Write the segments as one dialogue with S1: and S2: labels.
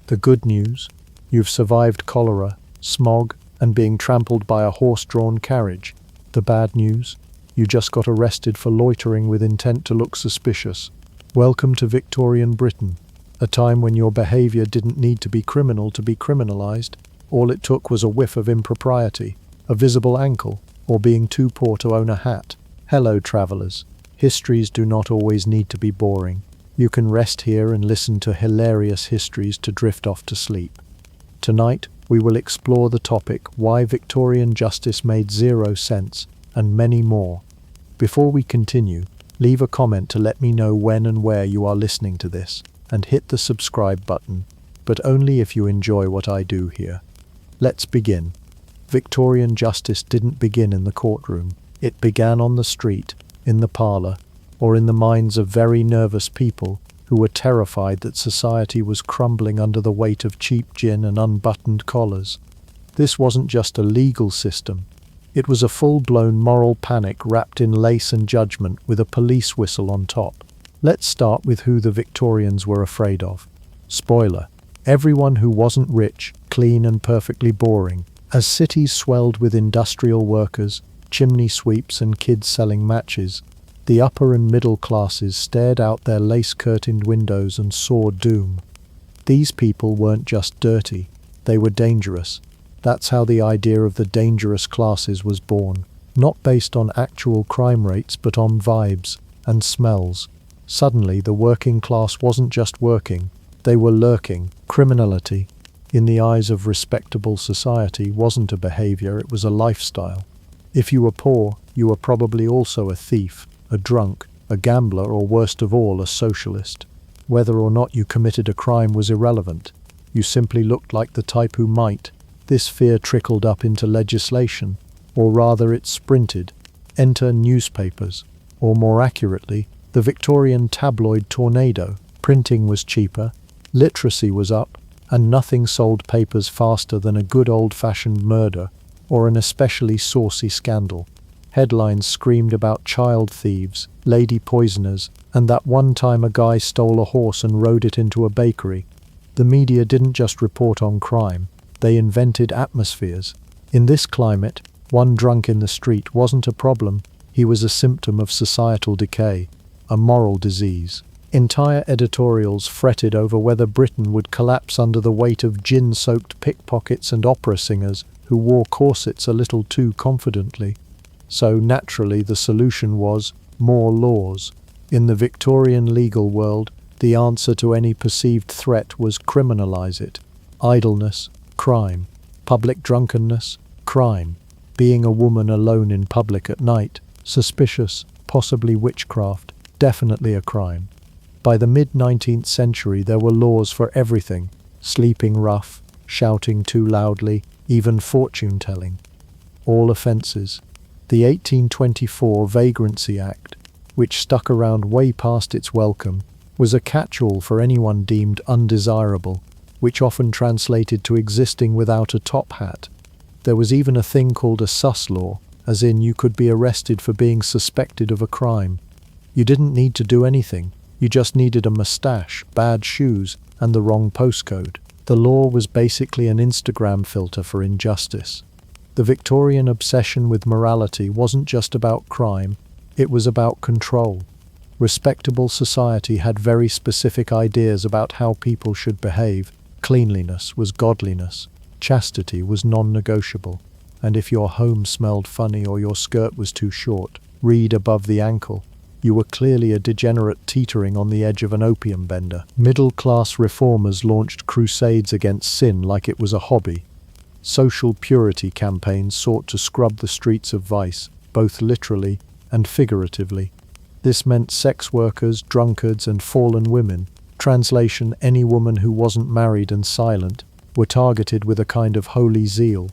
S1: The good news? You've survived cholera, smog, and being trampled by a horse-drawn carriage. The bad news? You just got arrested for loitering with intent to look suspicious. Welcome to Victorian Britain, a time when your behavior didn't need to be criminal to be criminalized. All it took was a whiff of impropriety, a visible ankle, or being too poor to own a hat. Hello, travelers. Histories do not always need to be boring. You can rest here and listen to hilarious histories to drift off to sleep. Tonight, we will explore the topic why Victorian justice made zero sense, and many more. Before we continue, leave a comment to let me know when and where you are listening to this, and hit the subscribe button, but only if you enjoy what I do here. Let's begin. Victorian justice didn't begin in the courtroom. It began on the street, in the parlour, or in the minds of very nervous people who were terrified that society was crumbling under the weight of cheap gin and unbuttoned collars. This wasn't just a legal system. It was a full-blown moral panic wrapped in lace and judgment with a police whistle on top. Let's start with who the Victorians were afraid of. Spoiler: everyone who wasn't rich, clean and perfectly boring. As cities swelled with industrial workers, chimney sweeps and kids selling matches, the upper and middle classes stared out their lace-curtained windows and saw doom. These people weren't just dirty, they were dangerous. That's how the idea of the dangerous classes was born, not based on actual crime rates but on vibes and smells. Suddenly, the working class wasn't just working, they were lurking. Criminality, in the eyes of respectable society, wasn't a behavior, it was a lifestyle. If you were poor, you were probably also a thief, a drunk, a gambler, or worst of all, a socialist. Whether or not you committed a crime was irrelevant. You simply looked like the type who might. This fear trickled up into legislation, or rather it sprinted. Enter newspapers, or more accurately, the Victorian tabloid tornado. Printing was cheaper, literacy was up, and nothing sold papers faster than a good old-fashioned murder or an especially saucy scandal. Headlines screamed about child thieves, lady poisoners, and that one time a guy stole a horse and rode it into a bakery. The media didn't just report on crime, they invented atmospheres. In this climate, one drunk in the street wasn't a problem, he was a symptom of societal decay, a moral disease. Entire editorials fretted over whether Britain would collapse under the weight of gin-soaked pickpockets and opera singers who wore corsets a little too confidently. So naturally the solution was more laws. In the Victorian legal world, the answer to any perceived threat was criminalize it. Idleness, crime. Public drunkenness, crime. Being a woman alone in public at night, suspicious, possibly witchcraft, definitely a crime. By the mid-19th century there were laws for everything: sleeping rough, shouting too loudly, even fortune-telling. All offences. The 1824 Vagrancy Act, which stuck around way past its welcome, was a catch-all for anyone deemed undesirable, which often translated to existing without a top hat. There was even a thing called a sus law, as in you could be arrested for being suspected of a crime. You didn't need to do anything, you just needed a mustache, bad shoes, and the wrong postcode. The law was basically an Instagram filter for injustice. The Victorian obsession with morality wasn't just about crime, it was about control. Respectable society had very specific ideas about how people should behave. Cleanliness was godliness, chastity was non-negotiable, and if your home smelled funny or your skirt was too short, read above the ankle, you were clearly a degenerate teetering on the edge of an opium bender. Middle-class reformers launched crusades against sin like it was a hobby. Social purity campaigns sought to scrub the streets of vice, both literally and figuratively. This meant sex workers, drunkards, and fallen women. Translation: any woman who wasn't married and silent, were targeted with a kind of holy zeal.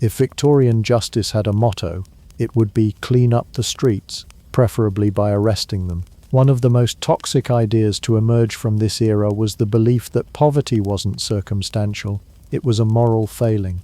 S1: If Victorian justice had a motto, it would be clean up the streets, preferably by arresting them. One of the most toxic ideas to emerge from this era was the belief that poverty wasn't circumstantial, it was a moral failing.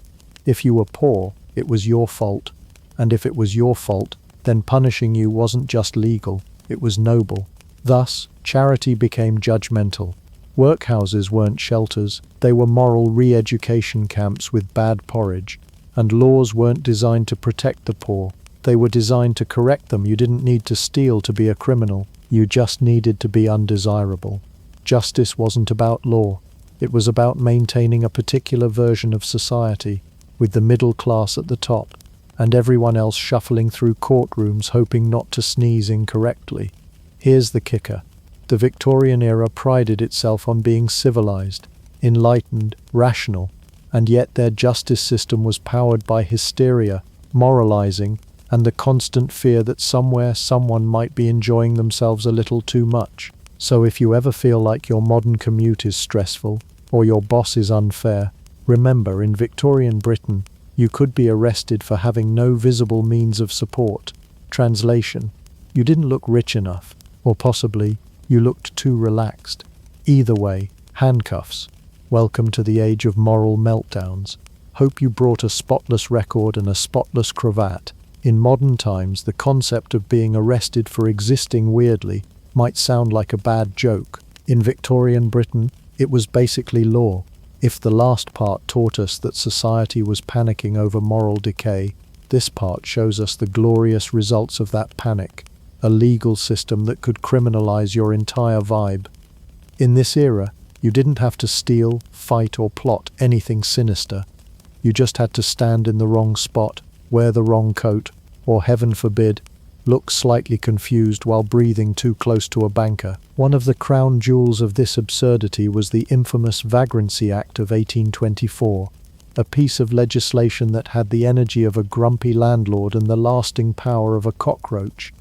S1: If you were poor, it was your fault, and if it was your fault, then punishing you wasn't just legal, it was noble. Thus, charity became judgmental. Workhouses weren't shelters, they were moral re-education camps with bad porridge. And laws weren't designed to protect the poor, they were designed to correct them. You didn't need to steal to be a criminal, you just needed to be undesirable. Justice wasn't about law, it was about maintaining a particular version of society, with the middle class at the top, and everyone else shuffling through courtrooms hoping not to sneeze incorrectly. Here's the kicker. The Victorian era prided itself on being civilized, enlightened, rational, and yet their justice system was powered by hysteria, moralizing, and the constant fear that somewhere someone might be enjoying themselves a little too much. So if you ever feel like your modern commute is stressful, or your boss is unfair, remember, in Victorian Britain, you could be arrested for having no visible means of support. Translation: you didn't look rich enough, or possibly, you looked too relaxed. Either way, handcuffs. Welcome to the age of moral meltdowns. Hope you brought a spotless record and a spotless cravat. In modern times, the concept of being arrested for existing weirdly might sound like a bad joke. In Victorian Britain, it was basically law. If the last part taught us that society was panicking over moral decay, this part shows us the glorious results of that panic, a legal system that could criminalize your entire vibe. In this era, you didn't have to steal, fight, or plot anything sinister. You just had to stand in the wrong spot, wear the wrong coat, or heaven forbid, look slightly confused while breathing too close to a banker. One of the crown jewels of this absurdity was the infamous Vagrancy Act of 1824, a piece of legislation that had the energy of a grumpy landlord and the lasting power of a cockroach.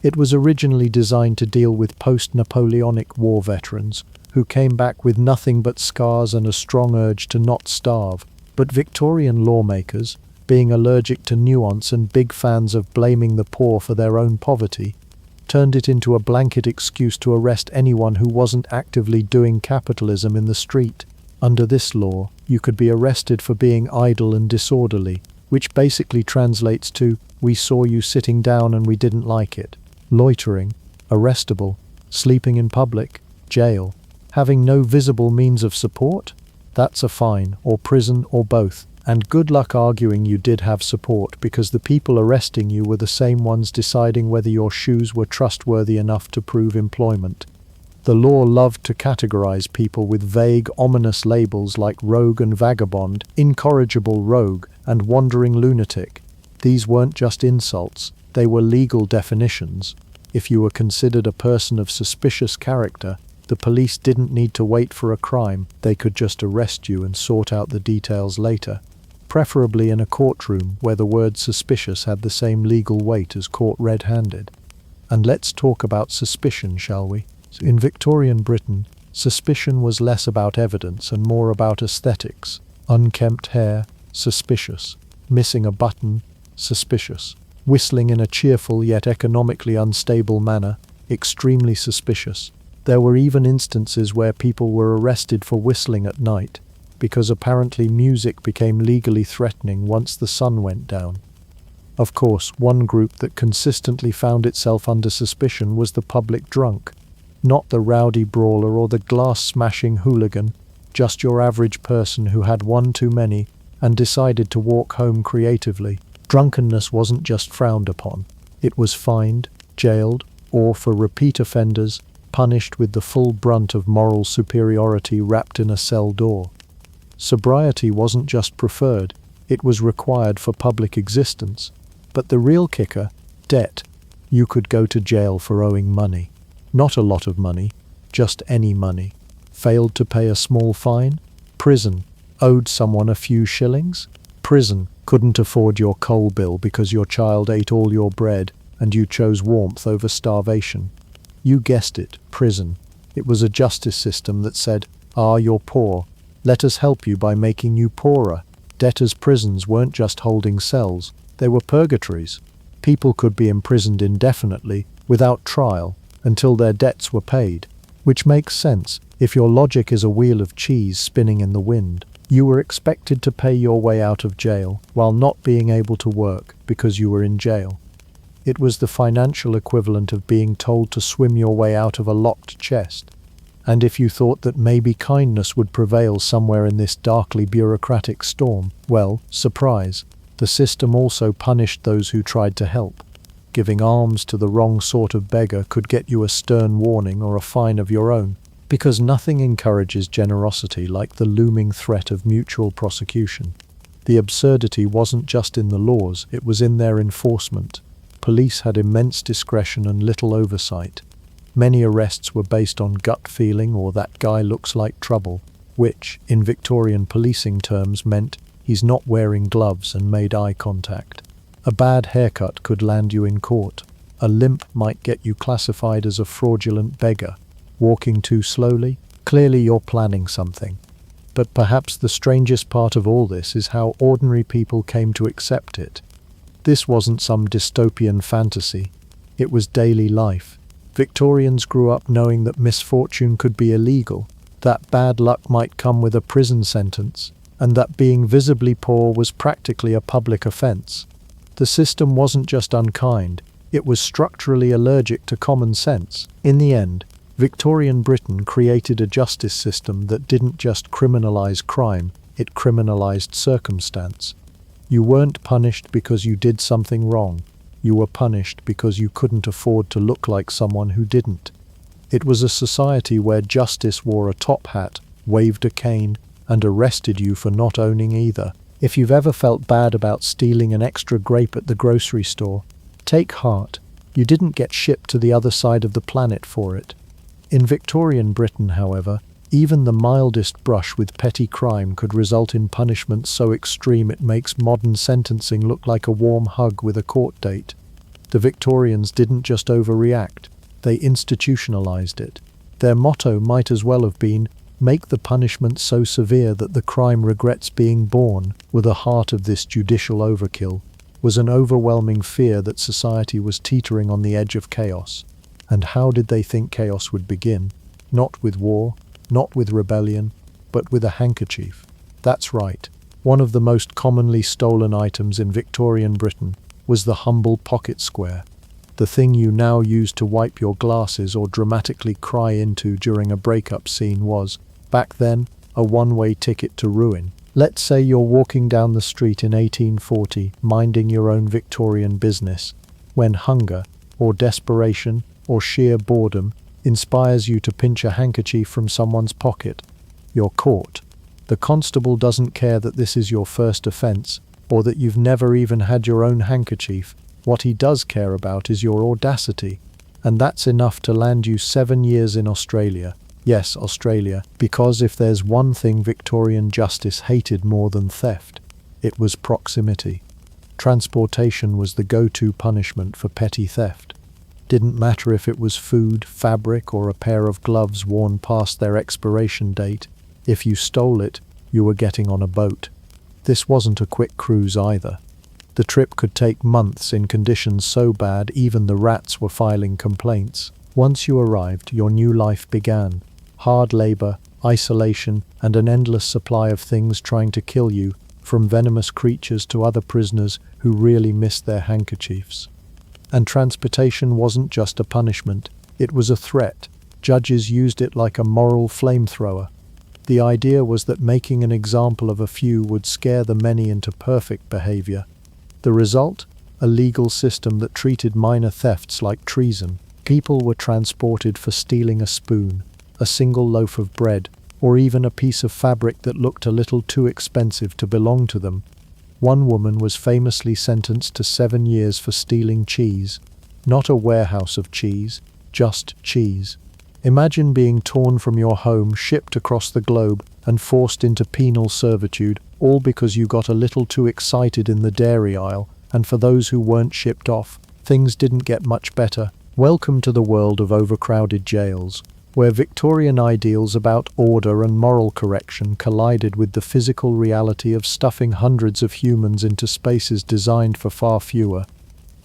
S1: It was originally designed to deal with post-Napoleonic war veterans, who came back with nothing but scars and a strong urge to not starve. But Victorian lawmakers, being allergic to nuance and big fans of blaming the poor for their own poverty, turned it into a blanket excuse to arrest anyone who wasn't actively doing capitalism in the street. Under this law, you could be arrested for being idle and disorderly, which basically translates to, "We saw you sitting down and we didn't like it." Loitering, arrestable. Sleeping in public, jail. Having no visible means of support? That's a fine, or prison, or both. And good luck arguing you did have support, because the people arresting you were the same ones deciding whether your shoes were trustworthy enough to prove employment. The law loved to categorize people with vague, ominous labels like rogue and vagabond, incorrigible rogue, and wandering lunatic. These weren't just insults, they were legal definitions. If you were considered a person of suspicious character, the police didn't need to wait for a crime, they could just arrest you and sort out the details later. Preferably in a courtroom where the word suspicious had the same legal weight as caught red-handed. And let's talk about suspicion, shall we? In Victorian Britain, suspicion was less about evidence and more about aesthetics. Unkempt hair, suspicious. Missing a button, suspicious. Whistling in a cheerful yet economically unstable manner, extremely suspicious. There were even instances where people were arrested for whistling at night, because apparently music became legally threatening once the sun went down. Of course, one group that consistently found itself under suspicion was the public drunk. Not the rowdy brawler or the glass-smashing hooligan, just your average person who had one too many and decided to walk home creatively. Drunkenness wasn't just frowned upon. It was fined, jailed, or for repeat offenders, punished with the full brunt of moral superiority wrapped in a cell door. Sobriety wasn't just preferred, it was required for public existence. But the real kicker, debt. You could go to jail for owing money. Not a lot of money, just any money. Failed to pay a small fine? Prison. Owed someone a few shillings? Prison. Couldn't afford your coal bill because your child ate all your bread and you chose warmth over starvation. You guessed it, prison. It was a justice system that said, you're poor. Let us help you by making you poorer. Debtors' prisons weren't just holding cells, they were purgatories. People could be imprisoned indefinitely, without trial, until their debts were paid. Which makes sense, if your logic is a wheel of cheese spinning in the wind. You were expected to pay your way out of jail, while not being able to work, because you were in jail. It was the financial equivalent of being told to swim your way out of a locked chest. And if you thought that maybe kindness would prevail somewhere in this darkly bureaucratic storm, well, surprise, the system also punished those who tried to help. Giving alms to the wrong sort of beggar could get you a stern warning or a fine of your own, because nothing encourages generosity like the looming threat of mutual prosecution. The absurdity wasn't just in the laws, it was in their enforcement. Police had immense discretion and little oversight. Many arrests were based on gut feeling or that guy looks like trouble, which, in Victorian policing terms, meant he's not wearing gloves and made eye contact. A bad haircut could land you in court. A limp might get you classified as a fraudulent beggar. Walking too slowly? Clearly you're planning something. But perhaps the strangest part of all this is how ordinary people came to accept it. This wasn't some dystopian fantasy. It was daily life. Victorians grew up knowing that misfortune could be illegal, that bad luck might come with a prison sentence, and that being visibly poor was practically a public offense. The system wasn't just unkind, it was structurally allergic to common sense. In the end, Victorian Britain created a justice system that didn't just criminalize crime, it criminalized circumstance. You weren't punished because you did something wrong. You were punished because you couldn't afford to look like someone who didn't. It was a society where justice wore a top hat, waved a cane, and arrested you for not owning either. If you've ever felt bad about stealing an extra grape at the grocery store, take heart. You didn't get shipped to the other side of the planet for it. In Victorian Britain, however, even the mildest brush with petty crime could result in punishment so extreme it makes modern sentencing look like a warm hug with a court date. The Victorians didn't just overreact, they institutionalized it. Their motto might as well have been, "Make the punishment so severe that the crime regrets being born." With the heart of this judicial overkill was an overwhelming fear that society was teetering on the edge of chaos. And how did they think chaos would begin? Not with war, not with rebellion, but with a handkerchief. That's right. One of the most commonly stolen items in Victorian Britain was the humble pocket square, the thing you now use to wipe your glasses or dramatically cry into during a breakup scene was, back then, a one-way ticket to ruin. Let's say you're walking down the street in 1840, minding your own Victorian business, when hunger, or desperation, or sheer boredom inspires you to pinch a handkerchief from someone's pocket. You're caught. The constable doesn't care that this is your first offense, or that you've never even had your own handkerchief. What he does care about is your audacity. And that's enough to land you 7 years in Australia. Yes, Australia, because if there's one thing Victorian justice hated more than theft, it was proximity. Transportation was the go-to punishment for petty theft. Didn't matter if it was food, fabric, or a pair of gloves worn past their expiration date. If you stole it, you were getting on a boat. This wasn't a quick cruise either. The trip could take months in conditions so bad even the rats were filing complaints. Once you arrived, your new life began. Hard labor, isolation, and an endless supply of things trying to kill you, from venomous creatures to other prisoners who really missed their handkerchiefs. And transportation wasn't just a punishment, it was a threat. Judges used it like a moral flamethrower. The idea was that making an example of a few would scare the many into perfect behavior. The result? A legal system that treated minor thefts like treason. People were transported for stealing a spoon, a single loaf of bread, or even a piece of fabric that looked a little too expensive to belong to them. One woman was famously sentenced to 7 years for stealing cheese. Not a warehouse of cheese, just cheese. Imagine being torn from your home, shipped across the globe, and forced into penal servitude, all because you got a little too excited in the dairy aisle. And for those who weren't shipped off, things didn't get much better. Welcome to the world of overcrowded jails, where Victorian ideals about order and moral correction collided with the physical reality of stuffing hundreds of humans into spaces designed for far fewer.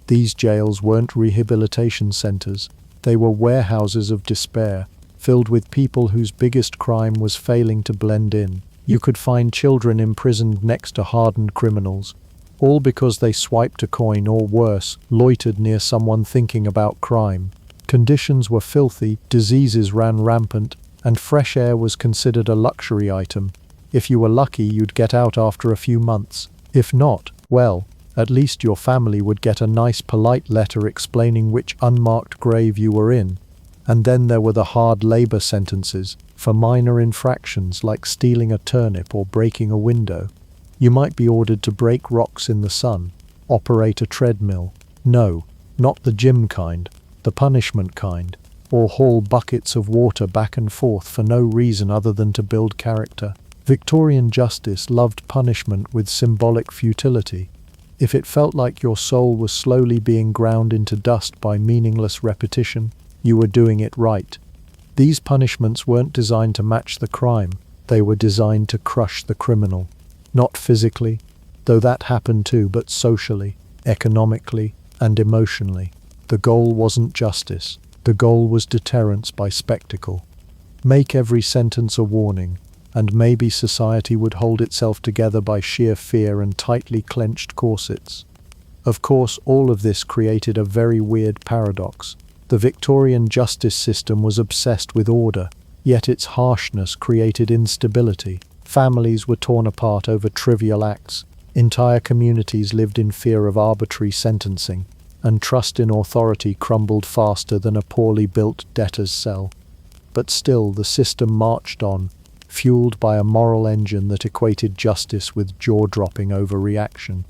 S1: These jails weren't rehabilitation centers. They were warehouses of despair, filled with people whose biggest crime was failing to blend in. You could find children imprisoned next to hardened criminals, all because they swiped a coin or worse, loitered near someone thinking about crime. Conditions were filthy, diseases ran rampant, and fresh air was considered a luxury item. If you were lucky, you'd get out after a few months. If not, well, at least your family would get a nice polite letter explaining which unmarked grave you were in. And then there were the hard labor sentences for minor infractions like stealing a turnip or breaking a window. You might be ordered to break rocks in the sun, operate a treadmill. No, not the gym kind, the punishment kind, or haul buckets of water back and forth for no reason other than to build character. Victorian justice loved punishment with symbolic futility. If it felt like your soul was slowly being ground into dust by meaningless repetition, you were doing it right. These punishments weren't designed to match the crime, they were designed to crush the criminal. Not physically, though that happened too, but socially, economically, and emotionally. The goal wasn't justice, the goal was deterrence by spectacle. Make every sentence a warning, and maybe society would hold itself together by sheer fear and tightly clenched corsets. Of course, all of this created a very weird paradox. The Victorian justice system was obsessed with order, yet its harshness created instability. Families were torn apart over trivial acts, entire communities lived in fear of arbitrary sentencing, and trust in authority crumbled faster than a poorly built debtor's cell. But still, the system marched on, fueled by a moral engine that equated justice with jaw-dropping overreaction.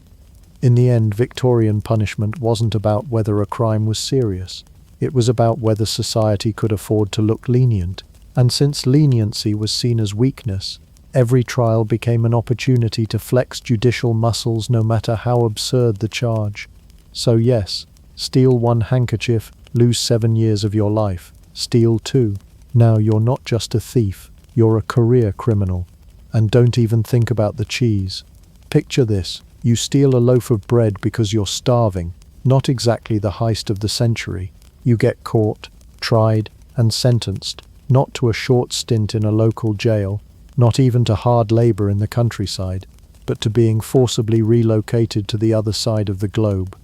S1: In the end, Victorian punishment wasn't about whether a crime was serious. It was about whether society could afford to look lenient, and since leniency was seen as weakness, every trial became an opportunity to flex judicial muscles no matter how absurd the charge. So yes, steal one handkerchief, lose 7 years of your life. Steal 2. Now you're not just a thief, you're a career criminal. And don't even think about the cheese. Picture this, you steal a loaf of bread because you're starving, not exactly the heist of the century. You get caught, tried, and sentenced, not to a short stint in a local jail, not even to hard labor in the countryside, but to being forcibly relocated to the other side of the globe.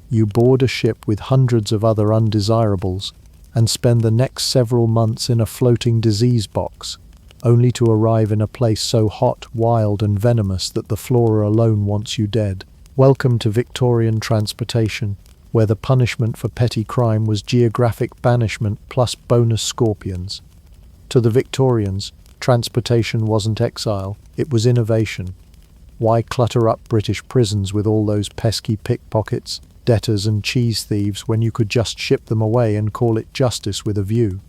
S1: You board a ship with hundreds of other undesirables and spend the next several months in a floating disease box, only to arrive in a place so hot, wild, and venomous that the flora alone wants you dead. Welcome to Victorian transportation, where the punishment for petty crime was geographic banishment plus bonus scorpions. To the Victorians, transportation wasn't exile, it was innovation. Why clutter up British prisons with all those pesky pickpockets, debtors and cheese thieves when you could just ship them away and call it justice with a view?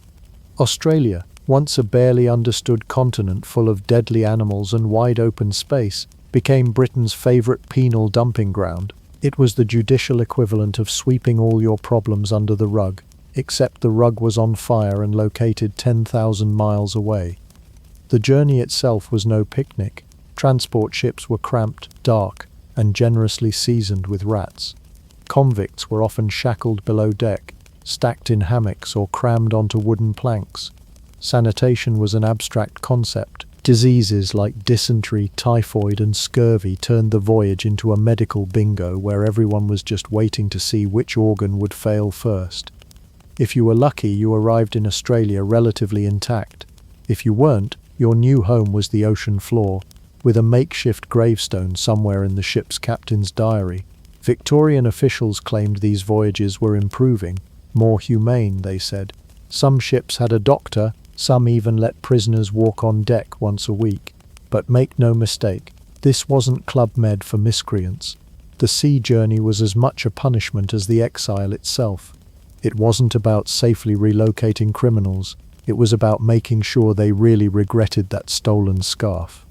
S1: Australia, once a barely understood continent full of deadly animals and wide open space, became Britain's favourite penal dumping ground. It was the judicial equivalent of sweeping all your problems under the rug, except the rug was on fire and located 10,000 miles away. The journey itself was no picnic. Transport ships were cramped, dark, and generously seasoned with rats. Convicts were often shackled below deck, stacked in hammocks or crammed onto wooden planks. Sanitation was an abstract concept. Diseases like dysentery, typhoid, and scurvy turned the voyage into a medical bingo where everyone was just waiting to see which organ would fail first. If you were lucky, you arrived in Australia relatively intact. If you weren't, your new home was the ocean floor, with a makeshift gravestone somewhere in the ship's captain's diary. Victorian officials claimed these voyages were improving, more humane, they said. Some ships had a doctor, some even let prisoners walk on deck once a week. But make no mistake, this wasn't Club Med for miscreants. The sea journey was as much a punishment as the exile itself. It wasn't about safely relocating criminals, it was about making sure they really regretted that stolen scarf.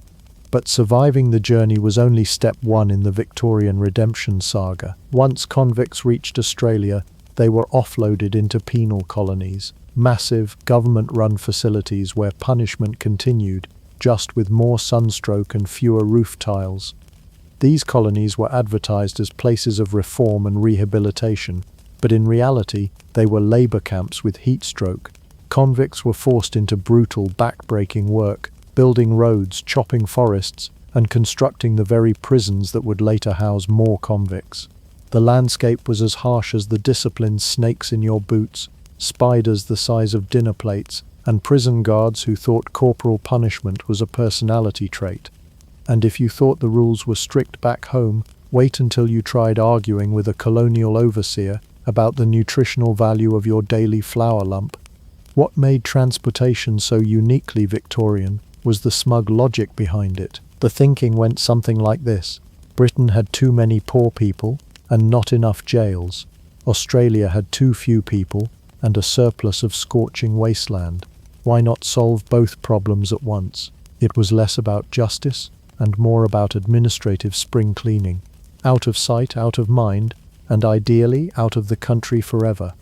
S1: But surviving the journey was only step 1 in the Victorian redemption saga. Once convicts reached Australia, they were offloaded into penal colonies, massive, government-run facilities where punishment continued, just with more sunstroke and fewer roof tiles. These colonies were advertised as places of reform and rehabilitation, but in reality, they were labor camps with heat stroke. Convicts were forced into brutal, back-breaking work, building roads, chopping forests, and constructing the very prisons that would later house more convicts. The landscape was as harsh as the disciplined snakes in your boots, spiders the size of dinner plates, and prison guards who thought corporal punishment was a personality trait. And if you thought the rules were strict back home, wait until you tried arguing with a colonial overseer about the nutritional value of your daily flour lump. What made transportation so uniquely Victorian was the smug logic behind it. The thinking went something like this: Britain had too many poor people and not enough jails. Australia had too few people and a surplus of scorching wasteland. Why not solve both problems at once? It was less about justice and more about administrative spring cleaning. Out of sight, out of mind, and ideally out of the country forever.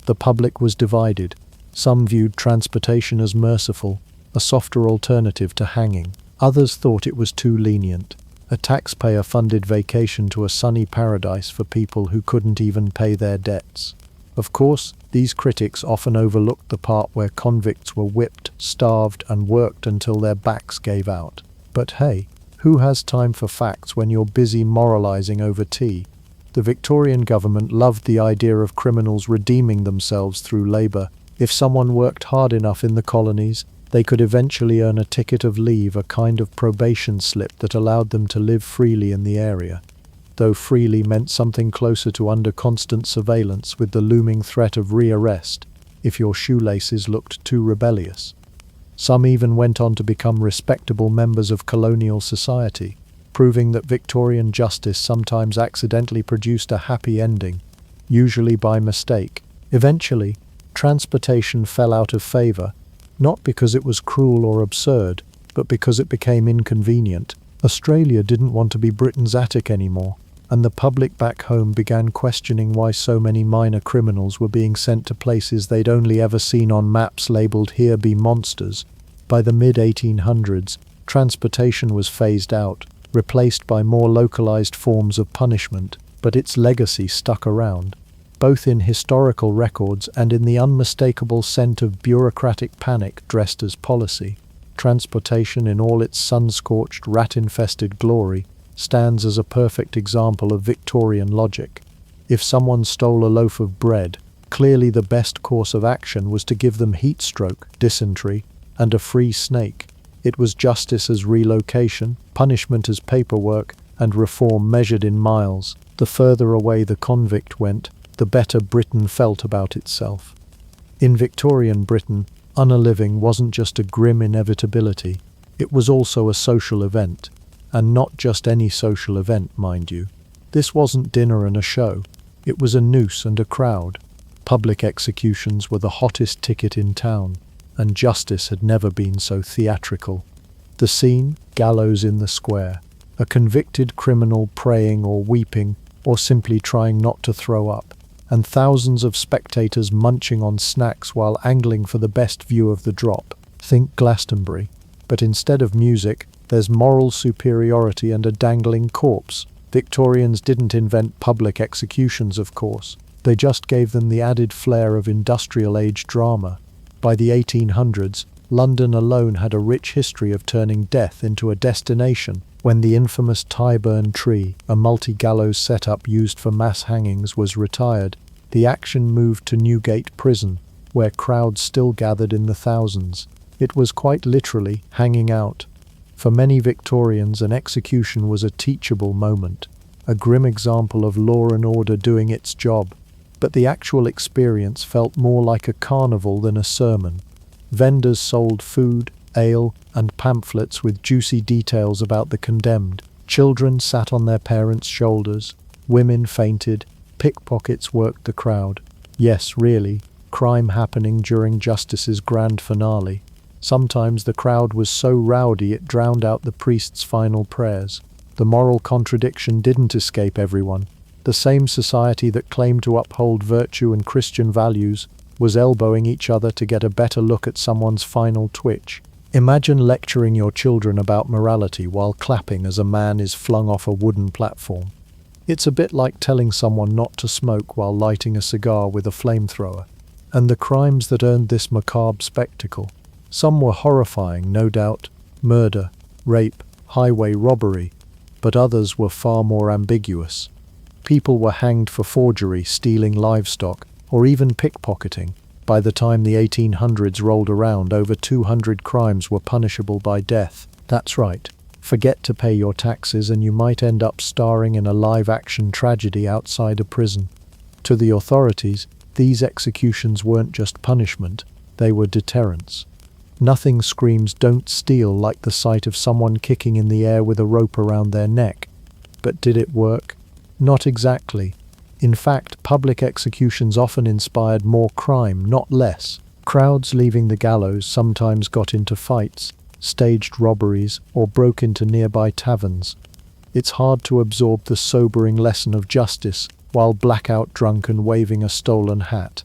S1: The public was divided. Some viewed transportation as merciful, a softer alternative to hanging. Others thought it was too lenient, a taxpayer-funded vacation to a sunny paradise for people who couldn't even pay their debts. Of course, these critics often overlooked the part where convicts were whipped, starved, and worked until their backs gave out. But hey, who has time for facts when you're busy moralizing over tea? The Victorian government loved the idea of criminals redeeming themselves through labor. If someone worked hard enough in the colonies, they could eventually earn a ticket of leave, a kind of probation slip that allowed them to live freely in the area. Though freely meant something closer to under constant surveillance, with the looming threat of rearrest if your shoelaces looked too rebellious. Some even went on to become respectable members of colonial society, proving that Victorian justice sometimes accidentally produced a happy ending, usually by mistake. Eventually, transportation fell out of favor, not because it was cruel or absurd, but because it became inconvenient. Australia didn't want to be Britain's attic anymore, and the public back home began questioning why so many minor criminals were being sent to places they'd only ever seen on maps labeled "Here be monsters." By the mid-1800s, transportation was phased out, replaced by more localized forms of punishment, but its legacy stuck around, both in historical records and in the unmistakable scent of bureaucratic panic dressed as policy. Transportation in all its sun-scorched, rat-infested glory stands as a perfect example of Victorian logic. If someone stole a loaf of bread, clearly the best course of action was to give them heat stroke, dysentery, and a free snake. It was justice as relocation, punishment as paperwork, and reform measured in miles. The further away the convict went, the better Britain felt about itself. In Victorian Britain, unaliving wasn't just a grim inevitability, it was also a social event. And not just any social event, mind you. This wasn't dinner and a show. It was a noose and a crowd. Public executions were the hottest ticket in town, and justice had never been so theatrical. The scene, gallows in the square. A convicted criminal praying or weeping, or simply trying not to throw up, and thousands of spectators munching on snacks while angling for the best view of the drop. Think Glastonbury. But instead of music, there's moral superiority and a dangling corpse. Victorians didn't invent public executions, of course. They just gave them the added flair of industrial age drama. By the 1800s, London alone had a rich history of turning death into a destination. When the infamous Tyburn tree, a multi-gallows setup used for mass hangings, was retired, the action moved to Newgate Prison, where crowds still gathered in the thousands. It was quite literally hanging out. For many Victorians, an execution was a teachable moment, a grim example of law and order doing its job. But the actual experience felt more like a carnival than a sermon. Vendors sold food, ale, and pamphlets with juicy details about the condemned. Children sat on their parents' shoulders. Women fainted. Pickpockets worked the crowd. Yes, really, crime happening during justice's grand finale. Sometimes the crowd was so rowdy it drowned out the priest's final prayers. The moral contradiction didn't escape everyone. The same society that claimed to uphold virtue and Christian values was elbowing each other to get a better look at someone's final twitch. Imagine lecturing your children about morality while clapping as a man is flung off a wooden platform. It's a bit like telling someone not to smoke while lighting a cigar with a flamethrower. And the crimes that earned this macabre spectacle. Some were horrifying, no doubt, murder, rape, highway robbery, but others were far more ambiguous. People were hanged for forgery, stealing livestock, or even pickpocketing. By the time the 1800s rolled around, over 200 crimes were punishable by death. That's right. Forget to pay your taxes and you might end up starring in a live-action tragedy outside a prison. To the authorities, these executions weren't just punishment, they were deterrents. Nothing screams "don't steal" like the sight of someone kicking in the air with a rope around their neck. But did it work? Not exactly. In fact, public executions often inspired more crime, not less. Crowds leaving the gallows sometimes got into fights, staged robberies, or broke into nearby taverns. It's hard to absorb the sobering lesson of justice while blackout drunk and waving a stolen hat.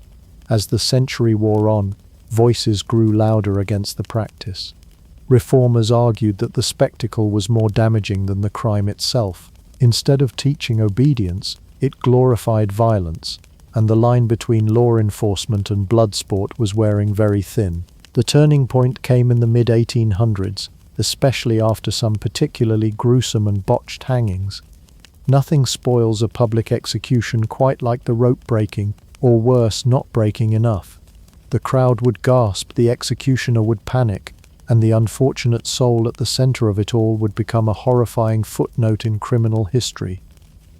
S1: As the century wore on, voices grew louder against the practice. Reformers argued that the spectacle was more damaging than the crime itself. Instead of teaching obedience, it glorified violence, and the line between law enforcement and blood sport was wearing very thin. The turning point came in the mid-1800s, especially after some particularly gruesome and botched hangings. Nothing spoils a public execution quite like the rope breaking, or worse, not breaking enough. The crowd would gasp, the executioner would panic, and the unfortunate soul at the center of it all would become a horrifying footnote in criminal history.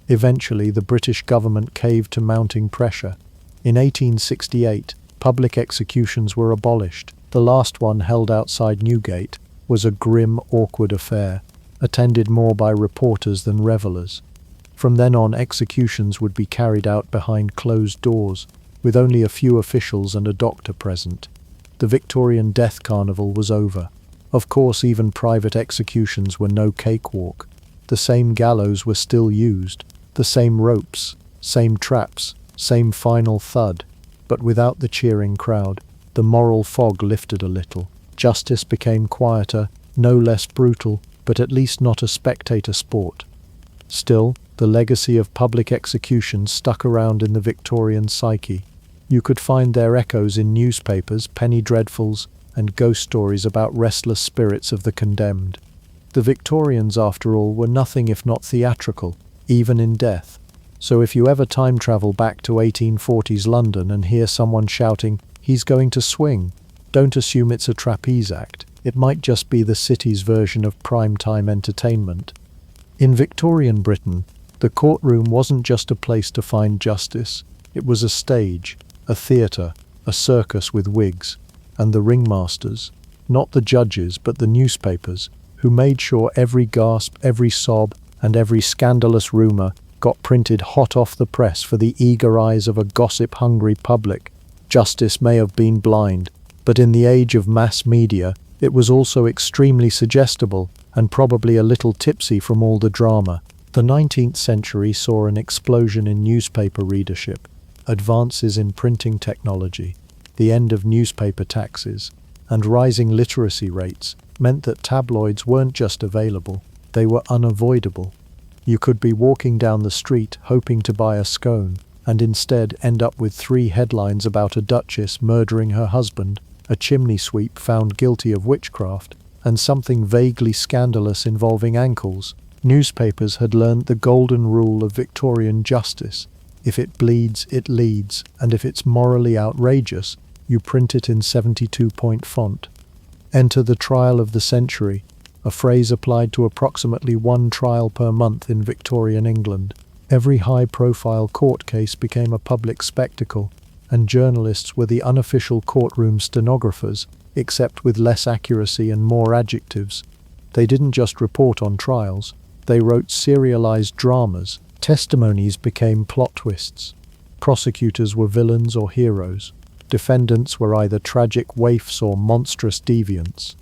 S1: Eventually, the British government caved to mounting pressure. In 1868, public executions were abolished. The last one, held outside Newgate, was a grim, awkward affair, attended more by reporters than revelers. From then on, executions would be carried out behind closed doors, with only a few officials and a doctor present. The Victorian death carnival was over. Of course, even private executions were no cakewalk. The same gallows were still used, the same ropes, same traps, same final thud, but without the cheering crowd. The moral fog lifted a little. Justice became quieter, no less brutal, but at least not a spectator sport. Still, the legacy of public executions stuck around in the Victorian psyche. You could find their echoes in newspapers, penny dreadfuls, and ghost stories about restless spirits of the condemned. The Victorians, after all, were nothing if not theatrical, even in death. So if you ever time travel back to 1840s London and hear someone shouting, "He's going to swing," don't assume it's a trapeze act. It might just be the city's version of prime-time entertainment. In Victorian Britain, the courtroom wasn't just a place to find justice. It was a stage, a theatre, a circus with wigs. And the ringmasters, not the judges but the newspapers, who made sure every gasp, every sob, and every scandalous rumour got printed hot off the press for the eager eyes of a gossip-hungry public. Justice may have been blind, but in the age of mass media, it was also extremely suggestible and probably a little tipsy from all the drama. The 19th century saw an explosion in newspaper readership, advances in printing technology, the end of newspaper taxes, and rising literacy rates meant that tabloids weren't just available, they were unavoidable. You could be walking down the street hoping to buy a scone, and instead end up with 3 headlines about a duchess murdering her husband, a chimney sweep found guilty of witchcraft, and something vaguely scandalous involving ankles. Newspapers had learned the golden rule of Victorian justice. If it bleeds, it leads, and if it's morally outrageous, you print it in 72-point font. Enter the trial of the century, a phrase applied to approximately 1 trial per month in Victorian England. Every high-profile court case became a public spectacle, and journalists were the unofficial courtroom stenographers, except with less accuracy and more adjectives. They didn't just report on trials, they wrote serialized dramas. Testimonies became plot twists. Prosecutors were villains or heroes. Defendants were either tragic waifs or monstrous deviants.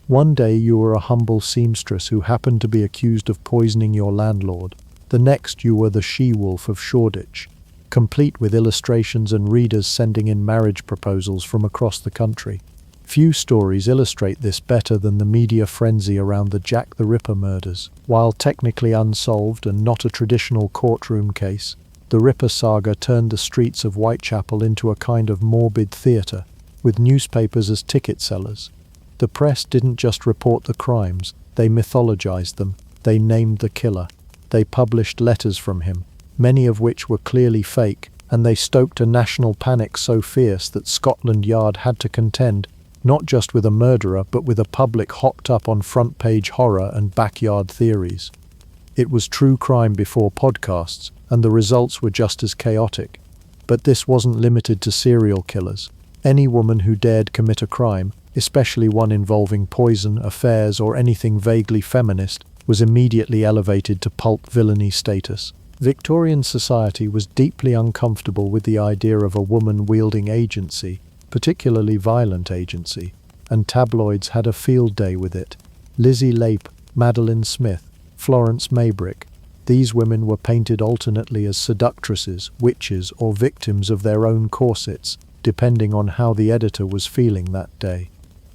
S1: One day you were a humble seamstress who happened to be accused of poisoning your landlord. The next you were the she-wolf of Shoreditch, complete with illustrations and readers sending in marriage proposals from across the country. Few stories illustrate this better than the media frenzy around the Jack the Ripper murders. While technically unsolved and not a traditional courtroom case, the Ripper saga turned the streets of Whitechapel into a kind of morbid theatre, with newspapers as ticket sellers. The press didn't just report the crimes, they mythologized them, they named the killer. They published letters from him, many of which were clearly fake, and they stoked a national panic so fierce that Scotland Yard had to contend not just with a murderer but with a public hopped up on front-page horror and backyard theories. It was true crime before podcasts, and the results were just as chaotic. But this wasn't limited to serial killers. Any woman who dared commit a crime, especially one involving poison, affairs, or anything vaguely feminist, was immediately elevated to pulp villainy status. Victorian society was deeply uncomfortable with the idea of a woman wielding agency, particularly violent agency, and tabloids had a field day with it. Lizzie Leip, Madeline Smith, Florence Maybrick. These women were painted alternately as seductresses, witches, or victims of their own corsets, depending on how the editor was feeling that day.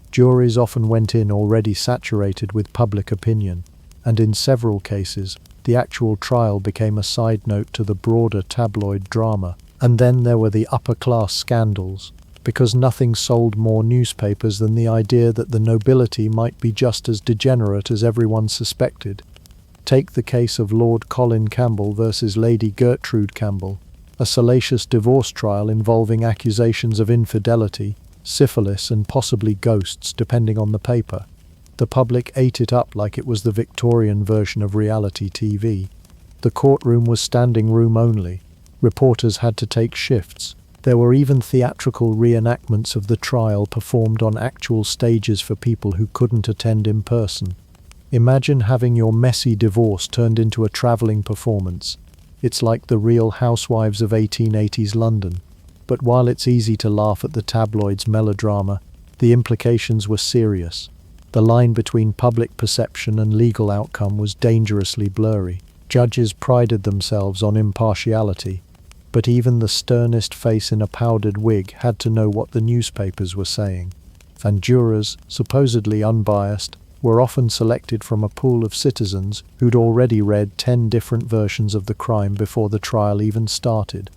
S1: Juries often went in already saturated with public opinion, and in several cases, the actual trial became a side note to the broader tabloid drama. And then there were the upper-class scandals, because nothing sold more newspapers than the idea that the nobility might be just as degenerate as everyone suspected. Take the case of Lord Colin Campbell versus Lady Gertrude Campbell, a salacious divorce trial involving accusations of infidelity, syphilis, and possibly ghosts, depending on the paper. The public ate it up like it was the Victorian version of reality TV. The courtroom was standing room only. Reporters had to take shifts. There were even theatrical reenactments of the trial performed on actual stages for people who couldn't attend in person. Imagine having your messy divorce turned into a travelling performance. It's like the Real Housewives of 1880s London. But while it's easy to laugh at the tabloids' melodrama, the implications were serious. The line between public perception and legal outcome was dangerously blurry. Judges prided themselves on impartiality, but even the sternest face in a powdered wig had to know what the newspapers were saying. And jurors, supposedly unbiased, were often selected from a pool of citizens who'd already read 10 different versions of the crime before the trial even started.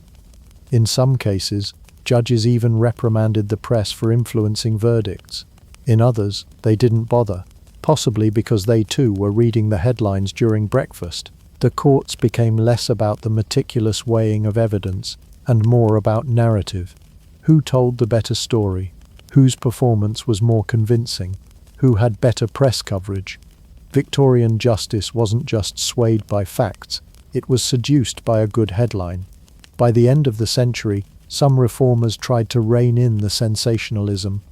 S1: In some cases, judges even reprimanded the press for influencing verdicts. In others, they didn't bother, possibly because they too were reading the headlines during breakfast. The courts became less about the meticulous weighing of evidence and more about narrative. Who told the better story? Whose performance was more convincing? Who had better press coverage? Victorian justice wasn't just swayed by facts, it was seduced by a good headline. By the end of the century, some reformers tried to rein in the sensationalism.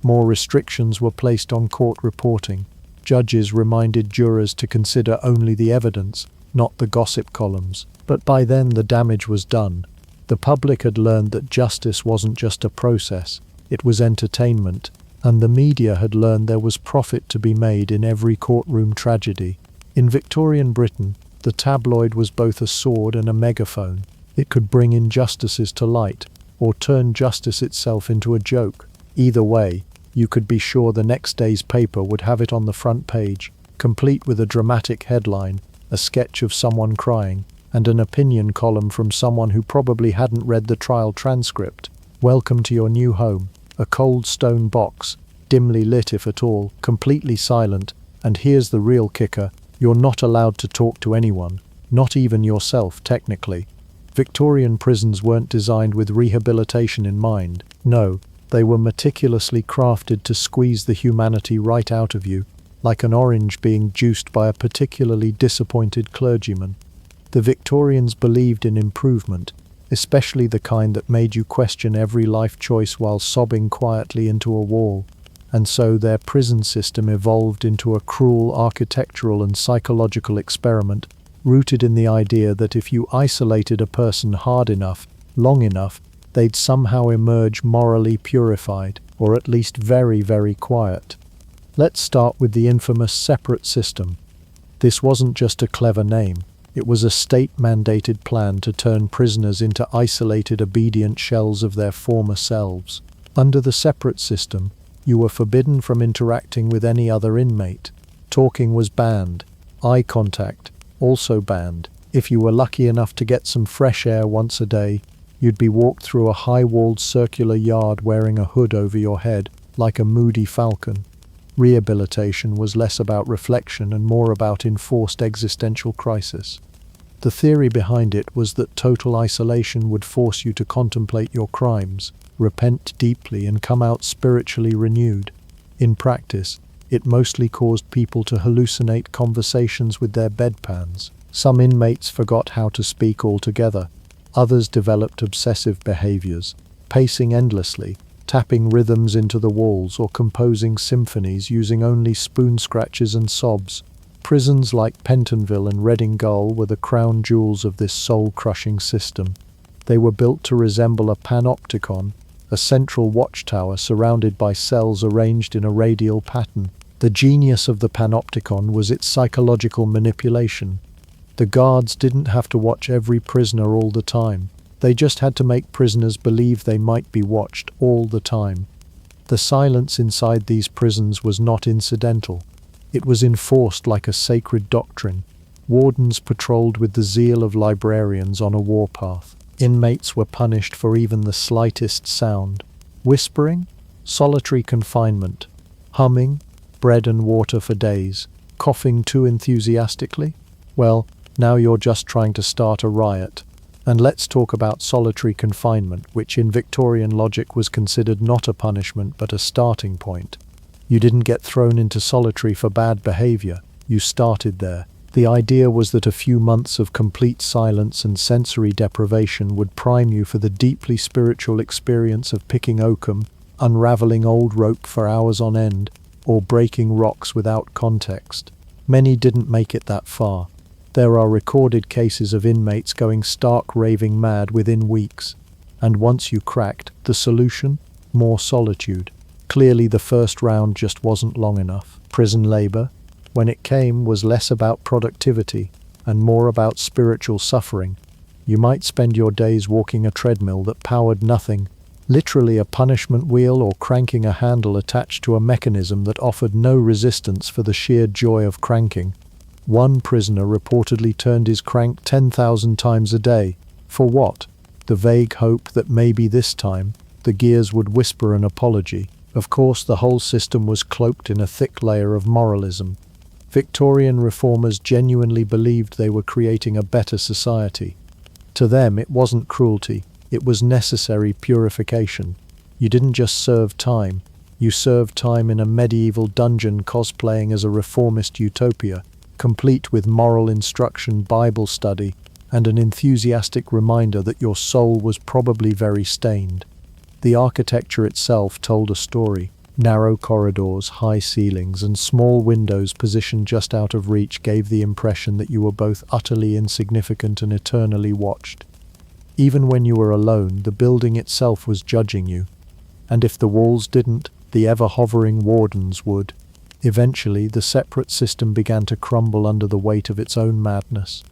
S1: More restrictions were placed on court reporting. Judges reminded jurors to consider only the evidence, not the gossip columns. But by then the damage was done. The public had learned that justice wasn't just a process, it was entertainment, and the media had learned there was profit to be made in every courtroom tragedy. In Victorian Britain, the tabloid was both a sword and a megaphone. It could bring injustices to light, or turn justice itself into a joke. Either way, you could be sure the next day's paper would have it on the front page, complete with a dramatic headline, a sketch of someone crying, and an opinion column from someone who probably hadn't read the trial transcript. Welcome to your new home, a cold stone box, dimly lit if at all, completely silent, and here's the real kicker, you're not allowed to talk to anyone, not even yourself technically. Victorian prisons weren't designed with rehabilitation in mind. No, they were meticulously crafted to squeeze the humanity right out of you, like an orange being juiced by a particularly disappointed clergyman. The Victorians believed in improvement, especially the kind that made you question every life choice while sobbing quietly into a wall, and so their prison system evolved into a cruel architectural and psychological experiment, rooted in the idea that if you isolated a person hard enough, long enough, they'd somehow emerge morally purified, or at least very, very quiet. Let's start with the infamous separate system. This wasn't just a clever name, it was a state-mandated plan to turn prisoners into isolated, obedient shells of their former selves. Under the separate system, you were forbidden from interacting with any other inmate. Talking was banned. Eye contact, also banned. If you were lucky enough to get some fresh air once a day, you'd be walked through a high-walled circular yard wearing a hood over your head, like a moody falcon. Rehabilitation was less about reflection and more about enforced existential crisis. The theory behind it was that total isolation would force you to contemplate your crimes, repent deeply, and come out spiritually renewed. In practice, it mostly caused people to hallucinate conversations with their bedpans. Some inmates forgot how to speak altogether. Others developed obsessive behaviors, pacing endlessly, tapping rhythms into the walls, or composing symphonies using only spoon scratches and sobs. Prisons like Pentonville and Reading Gaol were the crown jewels of this soul-crushing system. They were built to resemble a panopticon, a central watchtower surrounded by cells arranged in a radial pattern. The genius of the panopticon was its psychological manipulation. The guards didn't have to watch every prisoner all the time. They just had to make prisoners believe they might be watched all the time. The silence inside these prisons was not incidental. It was enforced like a sacred doctrine. Wardens patrolled with the zeal of librarians on a warpath. Inmates were punished for even the slightest sound. Whispering? Solitary confinement. Humming? Bread and water for days. Coughing too enthusiastically? Well, now you're just trying to start a riot. And let's talk about solitary confinement, which in Victorian logic was considered not a punishment but a starting point. You didn't get thrown into solitary for bad behavior. You started there. The idea was that a few months of complete silence and sensory deprivation would prime you for the deeply spiritual experience of picking oakum, unraveling old rope for hours on end, or breaking rocks without context. Many didn't make it that far. There are recorded cases of inmates going stark raving mad within weeks. And once you cracked, the solution? More solitude. Clearly the first round just wasn't long enough. Prison labor, when it came, was less about productivity and more about spiritual suffering. You might spend your days walking a treadmill that powered nothing, literally a punishment wheel, or cranking a handle attached to a mechanism that offered no resistance for the sheer joy of cranking. One prisoner reportedly turned his crank 10,000 times a day. For what? The vague hope that maybe this time the gears would whisper an apology. Of course, the whole system was cloaked in a thick layer of moralism. Victorian reformers genuinely believed they were creating a better society. To them, it wasn't cruelty, it was necessary purification. You didn't just serve time, you served time in a medieval dungeon cosplaying as a reformist utopia, complete with moral instruction, Bible study, and an enthusiastic reminder that your soul was probably very stained. The architecture itself told a story. Narrow corridors, high ceilings, and small windows positioned just out of reach gave the impression that you were both utterly insignificant and eternally watched. Even when you were alone, the building itself was judging you. And if the walls didn't, the ever-hovering wardens would. Eventually, the separate system began to crumble under the weight of its own madness.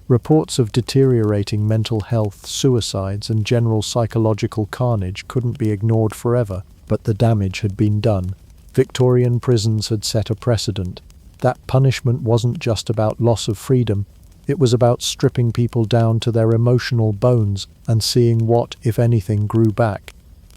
S1: Reports of deteriorating mental health, suicides, and general psychological carnage couldn't be ignored forever. But the damage had been done. Victorian prisons had set a precedent. That punishment wasn't just about loss of freedom, it was about stripping people down to their emotional bones and seeing what, if anything, grew back.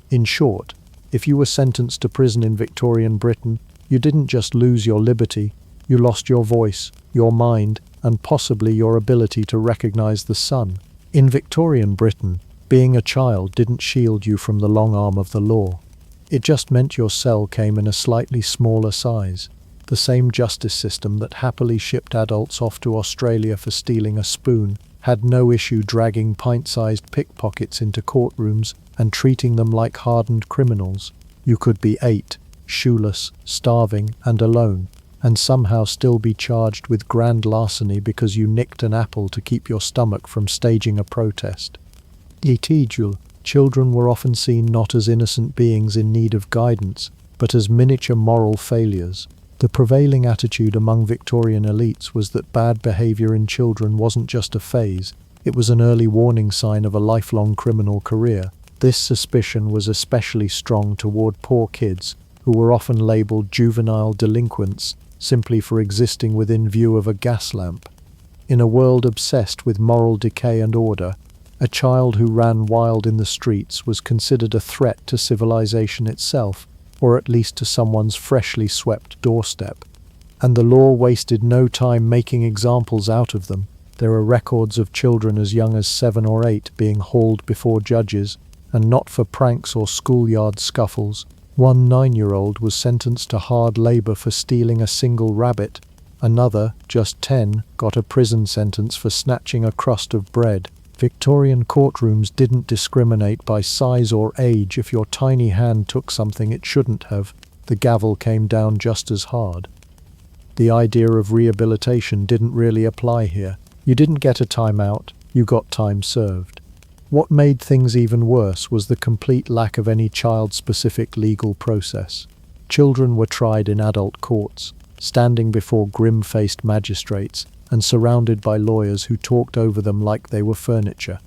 S1: In short, if you were sentenced to prison in Victorian Britain, you didn't just lose your liberty, you lost your voice, your mind, and possibly your ability to recognize the sun. In Victorian Britain, being a child didn't shield you from the long arm of the law. It just meant your cell came in a slightly smaller size. The same justice system that happily shipped adults off to Australia for stealing a spoon had no issue dragging pint-sized pickpockets into courtrooms and treating them like hardened criminals. You could be 8, shoeless, starving, and alone, and somehow still be charged with grand larceny because you nicked an apple to keep your stomach from staging a protest. Children were often seen not as innocent beings in need of guidance, but as miniature moral failures. The prevailing attitude among Victorian elites was that bad behavior in children wasn't just a phase, it was an early warning sign of a lifelong criminal career. This suspicion was especially strong toward poor kids, who were often labeled juvenile delinquents simply for existing within view of a gas lamp. In a world obsessed with moral decay and order, a child who ran wild in the streets was considered a threat to civilization itself, or at least to someone's freshly swept doorstep. And the law wasted no time making examples out of them. There are records of children as young as 7 or 8 being hauled before judges, and not for pranks or schoolyard scuffles. One 9-year-old was sentenced to hard labor for stealing a single rabbit. Another, just 10, got a prison sentence for snatching a crust of bread. Victorian courtrooms didn't discriminate by size or age. If your tiny hand took something it shouldn't have, the gavel came down just as hard. The idea of rehabilitation didn't really apply here. You didn't get a time out, you got time served. What made things even worse was the complete lack of any child-specific legal process. Children were tried in adult courts, standing before grim-faced magistrates and surrounded by lawyers who talked over them like they were furniture.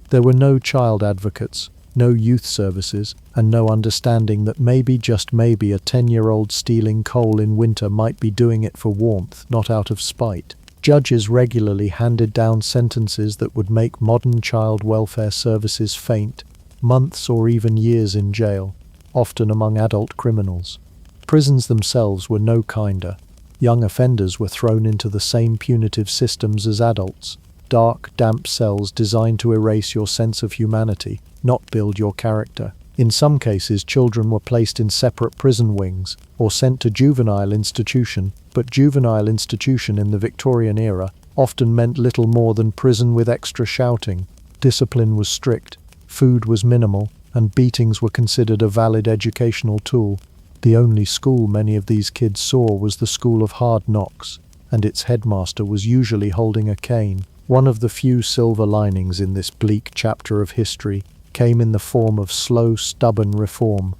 S1: There were no child advocates, no youth services, and no understanding that maybe, just maybe, a 10-year-old stealing coal in winter might be doing it for warmth, not out of spite. Judges regularly handed down sentences that would make modern child welfare services faint, months or even years in jail, often among adult criminals. Prisons themselves were no kinder. Young offenders were thrown into the same punitive systems as adults, dark, damp cells designed to erase your sense of humanity, not build your character. In some cases, children were placed in separate prison wings or sent to juvenile institution, but juvenile institution in the Victorian era often meant little more than prison with extra shouting. Discipline was strict, food was minimal, and beatings were considered a valid educational tool. The only school many of these kids saw was the School of Hard Knocks, and its headmaster was usually holding a cane. One of the few silver linings in this bleak chapter of history came in the form of slow, stubborn reform.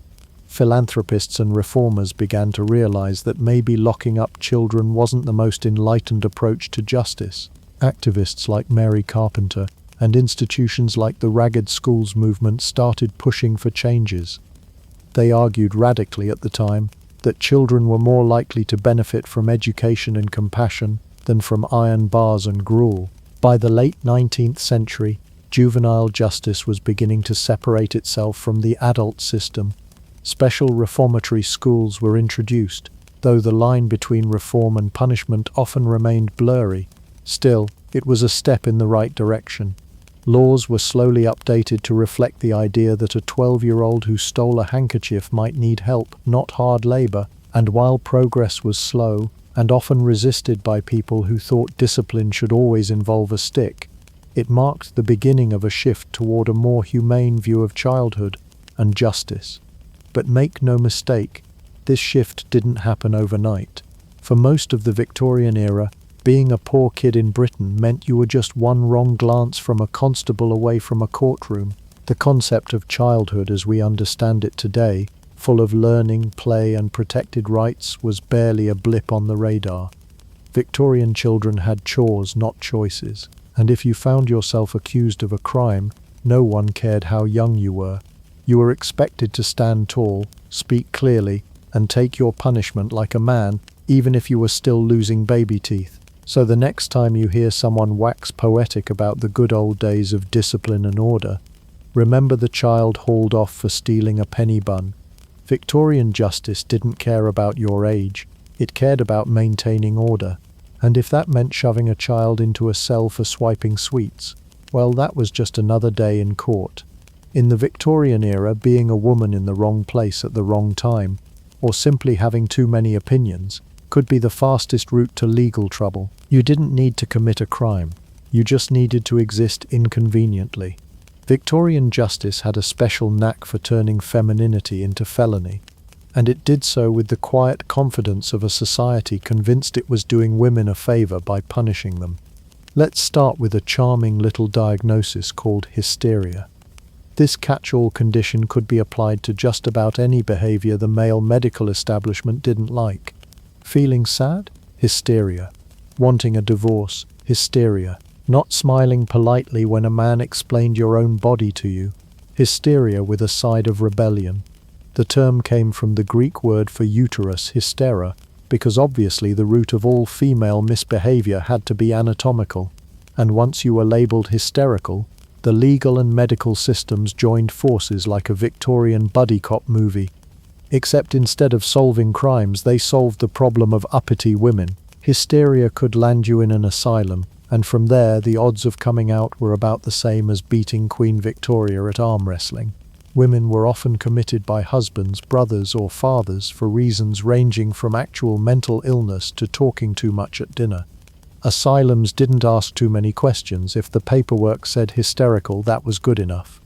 S1: Philanthropists and reformers began to realize that maybe locking up children wasn't the most enlightened approach to justice. Activists like Mary Carpenter and institutions like the Ragged Schools movement started pushing for changes. They argued radically at the time that children were more likely to benefit from education and compassion than from iron bars and gruel. By the late 19th century, juvenile justice was beginning to separate itself from the adult system. Special reformatory schools were introduced, though the line between reform and punishment often remained blurry. Still, it was a step in the right direction. Laws were slowly updated to reflect the idea that a 12-year-old who stole a handkerchief might need help, not hard labor, and while progress was slow and often resisted by people who thought discipline should always involve a stick, it marked the beginning of a shift toward a more humane view of childhood and justice. But make no mistake, this shift didn't happen overnight. For most of the Victorian era, being a poor kid in Britain meant you were just one wrong glance from a constable away from a courtroom. The concept of childhood as we understand it today, full of learning, play, and protected rights, was barely a blip on the radar. Victorian children had chores, not choices, and if you found yourself accused of a crime, no one cared how young you were. You were expected to stand tall, speak clearly, and take your punishment like a man, even if you were still losing baby teeth. So the next time you hear someone wax poetic about the good old days of discipline and order, remember the child hauled off for stealing a penny bun. Victorian justice didn't care about your age, it cared about maintaining order. And if that meant shoving a child into a cell for swiping sweets, well, that was just another day in court. In the Victorian era, being a woman in the wrong place at the wrong time, or simply having too many opinions, could be the fastest route to legal trouble. You didn't need to commit a crime, you just needed to exist inconveniently. Victorian justice had a special knack for turning femininity into felony, and it did so with the quiet confidence of a society convinced it was doing women a favor by punishing them. Let's start with a charming little diagnosis called hysteria. This catch-all condition could be applied to just about any behavior the male medical establishment didn't like. Feeling sad? Hysteria. Wanting a divorce? Hysteria. Not smiling politely when a man explained your own body to you? Hysteria with a side of rebellion. The term came from the Greek word for uterus, hystera, because obviously the root of all female misbehavior had to be anatomical. And once you were labeled hysterical, the legal and medical systems joined forces like a Victorian buddy cop movie. Except instead of solving crimes, they solved the problem of uppity women. Hysteria could land you in an asylum, and from there the odds of coming out were about the same as beating Queen Victoria at arm wrestling. Women were often committed by husbands, brothers, or fathers for reasons ranging from actual mental illness to talking too much at dinner. Asylums didn't ask too many questions. If the paperwork said hysterical, that was good enough.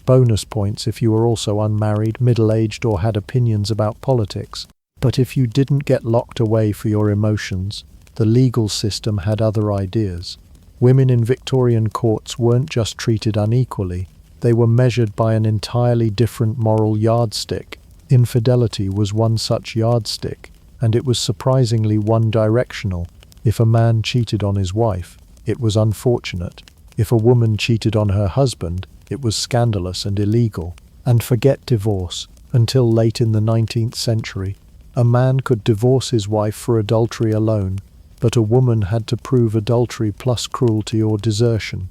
S1: Bonus points if you were also unmarried, middle-aged, or had opinions about politics. But if you didn't get locked away for your emotions, the legal system had other ideas. Women in Victorian courts weren't just treated unequally, they were measured by an entirely different moral yardstick. Infidelity was one such yardstick, and it was surprisingly one-directional. If a man cheated on his wife, it was unfortunate. If a woman cheated on her husband, it was scandalous and illegal. And forget divorce. Until late in the 19th century, a man could divorce his wife for adultery alone, but a woman had to prove adultery plus cruelty or desertion.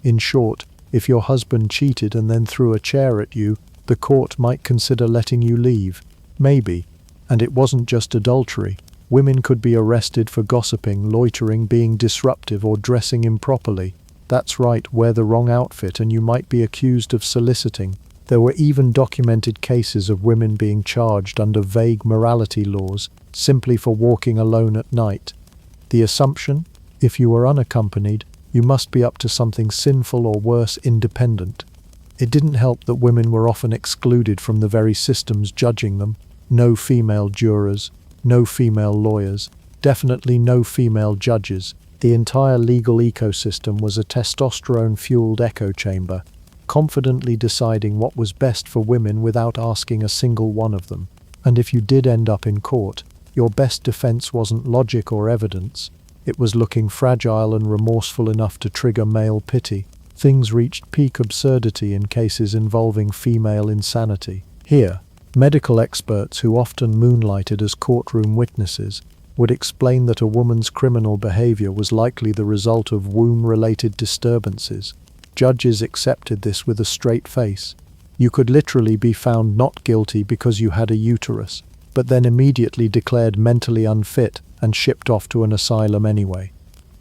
S1: In short, if your husband cheated and then threw a chair at you, the court might consider letting you leave. Maybe. And it wasn't just adultery. Women could be arrested for gossiping, loitering, being disruptive, or dressing improperly. That's right, wear the wrong outfit and you might be accused of soliciting. There were even documented cases of women being charged under vague morality laws simply for walking alone at night. The assumption? If you were unaccompanied, you must be up to something sinful or worse, independent. It didn't help that women were often excluded from the very systems judging them. No female jurors, no female lawyers, definitely no female judges. The entire legal ecosystem was a testosterone-fueled echo chamber, confidently deciding what was best for women without asking a single one of them. And if you did end up in court, your best defense wasn't logic or evidence. It was looking fragile and remorseful enough to trigger male pity. Things reached peak absurdity in cases involving female insanity. Here, medical experts who often moonlighted as courtroom witnesses would explain that a woman's criminal behavior was likely the result of womb-related disturbances. Judges accepted this with a straight face. You could literally be found not guilty because you had a uterus, but then immediately declared mentally unfit and shipped off to an asylum anyway.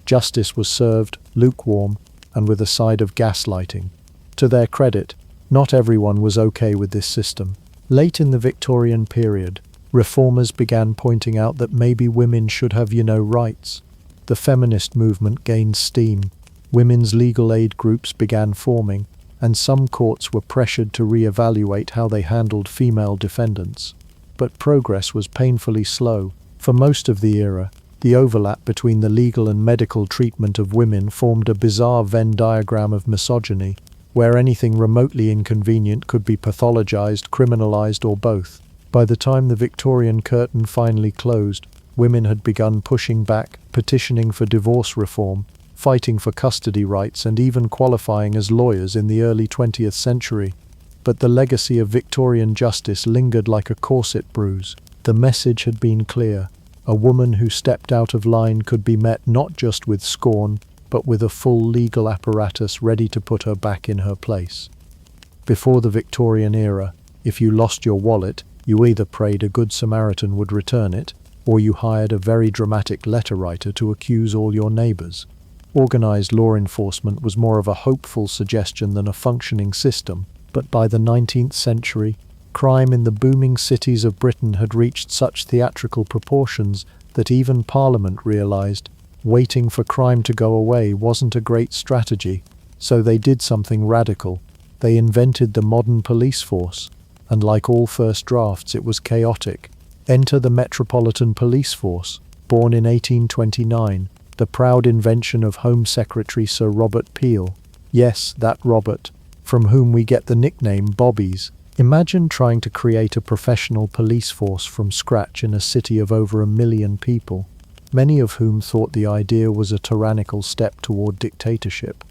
S1: Justice was served, lukewarm, and with a side of gaslighting. To their credit, not everyone was okay with this system. Late in the Victorian period, reformers began pointing out that maybe women should have, rights. The feminist movement gained steam. Women's legal aid groups began forming, and some courts were pressured to re-evaluate how they handled female defendants. But progress was painfully slow. For most of the era, the overlap between the legal and medical treatment of women formed a bizarre Venn diagram of misogyny, where anything remotely inconvenient could be pathologized, criminalized, or both. By the time the Victorian curtain finally closed, women had begun pushing back, petitioning for divorce reform, fighting for custody rights, and even qualifying as lawyers in the early 20th century. But the legacy of Victorian justice lingered like a corset bruise. The message had been clear. A woman who stepped out of line could be met not just with scorn, but with a full legal apparatus ready to put her back in her place. Before the Victorian era, if you lost your wallet, you either prayed a good Samaritan would return it, or you hired a very dramatic letter writer to accuse all your neighbors. Organized law enforcement was more of a hopeful suggestion than a functioning system, but by the 19th century, crime in the booming cities of Britain had reached such theatrical proportions that even Parliament realized waiting for crime to go away wasn't a great strategy, so they did something radical. They invented the modern police force, and like all first drafts, it was chaotic. Enter the Metropolitan Police Force, born in 1829, the proud invention of Home Secretary Sir Robert Peel. Yes, that Robert, from whom we get the nickname Bobbies. Imagine trying to create a professional police force from scratch in a city of over 1 million people, many of whom thought the idea was a tyrannical step toward dictatorship.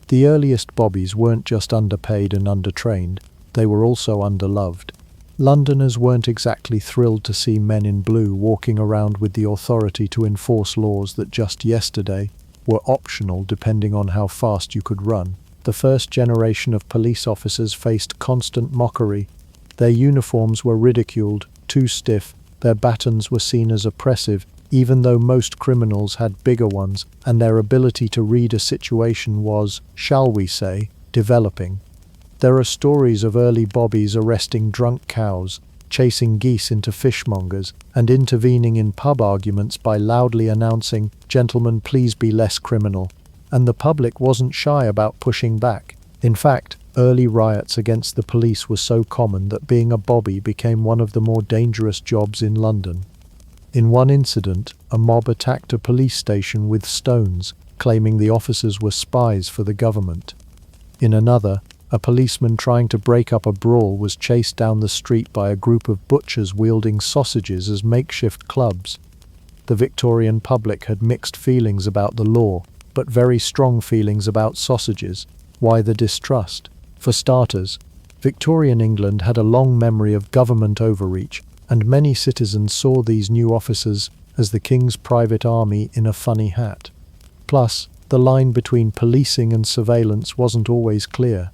S1: The earliest Bobbies weren't just underpaid and undertrained, they were also underloved. Londoners weren't exactly thrilled to see men in blue walking around with the authority to enforce laws that just yesterday were optional depending on how fast you could run. The first generation of police officers faced constant mockery. Their uniforms were ridiculed, too stiff, their batons were seen as oppressive, even though most criminals had bigger ones, and their ability to read a situation was, shall we say, developing. There are stories of early bobbies arresting drunk cows, chasing geese into fishmongers, and intervening in pub arguments by loudly announcing, "Gentlemen, please be less criminal." And the public wasn't shy about pushing back. In fact, early riots against the police were so common that being a bobby became one of the more dangerous jobs in London. In one incident, a mob attacked a police station with stones, claiming the officers were spies for the government. In another, a policeman trying to break up a brawl was chased down the street by a group of butchers wielding sausages as makeshift clubs. The Victorian public had mixed feelings about the law, but very strong feelings about sausages. Why the distrust? For starters, Victorian England had a long memory of government overreach, and many citizens saw these new officers as the king's private army in a funny hat. Plus, the line between policing and surveillance wasn't always clear.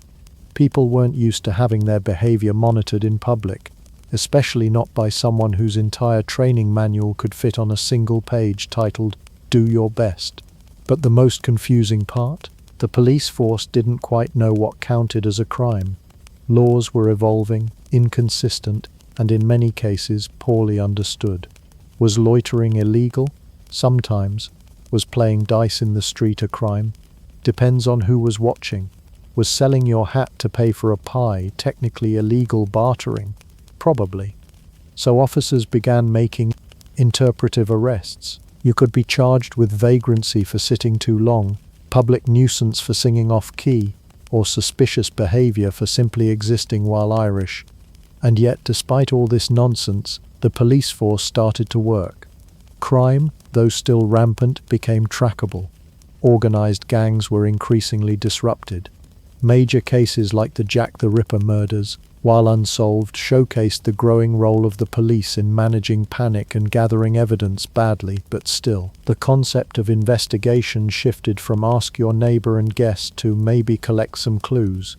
S1: People weren't used to having their behavior monitored in public, especially not by someone whose entire training manual could fit on a single page titled, "Do Your Best." But the most confusing part? The police force didn't quite know what counted as a crime. Laws were evolving, inconsistent, and in many cases poorly understood. Was loitering illegal? Sometimes. Was playing dice in the street a crime? Depends on who was watching. Was selling your hat to pay for a pie technically illegal bartering? Probably. So officers began making interpretive arrests. You could be charged with vagrancy for sitting too long, public nuisance for singing off-key, or suspicious behavior for simply existing while Irish. And yet, despite all this nonsense, the police force started to work. Crime, though still rampant, became trackable. Organized gangs were increasingly disrupted. Major cases like the Jack the Ripper murders, while unsolved, showcased the growing role of the police in managing panic and gathering evidence badly, but still. The concept of investigation shifted from ask your neighbor and guess to maybe collect some clues.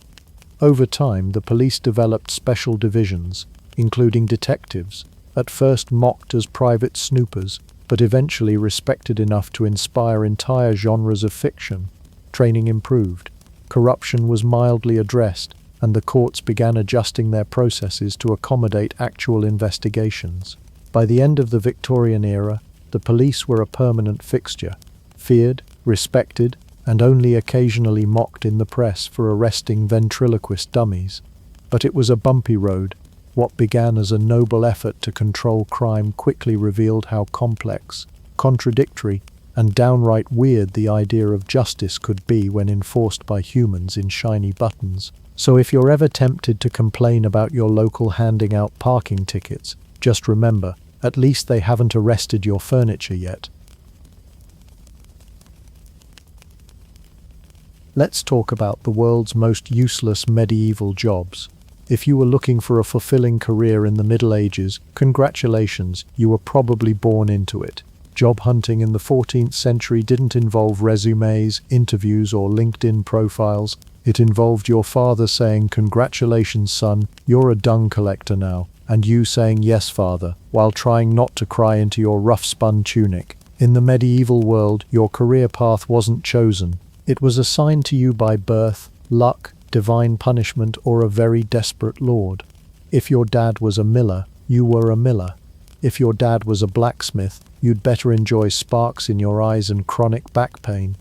S1: Over time, the police developed special divisions, including detectives, at first mocked as private snoopers, but eventually respected enough to inspire entire genres of fiction. Training improved. Corruption was mildly addressed, and the courts began adjusting their processes to accommodate actual investigations. By the end of the Victorian era, the police were a permanent fixture, feared, respected, and only occasionally mocked in the press for arresting ventriloquist dummies. But it was a bumpy road. What began as a noble effort to control crime quickly revealed how complex, contradictory, and downright weird the idea of justice could be when enforced by humans in shiny buttons. So if you're ever tempted to complain about your local handing out parking tickets, just remember, at least they haven't arrested your furniture yet. Let's talk about the world's most useless medieval jobs. If you were looking for a fulfilling career in the Middle Ages, congratulations, you were probably born into it. Job hunting in the 14th century didn't involve resumes, interviews, or LinkedIn profiles. It involved your father saying, "Congratulations, son, you're a dung collector now," and you saying, "Yes, father," while trying not to cry into your rough-spun tunic. In the medieval world, your career path wasn't chosen. It was assigned to you by birth, luck, divine punishment, or a very desperate lord. If your dad was a miller, you were a miller. If your dad was a blacksmith, you'd better enjoy sparks in your eyes and chronic back pain.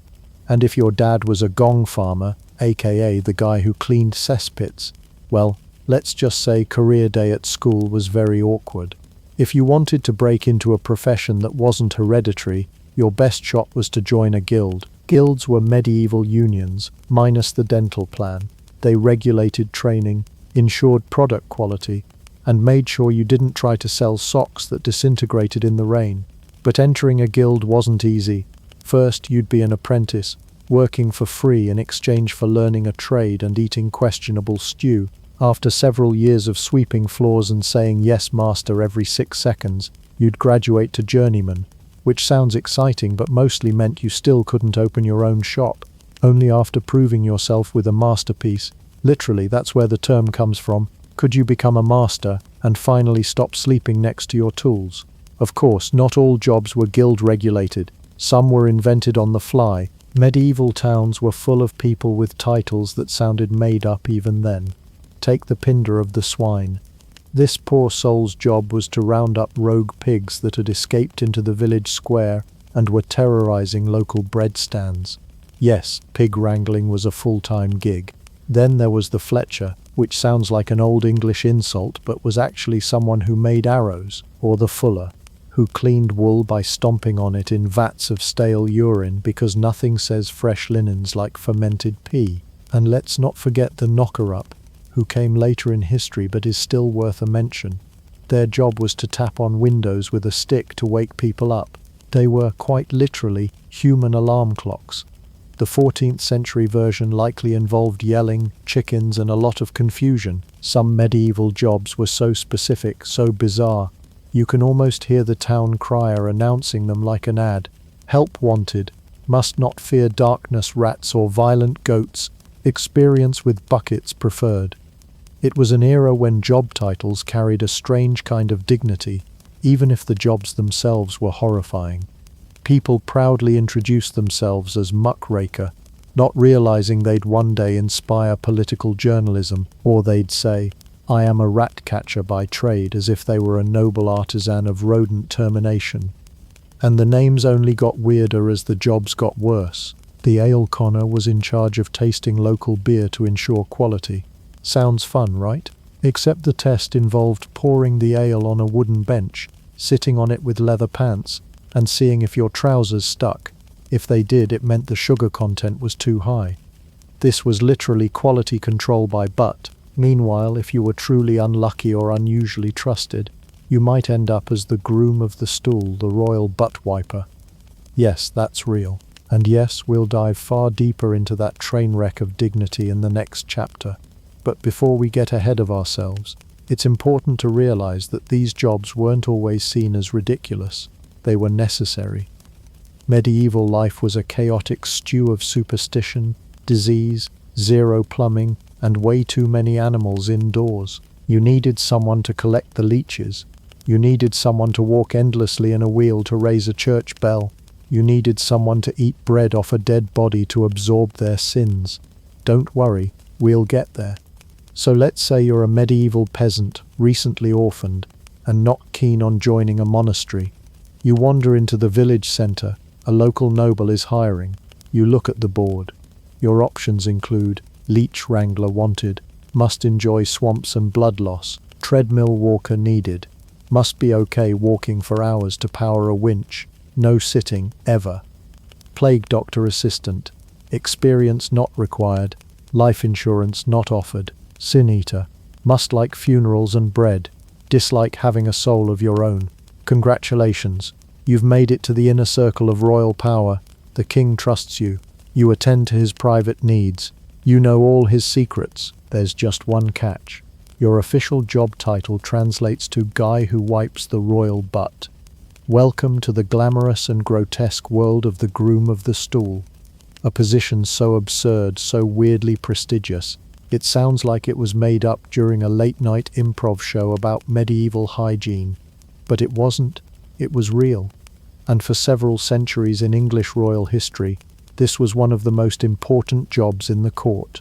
S1: And if your dad was a gong farmer, aka the guy who cleaned cesspits, well, let's just say career day at school was very awkward. If you wanted to break into a profession that wasn't hereditary, your best shot was to join a guild. Guilds were medieval unions, minus the dental plan. They regulated training, ensured product quality, and made sure you didn't try to sell socks that disintegrated in the rain. But entering a guild wasn't easy. First, you'd be an apprentice, working for free in exchange for learning a trade and eating questionable stew. After several years of sweeping floors and saying "yes, master" every 6 seconds, you'd graduate to journeyman, which sounds exciting but mostly meant you still couldn't open your own shop. Only after proving yourself with a masterpiece, literally that's where the term comes from, could you become a master and finally stop sleeping next to your tools. Of course, not all jobs were guild-regulated. Some were invented on the fly. Medieval towns were full of people with titles that sounded made up even then. Take the pinder of the swine. This poor soul's job was to round up rogue pigs that had escaped into the village square and were terrorizing local bread stands. Yes, pig wrangling was a full-time gig. Then there was the fletcher, which sounds like an old English insult but was actually someone who made arrows, or the fuller, who cleaned wool by stomping on it in vats of stale urine because nothing says fresh linens like fermented pea. And let's not forget the knocker-up, who came later in history but is still worth a mention. Their job was to tap on windows with a stick to wake people up. They were, quite literally, human alarm clocks. The 14th century version likely involved yelling, chickens, and a lot of confusion. Some medieval jobs were so specific, so bizarre, you can almost hear the town crier announcing them like an ad. Help wanted. Must not fear darkness, rats, or violent goats. Experience with buckets preferred. It was an era when job titles carried a strange kind of dignity, even if the jobs themselves were horrifying. People proudly introduced themselves as muckraker, not realizing they'd one day inspire political journalism, or they'd say, "I am a rat catcher by trade," as if they were a noble artisan of rodent termination. And the names only got weirder as the jobs got worse. The ale conner was in charge of tasting local beer to ensure quality. Sounds fun, right? Except the test involved pouring the ale on a wooden bench, sitting on it with leather pants, and seeing if your trousers stuck. If they did, it meant the sugar content was too high. This was literally quality control by butt. Meanwhile, if you were truly unlucky or unusually trusted, you might end up as the groom of the stool, the royal butt wiper. Yes, that's real. And yes, we'll dive far deeper into that train wreck of dignity in the next chapter. But before we get ahead of ourselves, it's important to realize that these jobs weren't always seen as ridiculous. They were necessary. Medieval life was a chaotic stew of superstition, disease, zero plumbing, and way too many animals indoors. You needed someone to collect the leeches. You needed someone to walk endlessly in a wheel to raise a church bell. You needed someone to eat bread off a dead body to absorb their sins. Don't worry, we'll get there. So let's say you're a medieval peasant, recently orphaned, and not keen on joining a monastery. You wander into the village centre. A local noble is hiring. You look at the board. Your options include leech wrangler wanted, must enjoy swamps and blood loss, treadmill walker needed, must be okay walking for hours to power a winch, no sitting, ever, plague doctor assistant, experience not required, life insurance not offered, sin eater, must like funerals and bread, dislike having a soul of your own. Congratulations, you've made it to the inner circle of royal power. The king trusts you. You attend to his private needs. You know all his secrets. There's just one catch. Your official job title translates to guy who wipes the royal butt. Welcome to the glamorous and grotesque world of the groom of the stool. A position so absurd, so weirdly prestigious, it sounds like it was made up during a late-night improv show about medieval hygiene. But it wasn't. It was real. And for several centuries in English royal history, this was one of the most important jobs in the court.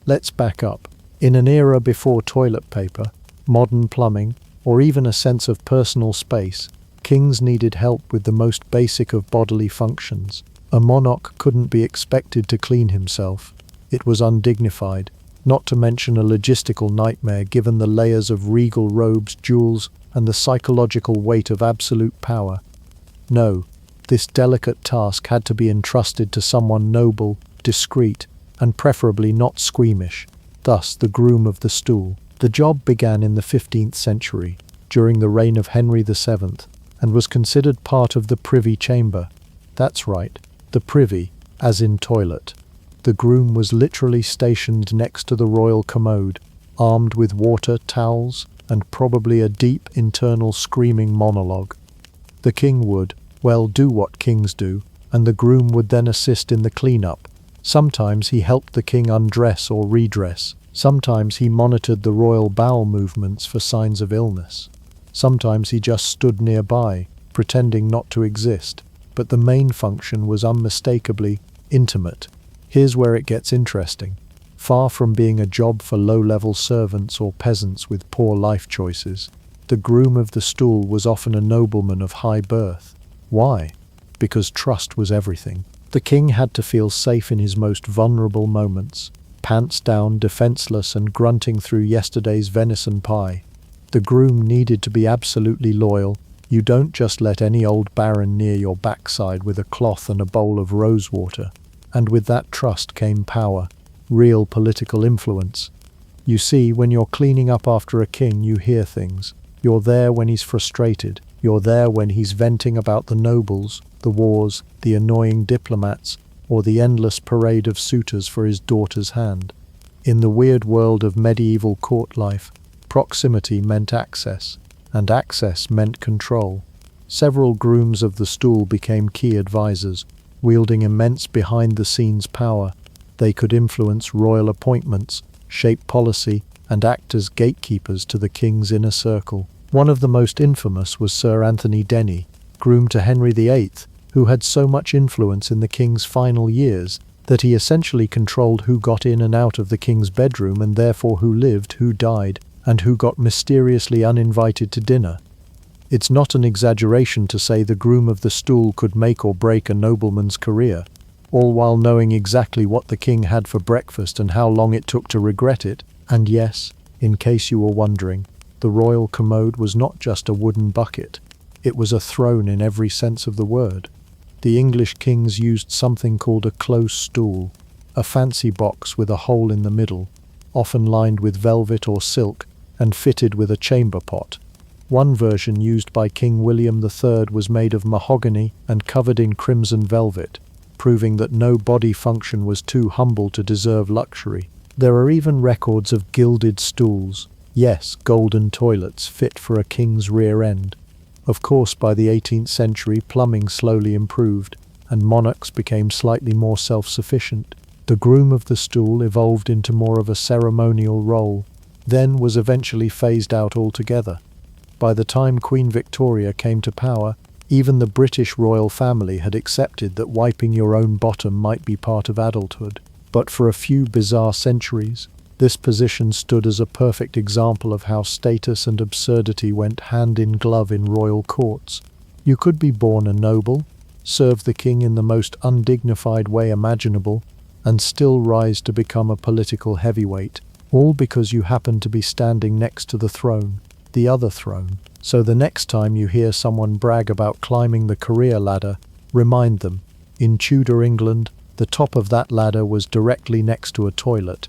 S1: Let's back up. In an era before toilet paper, modern plumbing, or even a sense of personal space, kings needed help with the most basic of bodily functions. A monarch couldn't be expected to clean himself. It was undignified, not to mention a logistical nightmare given the layers of regal robes, jewels, and the psychological weight of absolute power. No, this delicate task had to be entrusted to someone noble, discreet, and preferably not squeamish, thus the groom of the stool. The job began in the 15th century, during the reign of Henry VII, and was considered part of the privy chamber. That's right, the privy, as in toilet. The groom was literally stationed next to the royal commode, armed with water, towels, and probably a deep internal screaming monologue. The king would, well, do what kings do, and the groom would then assist in the clean-up. Sometimes he helped the king undress or redress. Sometimes he monitored the royal bowel movements for signs of illness. Sometimes he just stood nearby, pretending not to exist, but the main function was unmistakably intimate. Here's where it gets interesting. Far from being a job for low-level servants or peasants with poor life choices, the groom of the stool was often a nobleman of high birth. Why? Because trust was everything. The king had to feel safe in his most vulnerable moments, pants down, defenseless and grunting through yesterday's venison pie. The groom needed to be absolutely loyal. You don't just let any old baron near your backside with a cloth and a bowl of rosewater. And with that trust came power, real political influence. You see, when you're cleaning up after a king, you hear things. You're there when he's frustrated. You're there when he's venting about the nobles, the wars, the annoying diplomats, or the endless parade of suitors for his daughter's hand. In the weird world of medieval court life, proximity meant access, and access meant control. Several grooms of the stool became key advisors, wielding immense behind-the-scenes power. They could influence royal appointments, shape policy, and act as gatekeepers to the king's inner circle. One of the most infamous was Sir Anthony Denny, groom to Henry VIII, who had so much influence in the king's final years that he essentially controlled who got in and out of the king's bedroom and therefore who lived, who died, and who got mysteriously uninvited to dinner. It's not an exaggeration to say the groom of the stool could make or break a nobleman's career, all while knowing exactly what the king had for breakfast and how long it took to regret it. And yes, in case you were wondering, the royal commode was not just a wooden bucket. It was a throne in every sense of the word. The English kings used something called a close stool, a fancy box with a hole in the middle, often lined with velvet or silk and fitted with a chamber pot. One version used by King William III was made of mahogany and covered in crimson velvet, proving that no body function was too humble to deserve luxury. There are even records of gilded stools, yes, golden toilets fit for a king's rear end. Of course, by the 18th century, plumbing slowly improved, and monarchs became slightly more self-sufficient. The groom of the stool evolved into more of a ceremonial role, then was eventually phased out altogether. By the time Queen Victoria came to power, even the British royal family had accepted that wiping your own bottom might be part of adulthood. But for a few bizarre centuries, this position stood as a perfect example of how status and absurdity went hand in glove in royal courts. You could be born a noble, serve the king in the most undignified way imaginable, and still rise to become a political heavyweight, all because you happen to be standing next to the throne, the other throne. So the next time you hear someone brag about climbing the career ladder, remind them, in Tudor England, the top of that ladder was directly next to a toilet.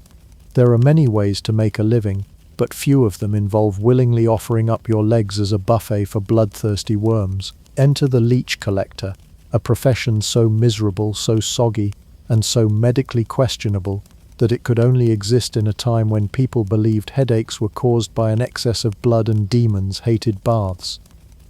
S1: There are many ways to make a living, but few of them involve willingly offering up your legs as a buffet for bloodthirsty worms. Enter the leech collector, a profession so miserable, so soggy, and so medically questionable that it could only exist in a time when people believed headaches were caused by an excess of blood and demons hated baths.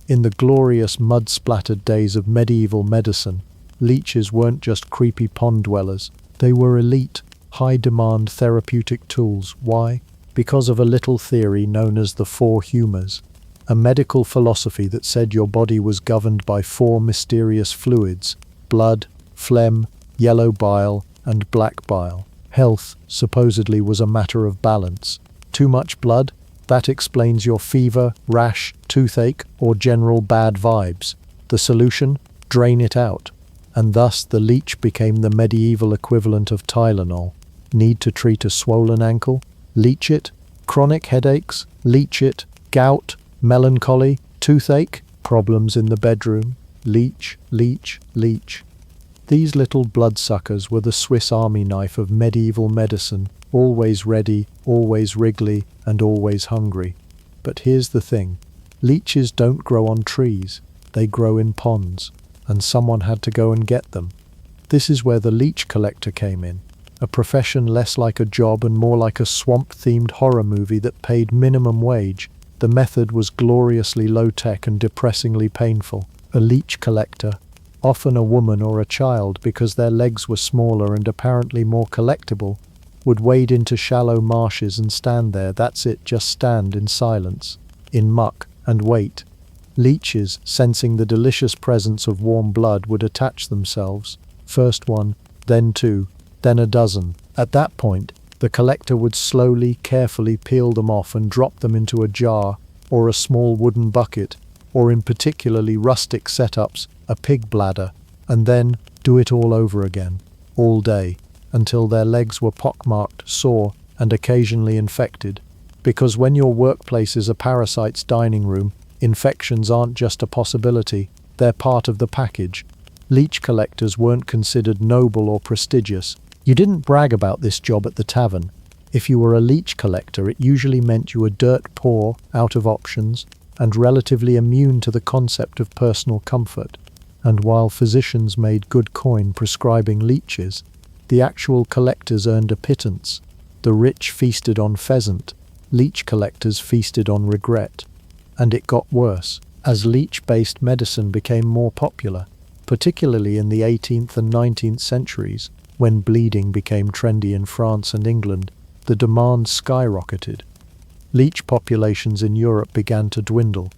S1: In the glorious mud-splattered days of medieval medicine, leeches weren't just creepy pond dwellers. They were elite, high-demand therapeutic tools. Why? Because of a little theory known as the four humours, a medical philosophy that said your body was governed by four mysterious fluids: blood, phlegm, yellow bile, and black bile. Health, supposedly, was a matter of balance. Too much blood? That explains your fever, rash, toothache, or general bad vibes. The solution? Drain it out. And thus the leech became the medieval equivalent of Tylenol. Need to treat a swollen ankle? Leech it. Chronic headaches? Leech it. Gout? Melancholy? Toothache? Problems in the bedroom? Leech, leech, leech. These little bloodsuckers were the Swiss Army knife of medieval medicine, always ready, always wriggly, and always hungry. But here's the thing. Leeches don't grow on trees. They grow in ponds, and someone had to go and get them. This is where the leech collector came in, a profession less like a job and more like a swamp-themed horror movie that paid minimum wage. The method was gloriously low-tech and depressingly painful. A leech collector, often a woman or a child because their legs were smaller and apparently more collectible, would wade into shallow marshes and stand there. That's it, just stand in silence, in muck, and wait. Leeches, sensing the delicious presence of warm blood, would attach themselves. First one, then two, then a dozen. At that point, the collector would slowly, carefully peel them off and drop them into a jar or a small wooden bucket, or in particularly rustic setups, a pig bladder, and then do it all over again, all day, until their legs were pockmarked, sore, and occasionally infected. Because when your workplace is a parasite's dining room, infections aren't just a possibility, they're part of the package. Leech collectors weren't considered noble or prestigious. You didn't brag about this job at the tavern. If you were a leech collector, it usually meant you were dirt poor, out of options, and relatively immune to the concept of personal comfort. And while physicians made good coin prescribing leeches, the actual collectors earned a pittance. The rich feasted on pheasant, leech collectors feasted on regret. And it got worse, as leech-based medicine became more popular, particularly in the 18th and 19th centuries, when bleeding became trendy in France and England. The demand skyrocketed. Leech populations in Europe began to dwindle.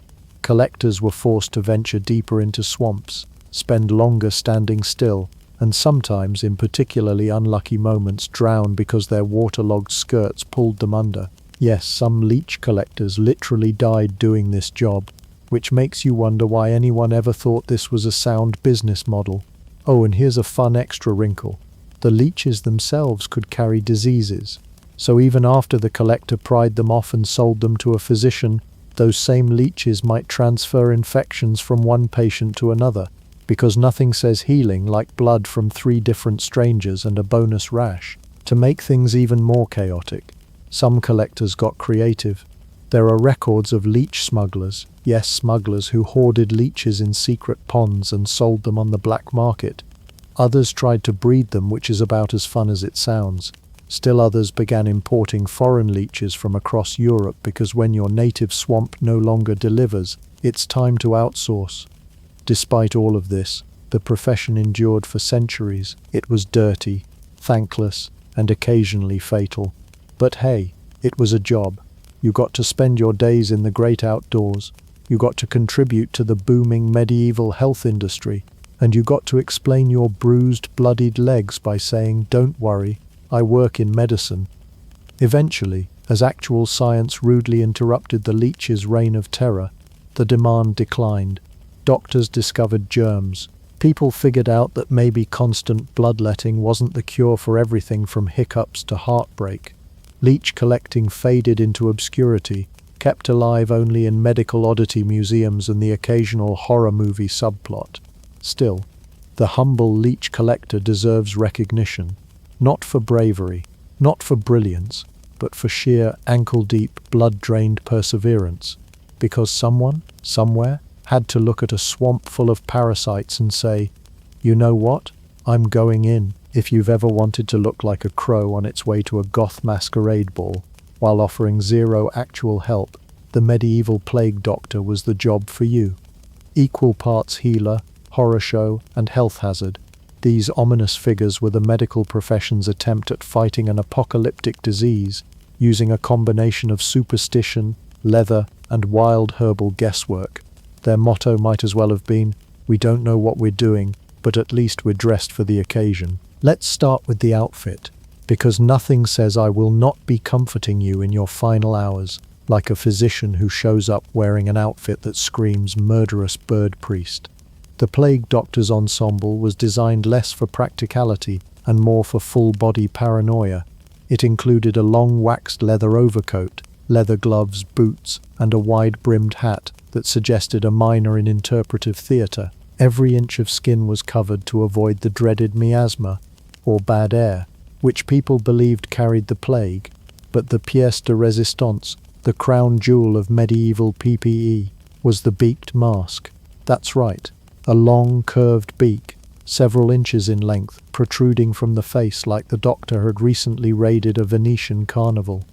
S1: Collectors were forced to venture deeper into swamps, spend longer standing still, and sometimes, in particularly unlucky moments, drown because their waterlogged skirts pulled them under. Yes, some leech collectors literally died doing this job, which makes you wonder why anyone ever thought this was a sound business model. Oh, and here's a fun extra wrinkle. The leeches themselves could carry diseases. So even after the collector pried them off and sold them to a physician, those same leeches might transfer infections from one patient to another, because nothing says healing like blood from 3 different strangers and a bonus rash. To make things even more chaotic, some collectors got creative. There are records of leech smugglers, yes, smugglers who hoarded leeches in secret ponds and sold them on the black market. Others tried to breed them, which is about as fun as it sounds. Still others began importing foreign leeches from across Europe because when your native swamp no longer delivers, it's time to outsource. Despite all of this, the profession endured for centuries. It was dirty, thankless, and occasionally fatal. But hey, it was a job. You got to spend your days in the great outdoors. You got to contribute to the booming medieval health industry. And you got to explain your bruised, bloodied legs by saying, "Don't worry, I work in medicine." Eventually, as actual science rudely interrupted the leech's reign of terror, the demand declined. Doctors discovered germs. People figured out that maybe constant bloodletting wasn't the cure for everything from hiccups to heartbreak. Leech collecting faded into obscurity, kept alive only in medical oddity museums and the occasional horror movie subplot. Still, the humble leech collector deserves recognition. Not for bravery, not for brilliance, but for sheer ankle-deep, blood-drained perseverance. Because someone, somewhere, had to look at a swamp full of parasites and say, "You know what? I'm going in." If you've ever wanted to look like a crow on its way to a goth masquerade ball, while offering zero actual help, the medieval plague doctor was the job for you. Equal parts healer, horror show, and health hazard, these ominous figures were the medical profession's attempt at fighting an apocalyptic disease, using a combination of superstition, leather, and wild herbal guesswork. Their motto might as well have been, "We don't know what we're doing, but at least we're dressed for the occasion." Let's start with the outfit, because nothing says I will not be comforting you in your final hours, like a physician who shows up wearing an outfit that screams murderous bird priest. The plague doctor's ensemble was designed less for practicality and more for full-body paranoia. It included a long waxed leather overcoat, leather gloves, boots, and a wide-brimmed hat that suggested a minor in interpretive theatre. Every inch of skin was covered to avoid the dreaded miasma, or bad air, which people believed carried the plague. But the pièce de résistance, the crown jewel of medieval PPE, was the beaked mask. That's right, a long, curved beak, several inches in length, protruding from the face like the doctor had recently raided a Venetian carnival.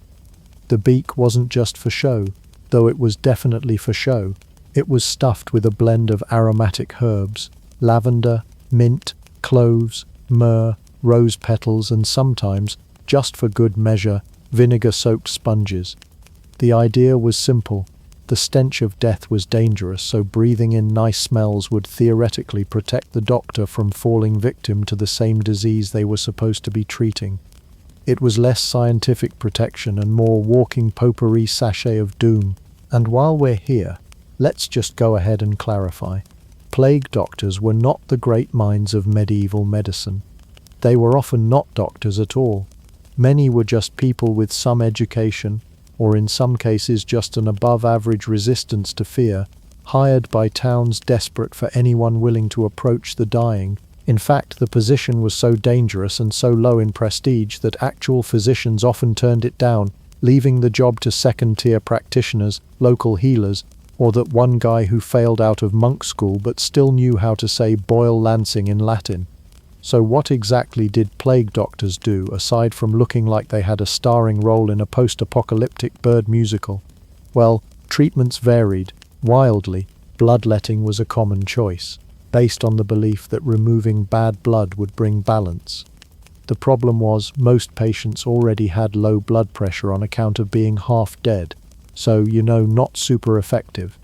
S1: The beak wasn't just for show, though it was definitely for show. It was stuffed with a blend of aromatic herbs, lavender, mint, cloves, myrrh, rose petals, and sometimes, just for good measure, vinegar-soaked sponges. The idea was simple. The stench of death was dangerous, so breathing in nice smells would theoretically protect the doctor from falling victim to the same disease they were supposed to be treating. It was less scientific protection and more walking potpourri sachet of doom. And while we're here, let's just go ahead and clarify. Plague doctors were not the great minds of medieval medicine. They were often not doctors at all. Many were just people with some education, or in some cases just an above-average resistance to fear, hired by towns desperate for anyone willing to approach the dying. In fact, the position was so dangerous and so low in prestige that actual physicians often turned it down, leaving the job to second-tier practitioners, local healers, or that one guy who failed out of monk school but still knew how to say boil lancing in Latin. So what exactly did plague doctors do, aside from looking like they had a starring role in a post-apocalyptic bird musical? Well, treatments varied wildly. Bloodletting was a common choice, based on the belief that removing bad blood would bring balance. The problem was, most patients already had low blood pressure on account of being half dead, so, not super effective.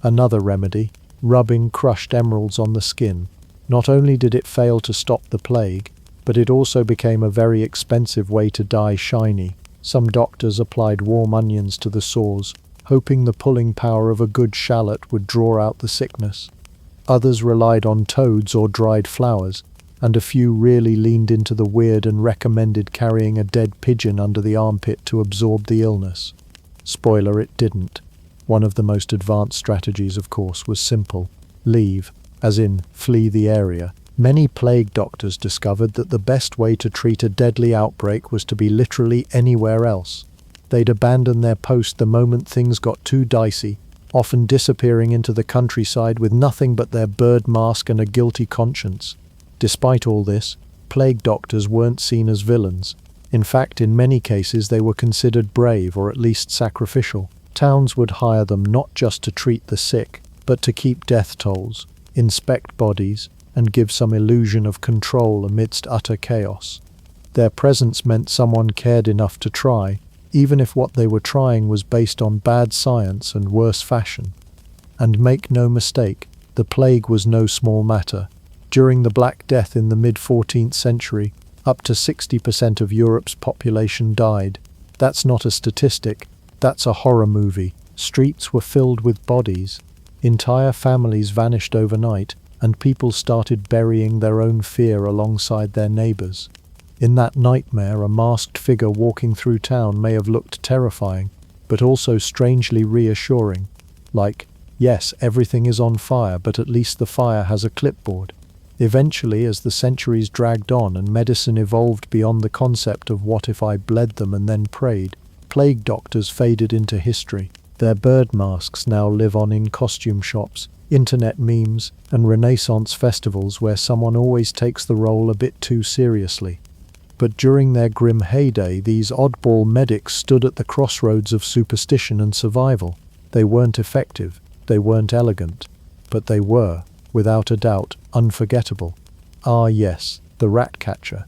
S1: Another remedy, rubbing crushed emeralds on the skin. Not only did it fail to stop the plague, but it also became a very expensive way to dye shiny. Some doctors applied warm onions to the sores, hoping the pulling power of a good shallot would draw out the sickness. Others relied on toads or dried flowers, and a few really leaned into the weird and recommended carrying a dead pigeon under the armpit to absorb the illness. Spoiler, it didn't. One of the most advanced strategies, of course, was simple. Leave, as in flee the area. Many plague doctors discovered that the best way to treat a deadly outbreak was to be literally anywhere else. They'd abandon their post the moment things got too dicey, often disappearing into the countryside with nothing but their bird mask and a guilty conscience. Despite all this, plague doctors weren't seen as villains. In fact, in many cases they were considered brave or at least sacrificial. Towns would hire them not just to treat the sick, but to keep death tolls, inspect bodies, and give some illusion of control amidst utter chaos. Their presence meant someone cared enough to try, even if what they were trying was based on bad science and worse fashion. And make no mistake, the plague was no small matter. During the Black Death in the mid-14th century, up to 60% of Europe's population died. That's not a statistic, that's a horror movie. Streets were filled with bodies. Entire families vanished overnight, and people started burying their own fear alongside their neighbors. In that nightmare, a masked figure walking through town may have looked terrifying, but also strangely reassuring. Like, yes, everything is on fire, but at least the fire has a clipboard. Eventually, as the centuries dragged on and medicine evolved beyond the concept of what if I bled them and then prayed, plague doctors faded into history. Their bird masks now live on in costume shops, internet memes, and Renaissance festivals where someone always takes the role a bit too seriously. But during their grim heyday, these oddball medics stood at the crossroads of superstition and survival. They weren't effective, they weren't elegant, but they were, without a doubt, unforgettable. Ah yes, the rat catcher.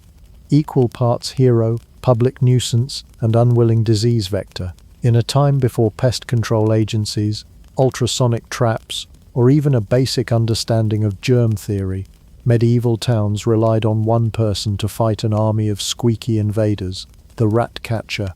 S1: Equal parts hero, public nuisance, and unwilling disease vector. In a time before pest control agencies, ultrasonic traps, or even a basic understanding of germ theory, medieval towns relied on one person to fight an army of squeaky invaders, the rat catcher.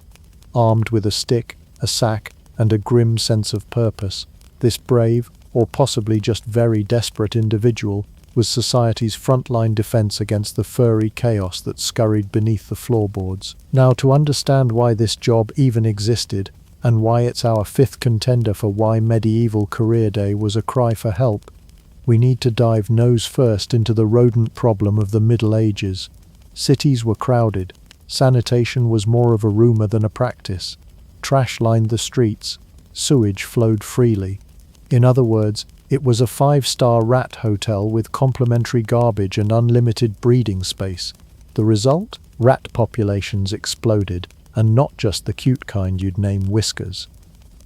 S1: Armed with a stick, a sack, and a grim sense of purpose, this brave, or possibly just very desperate individual was society's frontline defense against the furry chaos that scurried beneath the floorboards. Now, to understand why this job even existed, and why it's our fifth contender for why medieval career day was a cry for help, we need to dive nose first into the rodent problem of the Middle Ages. Cities were crowded. Sanitation was more of a rumor than a practice. Trash lined the streets. Sewage flowed freely. In other words, it was a 5-star rat hotel with complimentary garbage and unlimited breeding space. The result? Rat populations exploded, and not just the cute kind you'd name Whiskers.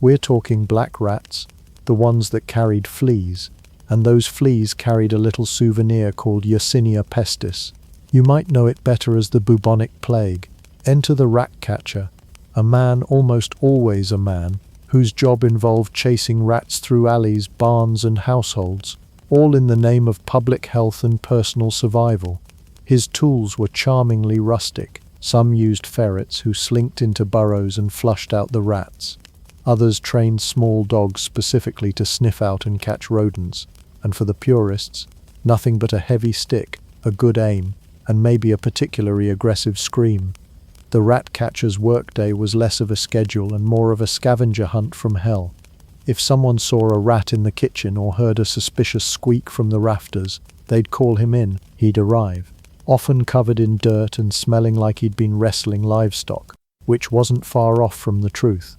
S1: We're talking black rats, the ones that carried fleas, and those fleas carried a little souvenir called Yersinia pestis. You might know it better as the bubonic plague. Enter the rat catcher, a man, almost always a man, whose job involved chasing rats through alleys, barns, and households, all in the name of public health and personal survival. His tools were charmingly rustic. Some used ferrets who slinked into burrows and flushed out the rats. Others trained small dogs specifically to sniff out and catch rodents. And for the purists, nothing but a heavy stick, a good aim, and maybe a particularly aggressive scream. The rat catcher's workday was less of a schedule and more of a scavenger hunt from hell. If someone saw a rat in the kitchen or heard a suspicious squeak from the rafters, they'd call him in. He'd arrive, often covered in dirt and smelling like he'd been wrestling livestock, which wasn't far off from the truth.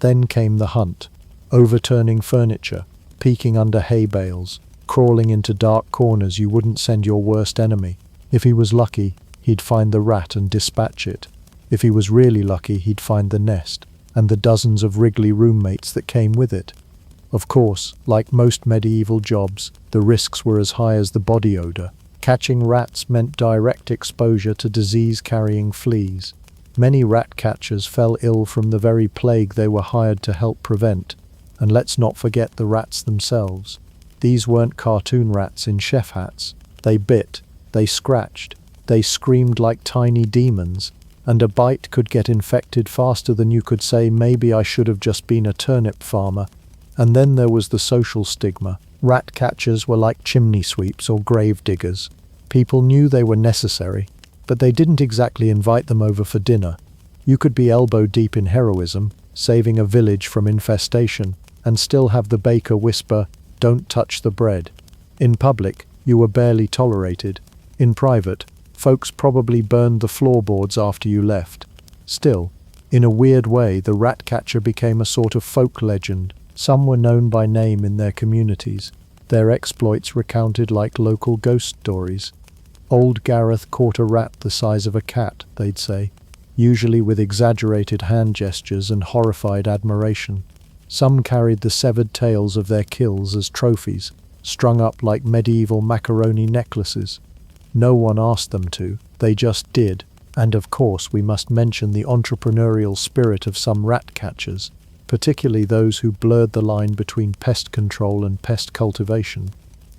S1: Then came the hunt, overturning furniture, peeking under hay bales, crawling into dark corners you wouldn't send your worst enemy. If he was lucky, he'd find the rat and dispatch it. If he was really lucky, he'd find the nest, and the dozens of wriggly roommates that came with it. Of course, like most medieval jobs, the risks were as high as the body odor. Catching rats meant direct exposure to disease-carrying fleas. Many rat catchers fell ill from the very plague they were hired to help prevent. And let's not forget the rats themselves. These weren't cartoon rats in chef hats. They bit, they scratched, they screamed like tiny demons, and a bite could get infected faster than you could say, maybe I should have just been a turnip farmer. And then there was the social stigma. Rat catchers were like chimney sweeps or grave diggers. People knew they were necessary, but they didn't exactly invite them over for dinner. You could be elbow deep in heroism, saving a village from infestation, and still have the baker whisper, "Don't touch the bread." In public, you were barely tolerated. In private, folks probably burned the floorboards after you left. Still, in a weird way, the rat catcher became a sort of folk legend. Some were known by name in their communities, their exploits recounted like local ghost stories. Old Gareth caught a rat the size of a cat, they'd say, usually with exaggerated hand gestures and horrified admiration. Some carried the severed tails of their kills as trophies, strung up like medieval macaroni necklaces. No one asked them to, they just did. And of course we must mention the entrepreneurial spirit of some rat catchers, particularly those who blurred the line between pest control and pest cultivation.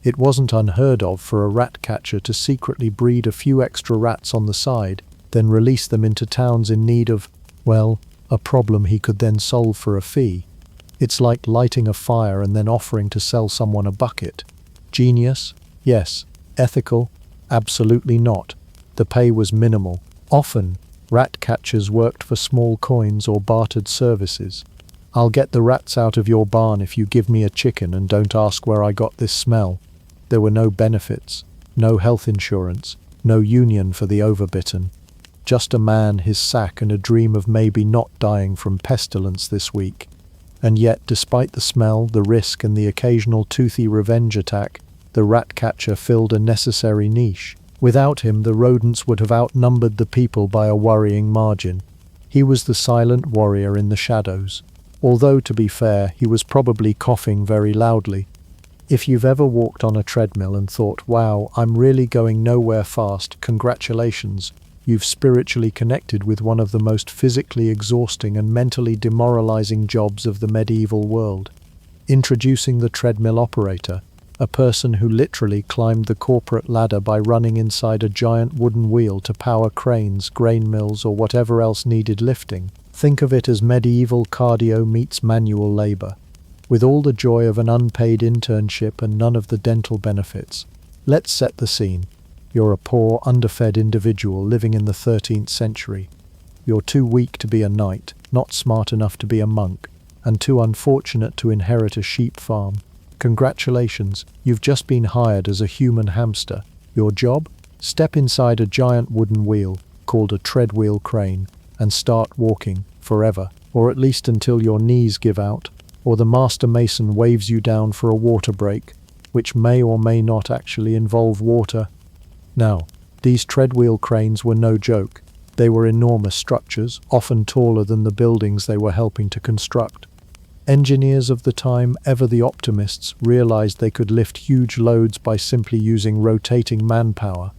S1: It wasn't unheard of for a rat catcher to secretly breed a few extra rats on the side, then release them into towns in need of, well, a problem he could then solve for a fee. It's like lighting a fire and then offering to sell someone a bucket. Genius? Yes. Ethical? Absolutely not. The pay was minimal. Often, rat catchers worked for small coins or bartered services. I'll get the rats out of your barn if you give me a chicken and don't ask where I got this smell. There were no benefits, no health insurance, no union for the overbitten. Just a man, his sack, and a dream of maybe not dying from pestilence this week. And yet, despite the smell, the risk, and the occasional toothy revenge attack, the rat catcher filled a necessary niche. Without him, the rodents would have outnumbered the people by a worrying margin. He was the silent warrior in the shadows. Although, to be fair, he was probably coughing very loudly. If you've ever walked on a treadmill and thought, wow, I'm really going nowhere fast, congratulations, you've spiritually connected with one of the most physically exhausting and mentally demoralizing jobs of the medieval world. Introducing the treadmill operator, a person who literally climbed the corporate ladder by running inside a giant wooden wheel to power cranes, grain mills, or whatever else needed lifting. Think of it as medieval cardio meets manual labor, with all the joy of an unpaid internship and none of the dental benefits. Let's set the scene. You're a poor, underfed individual living in the 13th century. You're too weak to be a knight, not smart enough to be a monk, and too unfortunate to inherit a sheep farm. Congratulations, you've just been hired as a human hamster. Your job? Step inside a giant wooden wheel, called a treadwheel crane, and start walking, forever, or at least until your knees give out, or the master mason waves you down for a water break, which may or may not actually involve water. Now, these treadwheel cranes were no joke. They were enormous structures, often taller than the buildings they were helping to construct. Engineers of the time, ever the optimists, realized they could lift huge loads by simply using rotating manpower,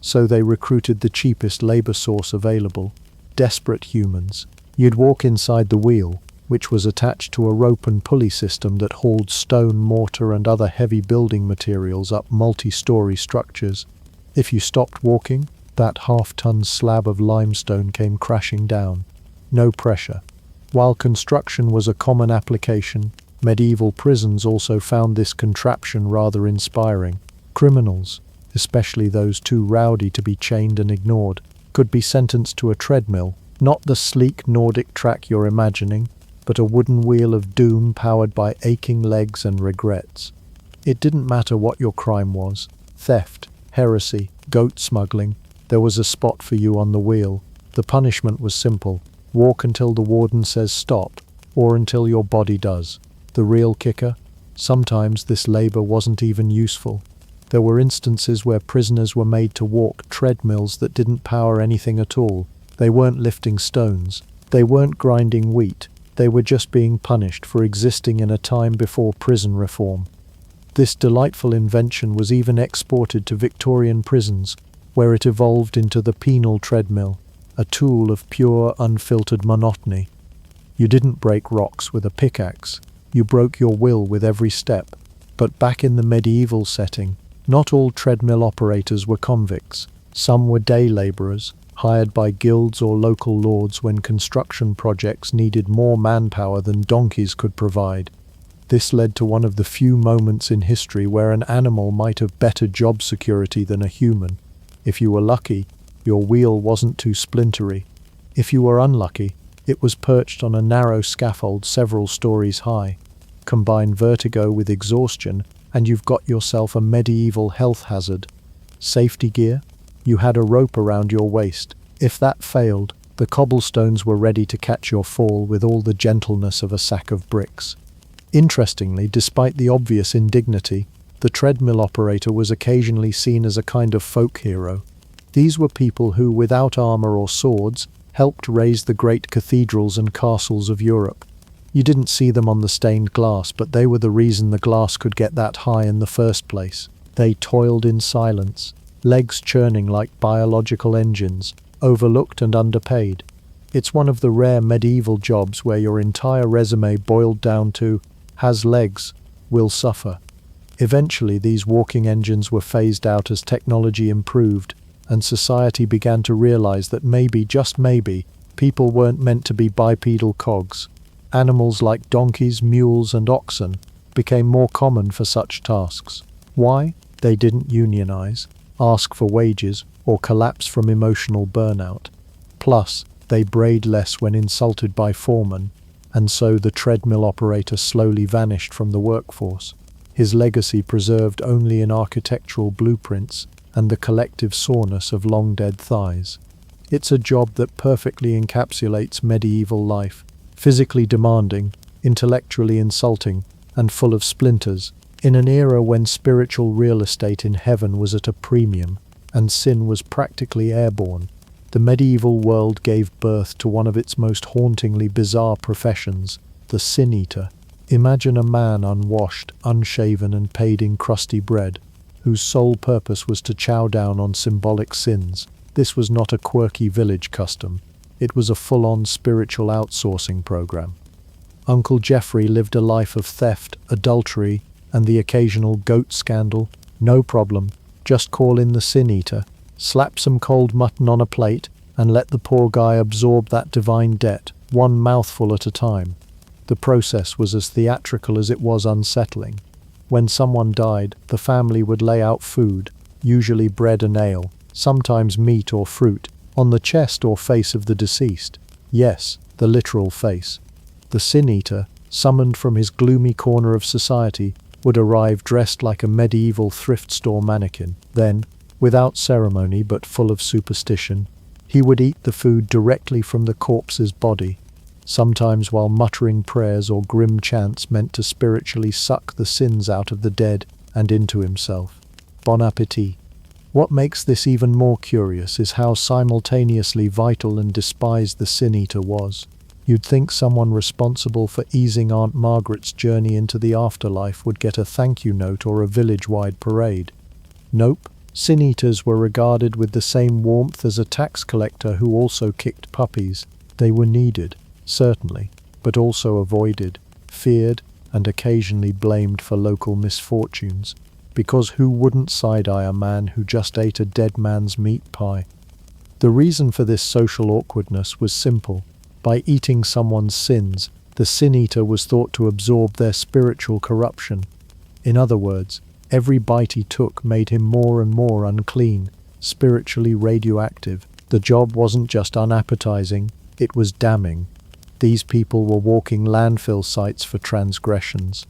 S1: so they recruited the cheapest labor source available, desperate humans. You'd walk inside the wheel, which was attached to a rope and pulley system that hauled stone, mortar and other heavy building materials up multi-story structures. If you stopped walking, that half-ton slab of limestone came crashing down. No pressure. While construction was a common application, medieval prisons also found this contraption rather inspiring. Criminals, especially those too rowdy to be chained and ignored, could be sentenced to a treadmill, not the sleek Nordic track you're imagining, but a wooden wheel of doom powered by aching legs and regrets. It didn't matter what your crime was: theft, heresy, goat smuggling. There was a spot for you on the wheel. The punishment was simple: walk until the warden says stop, or until your body does. The real kicker? Sometimes this labor wasn't even useful. There were instances where prisoners were made to walk treadmills that didn't power anything at all. They weren't lifting stones. They weren't grinding wheat. They were just being punished for existing in a time before prison reform. This delightful invention was even exported to Victorian prisons, where it evolved into the penal treadmill, a tool of pure, unfiltered monotony. You didn't break rocks with a pickaxe. You broke your will with every step. But back in the medieval setting, not all treadmill operators were convicts. Some were day laborers, hired by guilds or local lords when construction projects needed more manpower than donkeys could provide. This led to one of the few moments in history where an animal might have better job security than a human. If you were lucky, your wheel wasn't too splintery. If you were unlucky, it was perched on a narrow scaffold several stories high. Combine vertigo with exhaustion, and you've got yourself a medieval health hazard. Safety gear? You had a rope around your waist. If that failed, the cobblestones were ready to catch your fall with all the gentleness of a sack of bricks. Interestingly, despite the obvious indignity, the treadmill operator was occasionally seen as a kind of folk hero. These were people who, without armor or swords, helped raise the great cathedrals and castles of Europe. You didn't see them on the stained glass, but they were the reason the glass could get that high in the first place. They toiled in silence, legs churning like biological engines, overlooked and underpaid. It's one of the rare medieval jobs where your entire resume boiled down to, has legs, will suffer. Eventually, these walking engines were phased out as technology improved, and society began to realize that maybe, just maybe, people weren't meant to be bipedal cogs. Animals like donkeys, mules, and oxen became more common for such tasks. Why? They didn't unionize, ask for wages, or collapse from emotional burnout. Plus, they brayed less when insulted by foremen, and so the treadmill operator slowly vanished from the workforce, his legacy preserved only in architectural blueprints and the collective soreness of long-dead thighs. It's a job that perfectly encapsulates medieval life, physically demanding, intellectually insulting, and full of splinters, in an era when spiritual real estate in heaven was at a premium, and sin was practically airborne. The medieval world gave birth to one of its most hauntingly bizarre professions, the sin eater. Imagine a man unwashed, unshaven, and paid in crusty bread, whose sole purpose was to chow down on symbolic sins. This was not a quirky village custom. It was a full-on spiritual outsourcing program. Uncle Jeffrey lived a life of theft, adultery, and the occasional goat scandal. No problem. Just call in the sin eater, slap some cold mutton on a plate, and let the poor guy absorb that divine debt, one mouthful at a time. The process was as theatrical as it was unsettling. When someone died, the family would lay out food, usually bread and ale, sometimes meat or fruit, on the chest or face of the deceased. Yes, the literal face. The sin eater, summoned from his gloomy corner of society, would arrive dressed like a medieval thrift store mannequin. Then, without ceremony but full of superstition, he would eat the food directly from the corpse's body, sometimes while muttering prayers or grim chants meant to spiritually suck the sins out of the dead and into himself. Bon appétit. What makes this even more curious is how simultaneously vital and despised the sin eater was. You'd think someone responsible for easing Aunt Margaret's journey into the afterlife would get a thank you note or a village-wide parade. Nope. Sin eaters were regarded with the same warmth as a tax collector who also kicked puppies. They were needed, certainly, but also avoided, feared, and occasionally blamed for local misfortunes, because who wouldn't side-eye a man who just ate a dead man's meat pie? The reason for this social awkwardness was simple. By eating someone's sins, the sin-eater was thought to absorb their spiritual corruption. In other words, every bite he took made him more and more unclean, spiritually radioactive. The job wasn't just unappetizing, it was damning. These people were walking landfill sites for transgressions.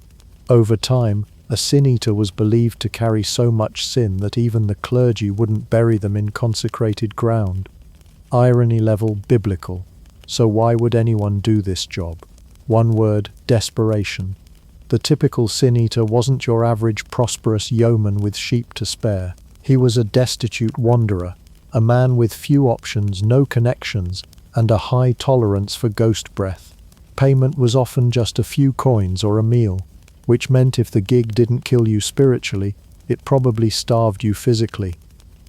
S1: Over time, a sin-eater was believed to carry so much sin that even the clergy wouldn't bury them in consecrated ground. Irony level biblical. So why would anyone do this job? One word: desperation. The typical sin-eater wasn't your average prosperous yeoman with sheep to spare. He was a destitute wanderer, a man with few options, no connections, and a high tolerance for ghost breath. Payment was often just a few coins or a meal, which meant if the gig didn't kill you spiritually, it probably starved you physically.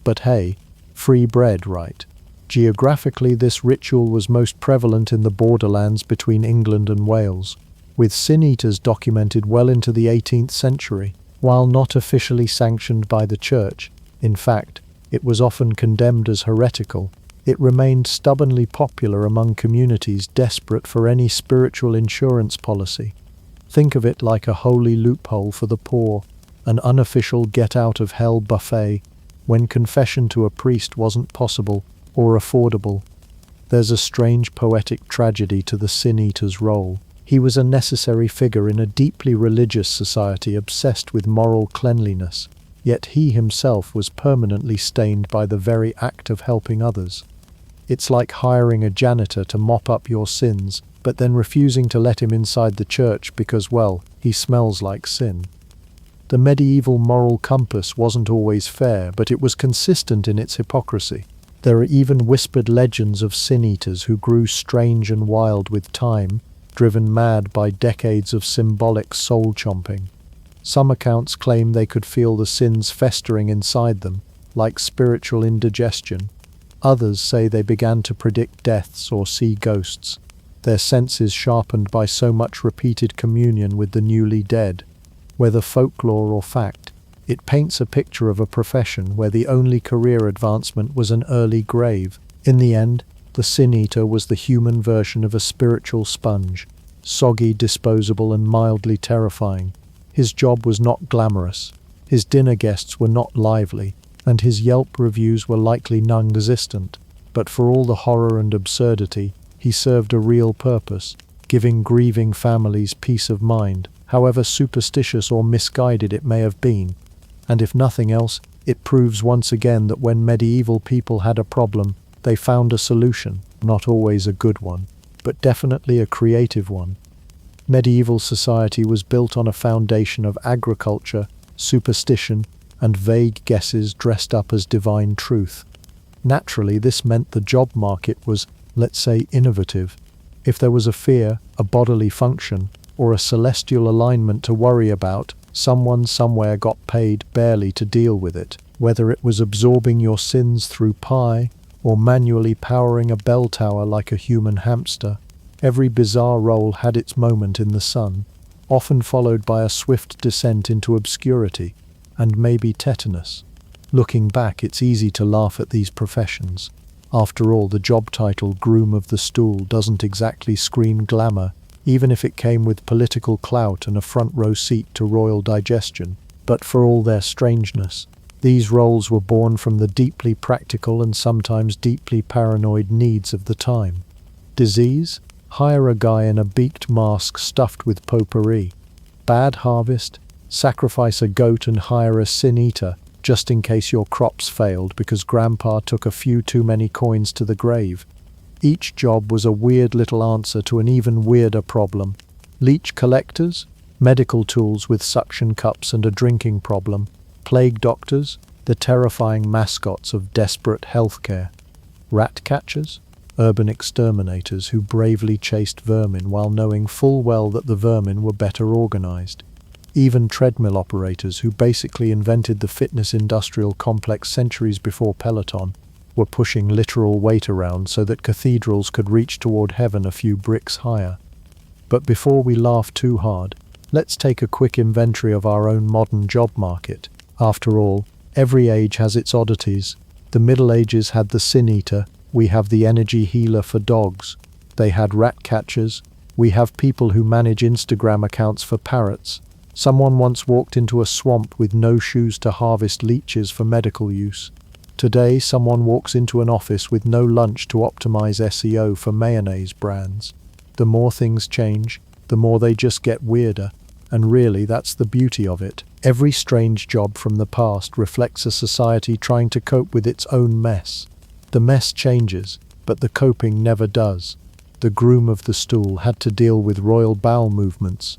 S1: But hey, free bread, right? Geographically, this ritual was most prevalent in the borderlands between England and Wales, with sin-eaters documented well into the 18th century. While not officially sanctioned by the church, in fact, it was often condemned as heretical, it remained stubbornly popular among communities desperate for any spiritual insurance policy. Think of it like a holy loophole for the poor, an unofficial get-out-of-hell buffet, when confession to a priest wasn't possible or affordable. There's a strange poetic tragedy to the sin-eater's role. He was a necessary figure in a deeply religious society obsessed with moral cleanliness, yet he himself was permanently stained by the very act of helping others. It's like hiring a janitor to mop up your sins, but then refusing to let him inside the church because, well, he smells like sin. The medieval moral compass wasn't always fair, but it was consistent in its hypocrisy. There are even whispered legends of sin-eaters who grew strange and wild with time, driven mad by decades of symbolic soul-chomping. Some accounts claim they could feel the sins festering inside them, like spiritual indigestion. Others say they began to predict deaths or see ghosts, their senses sharpened by so much repeated communion with the newly dead. Whether folklore or fact, it paints a picture of a profession where the only career advancement was an early grave. In the end, the sin-eater was the human version of a spiritual sponge, soggy, disposable, and mildly terrifying. His job was not glamorous, his dinner guests were not lively, and his Yelp reviews were likely non-existent. But for all the horror and absurdity, he served a real purpose, giving grieving families peace of mind, however superstitious or misguided it may have been. And if nothing else, it proves once again that when medieval people had a problem, they found a solution, not always a good one, but definitely a creative one. Medieval society was built on a foundation of agriculture, superstition, and vague guesses dressed up as divine truth. Naturally, this meant the job market was, let's say, innovative. If there was a fear, a bodily function, or a celestial alignment to worry about, someone somewhere got paid barely to deal with it. Whether it was absorbing your sins through pie, or manually powering a bell tower like a human hamster, every bizarre role had its moment in the sun, often followed by a swift descent into obscurity, and maybe tetanus. Looking back, it's easy to laugh at these professions. After all, the job title groom of the stool doesn't exactly scream glamour, even if it came with political clout and a front-row seat to royal digestion. But for all their strangeness, these roles were born from the deeply practical and sometimes deeply paranoid needs of the time. Disease? Hire a guy in a beaked mask stuffed with potpourri. Bad harvest? Sacrifice a goat and hire a sin-eater, just in case your crops failed because grandpa took a few too many coins to the grave. Each job was a weird little answer to an even weirder problem. Leech collectors? Medical tools with suction cups and a drinking problem. Plague doctors? The terrifying mascots of desperate healthcare. Rat catchers? Urban exterminators who bravely chased vermin while knowing full well that the vermin were better organized. Even treadmill operators, who basically invented the fitness industrial complex centuries before Peloton, were pushing literal weight around so that cathedrals could reach toward heaven a few bricks higher. But before we laugh too hard, let's take a quick inventory of our own modern job market. After all, every age has its oddities. The Middle Ages had the sin eater, we have the energy healer for dogs. They had rat catchers, we have people who manage Instagram accounts for parrots. Someone once walked into a swamp with no shoes to harvest leeches for medical use. Today, someone walks into an office with no lunch to optimize SEO for mayonnaise brands. The more things change, the more they just get weirder. And really, that's the beauty of it. Every strange job from the past reflects a society trying to cope with its own mess. The mess changes, but the coping never does. The groom of the stool had to deal with royal bowel movements.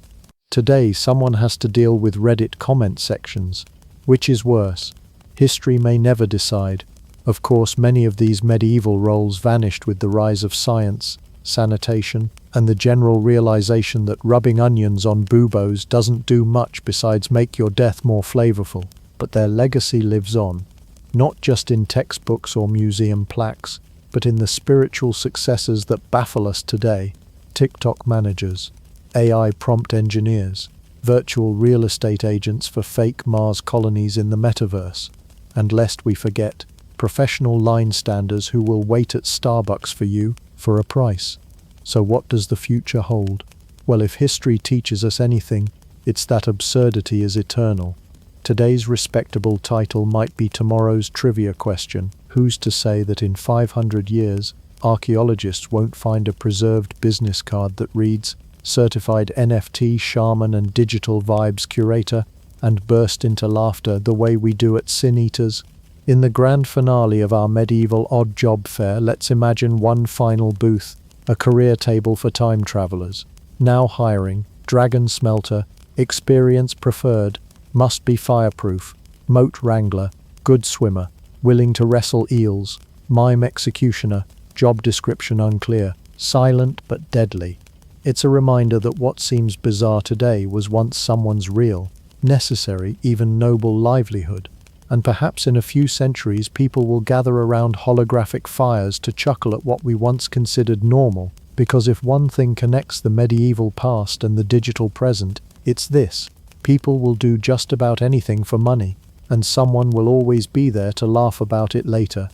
S1: Today, someone has to deal with Reddit comment sections. Which is worse? History may never decide. Of course, many of these medieval roles vanished with the rise of science, sanitation, and the general realization that rubbing onions on buboes doesn't do much besides make your death more flavorful. But their legacy lives on, not just in textbooks or museum plaques, but in the spiritual successes that baffle us today. TikTok managers, AI prompt engineers, virtual real estate agents for fake Mars colonies in the metaverse, and lest we forget, professional line standers who will wait at Starbucks for you for a price. So what does the future hold? Well, if history teaches us anything, it's that absurdity is eternal. Today's respectable title might be tomorrow's trivia question. Who's to say that in 500 years, archaeologists won't find a preserved business card that reads, Certified NFT Shaman and Digital Vibes Curator, and burst into laughter the way we do at Sin Eaters? In the grand finale of our medieval odd job fair, let's imagine one final booth, a career table for time travelers. Now hiring, dragon smelter, experience preferred, must be fireproof, moat wrangler, good swimmer, willing to wrestle eels, mime executioner, job description unclear, silent but deadly. It's a reminder that what seems bizarre today was once someone's real, necessary, even noble livelihood. And perhaps in a few centuries people will gather around holographic fires to chuckle at what we once considered normal, because if one thing connects the medieval past and the digital present, it's this: people will do just about anything for money, and someone will always be there to laugh about it later.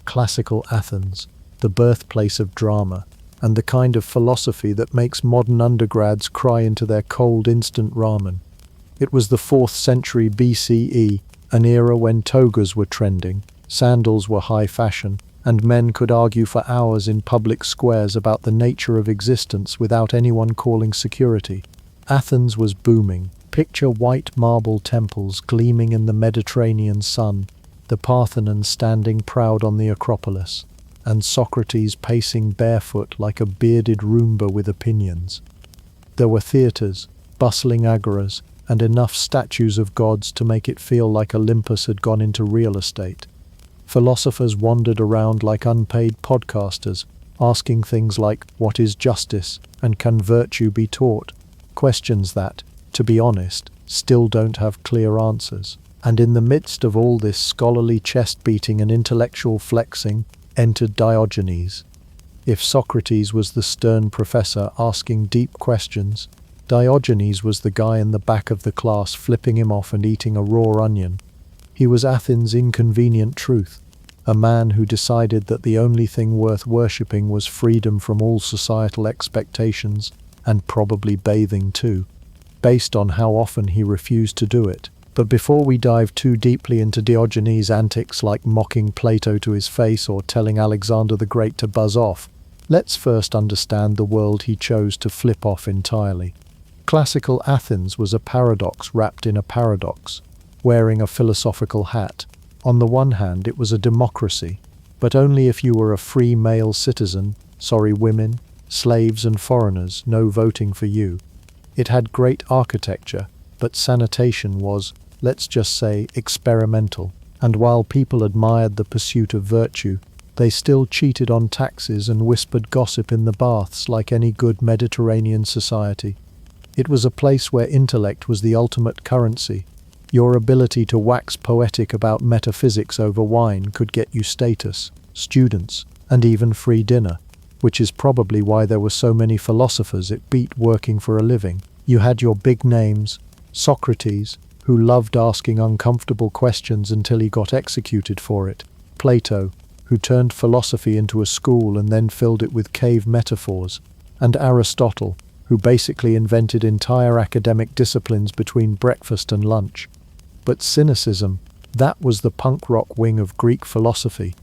S1: Classical Athens, the birthplace of drama, and the kind of philosophy that makes modern undergrads cry into their cold instant ramen. It was the 4th century BCE, an era when togas were trending, sandals were high fashion, and men could argue for hours in public squares about the nature of existence without anyone calling security. Athens was booming. Picture white marble temples gleaming in the Mediterranean sun, the Parthenon standing proud on the Acropolis, and Socrates pacing barefoot like a bearded Roomba with opinions. There were theatres, bustling agoras, and enough statues of gods to make it feel like Olympus had gone into real estate. Philosophers wandered around like unpaid podcasters, asking things like, what is justice, and can virtue be taught? Questions that, to be honest, still don't have clear answers. And in the midst of all this scholarly chest-beating and intellectual flexing, entered Diogenes. If Socrates was the stern professor asking deep questions, Diogenes was the guy in the back of the class flipping him off and eating a raw onion. He was Athens' inconvenient truth, a man who decided that the only thing worth worshipping was freedom from all societal expectations, and probably bathing too, based on how often he refused to do it. But before we dive too deeply into Diogenes' antics like mocking Plato to his face or telling Alexander the Great to buzz off, let's first understand the world he chose to flip off entirely. Classical Athens was a paradox wrapped in a paradox, wearing a philosophical hat. On the one hand, it was a democracy, but only if you were a free male citizen, women, slaves and foreigners, no voting for you. It had great architecture, but sanitation was, let's just say, experimental. And while people admired the pursuit of virtue, they still cheated on taxes and whispered gossip in the baths like any good Mediterranean society. It was a place where intellect was the ultimate currency. Your ability to wax poetic about metaphysics over wine could get you status, students, and even free dinner. which is probably why there were so many philosophers it beat working for a living. You had your big names, Socrates, who loved asking uncomfortable questions until he got executed for it, Plato, who turned philosophy into a school and then filled it with cave metaphors, and Aristotle, who basically invented entire academic disciplines between breakfast and lunch. But cynicism, that was the punk rock wing of Greek philosophy.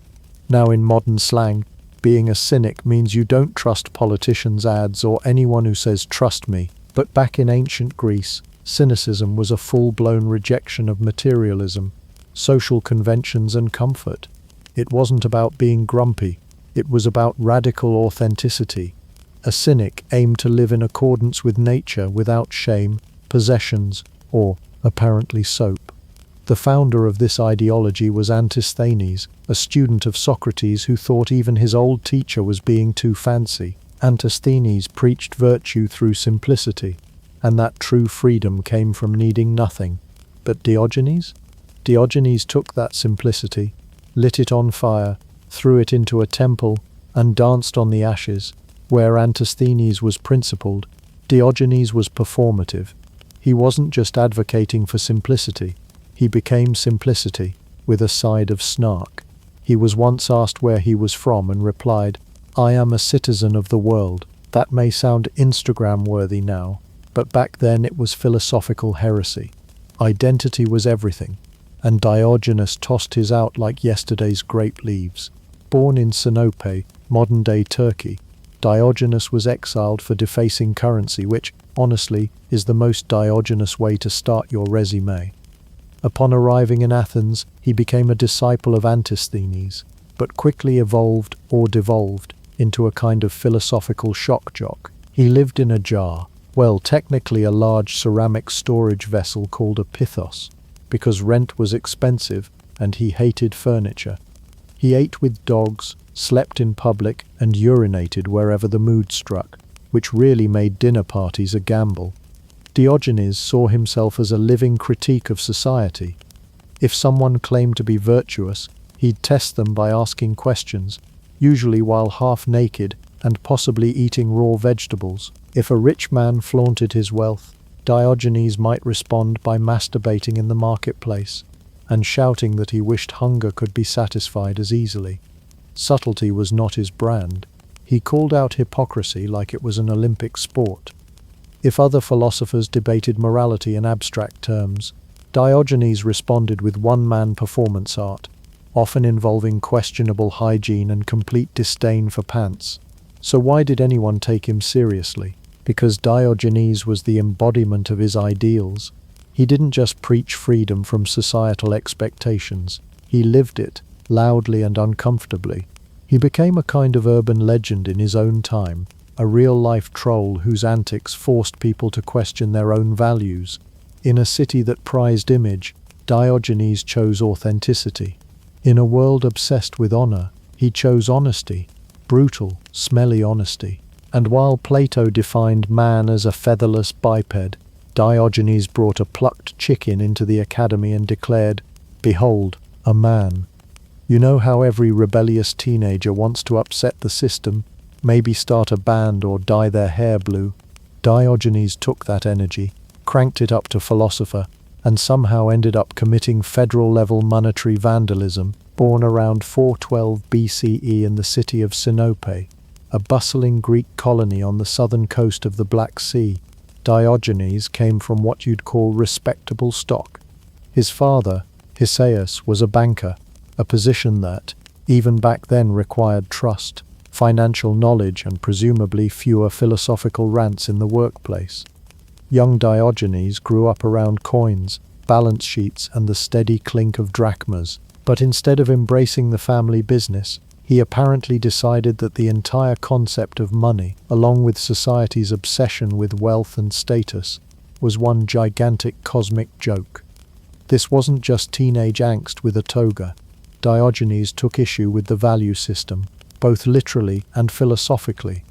S1: Now in modern slang, being a cynic means you don't trust politicians' ads or anyone who says trust me. But back in ancient Greece, cynicism was a full-blown rejection of materialism, social conventions and comfort. It wasn't about being grumpy, it was about radical authenticity. A cynic aimed to live in accordance with nature without shame, possessions, or, apparently, soap. The founder of this ideology was Antisthenes, a student of Socrates who thought even his old teacher was being too fancy. Antisthenes preached virtue through simplicity, and that true freedom came from needing nothing. But Diogenes? Diogenes took that simplicity, lit it on fire, threw it into a temple, and danced on the ashes. Where Antisthenes was principled, Diogenes was performative. He wasn't just advocating for simplicity, he became simplicity, with a side of snark. He was once asked where he was from and replied, "I am a citizen of the world." That may sound Instagram-worthy now, but back then it was philosophical heresy. Identity was everything, and Diogenes tossed his out like yesterday's grape leaves. Born in Sinope, modern-day Turkey, Diogenes was exiled for defacing currency, which, honestly, is the most Diogenes way to start your resume. Upon arriving in Athens, he became a disciple of Antisthenes, but quickly evolved or devolved into a kind of philosophical shock jock. He lived in a jar, well, technically a large ceramic storage vessel called a pithos, because rent was expensive and he hated furniture. He ate with dogs, slept in public, and urinated wherever the mood struck, which really made dinner parties a gamble. Diogenes saw himself as a living critique of society. If someone claimed to be virtuous, he'd test them by asking questions, usually while half naked and possibly eating raw vegetables. If a rich man flaunted his wealth, Diogenes might respond by masturbating in the marketplace and shouting that he wished hunger could be satisfied as easily. Subtlety was not his brand. He called out hypocrisy like it was an Olympic sport. If other philosophers debated morality in abstract terms, Diogenes responded with one-man performance art, often involving questionable hygiene and complete disdain for pants. So why did anyone take him seriously? Because Diogenes was the embodiment of his ideals. He didn't just preach freedom from societal expectations, he lived it, loudly and uncomfortably. He became a kind of urban legend in his own time, a real-life troll whose antics forced people to question their own values. In a city that prized image, Diogenes chose authenticity. In a world obsessed with honor, he chose honesty, brutal, smelly honesty. And while Plato defined man as a featherless biped, Diogenes brought a plucked chicken into the academy and declared, "Behold, a man." You know how every rebellious teenager wants to upset the system, maybe start a band or dye their hair blue? Diogenes took that energy, cranked it up to philosopher, and somehow ended up committing federal-level monetary vandalism. Born around 412 BCE in the city of Sinope, a bustling Greek colony on the southern coast of the Black Sea, Diogenes came from what you'd call respectable stock. His father, Hisaeus, was a banker, a position that, even back then, required trust, financial knowledge, and presumably fewer philosophical rants in the workplace. Young Diogenes grew up around coins, balance sheets, and the steady clink of drachmas. But instead of embracing the family business, he apparently decided that the entire concept of money, along with society's obsession with wealth and status, was one gigantic cosmic joke. This wasn't just teenage angst with a toga. Diogenes took issue with the value system, both literally and philosophically.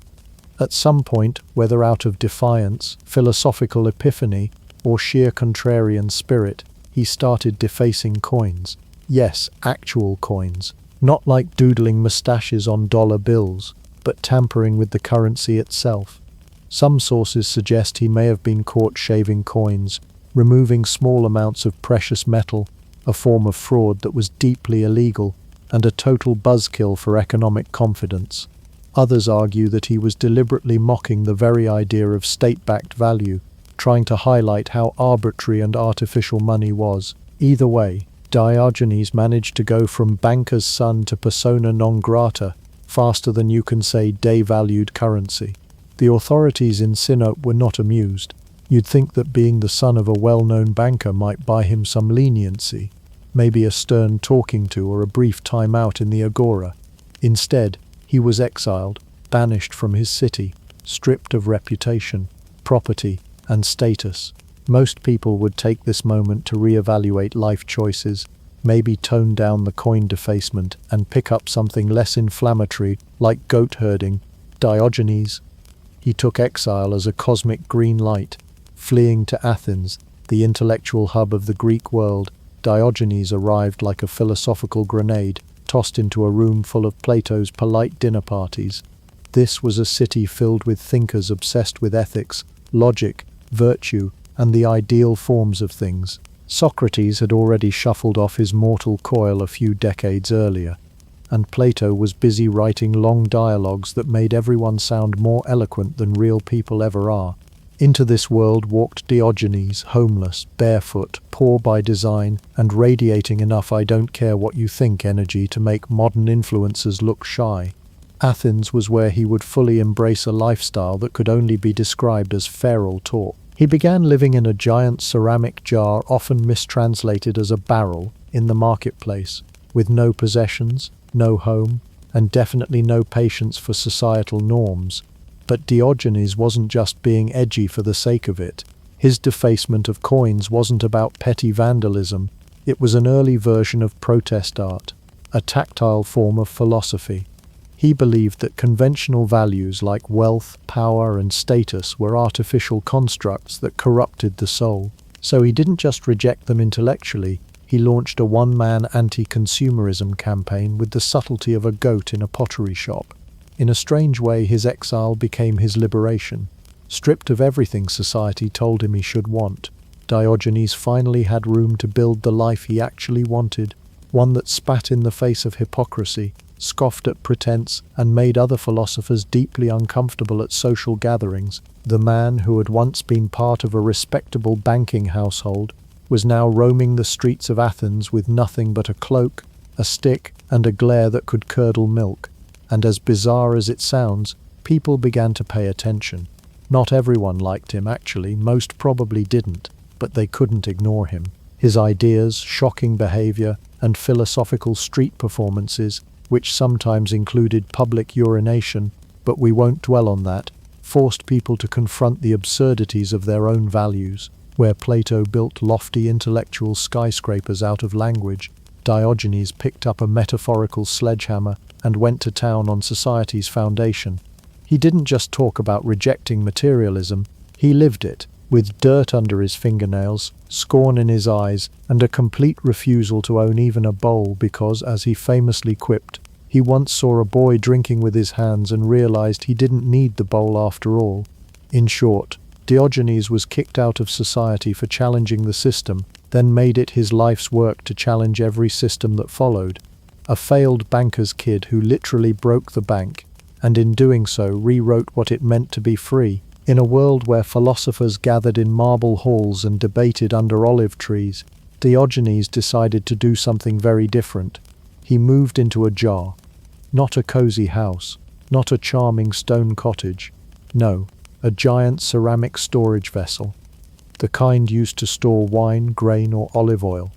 S1: At some point, whether out of defiance, philosophical epiphany, or sheer contrarian spirit, he started defacing coins. Yes, actual coins. Not like doodling mustaches on dollar bills, but but tampering with the currency itself. Some sources suggest he may have been caught shaving coins, removing small amounts of precious metal, a form of fraud that was deeply illegal and a total buzzkill for economic confidence. Others argue that he was deliberately mocking the very idea of state-backed value, trying to highlight how arbitrary and artificial money was. Either way, Diogenes managed to go from banker's son to persona non grata faster than you can say devalued currency. The authorities in Sinope were not amused. You'd think that being the son of a well-known banker might buy him some leniency, maybe a stern talking to or a brief time out in the agora. Instead, he was exiled, banished from his city, stripped of reputation, property, and status. Most people would take this moment to reevaluate life choices, maybe tone down the coin defacement and pick up something less inflammatory like goat herding. Diogenes, he took exile as a cosmic green light. Fleeing to Athens, the intellectual hub of the Greek world, Diogenes arrived like a philosophical grenade, tossed into a room full of Plato's polite dinner parties. This was a city filled with thinkers obsessed with ethics, logic, virtue, and the ideal forms of things. Socrates had already shuffled off his mortal coil a few decades earlier, and Plato was busy writing long dialogues that made everyone sound more eloquent than real people ever are. Into this world walked Diogenes, homeless, barefoot, poor by design, and radiating enough I don't care what you think energy to make modern influencers look shy. Athens was where he would fully embrace a lifestyle that could only be described as feral talk. He began living in a giant ceramic jar, often mistranslated as a barrel, in the marketplace, with no possessions, no home, and definitely no patience for societal norms. But Diogenes wasn't just being edgy for the sake of it. His defacement of coins wasn't about petty vandalism. It was an early version of protest art, a tactile form of philosophy. He believed that conventional values like wealth, power, and status were artificial constructs that corrupted the soul. So he didn't just reject them intellectually, he launched a one-man anti-consumerism campaign with the subtlety of a goat in a pottery shop. In a strange way, his exile became his liberation. Stripped of everything society told him he should want, Diogenes finally had room to build the life he actually wanted, one that spat in the face of hypocrisy, scoffed at pretense, and made other philosophers deeply uncomfortable at social gatherings. The man who had once been part of a respectable banking household was now roaming the streets of Athens with nothing but a cloak, a stick, and a glare that could curdle milk. And as bizarre as it sounds, people began to pay attention. Not everyone liked him, actually, most probably didn't, but they couldn't ignore him. His ideas, shocking behavior, and philosophical street performances, which sometimes included public urination, but we won't dwell on that, forced people to confront the absurdities of their own values. Where Plato built lofty intellectual skyscrapers out of language, Diogenes picked up a metaphorical sledgehammer and went to town on society's foundation. He didn't just talk about rejecting materialism, he lived it, with dirt under his fingernails, scorn in his eyes, and a complete refusal to own even a bowl because, as he famously quipped, he once saw a boy drinking with his hands and realized he didn't need the bowl after all. In short, Diogenes was kicked out of society for challenging the system, then made it his life's work to challenge every system that followed. A failed banker's kid who literally broke the bank, and in doing so rewrote what it meant to be free. In a world where philosophers gathered in marble halls and debated under olive trees, Diogenes decided to do something very different. He moved into a jar. Not a cozy house, not a charming stone cottage. No, a giant ceramic storage vessel, the kind used to store wine, grain, or olive oil.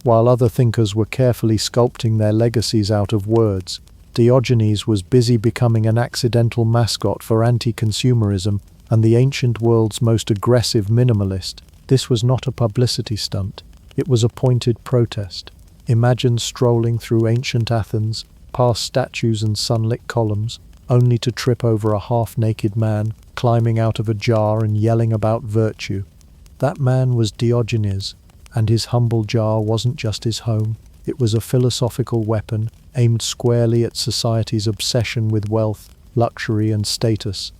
S1: While other thinkers were carefully sculpting their legacies out of words, Diogenes was busy becoming an accidental mascot for anti-consumerism and the ancient world's most aggressive minimalist. This was not a publicity stunt, it was a pointed protest. Imagine strolling through ancient Athens, past statues and sunlit columns, only to trip over a half-naked man climbing out of a jar and yelling about virtue. That man was Diogenes, and his humble jar wasn't just his home, it was a philosophical weapon aimed squarely at society's obsession with wealth, luxury, and status.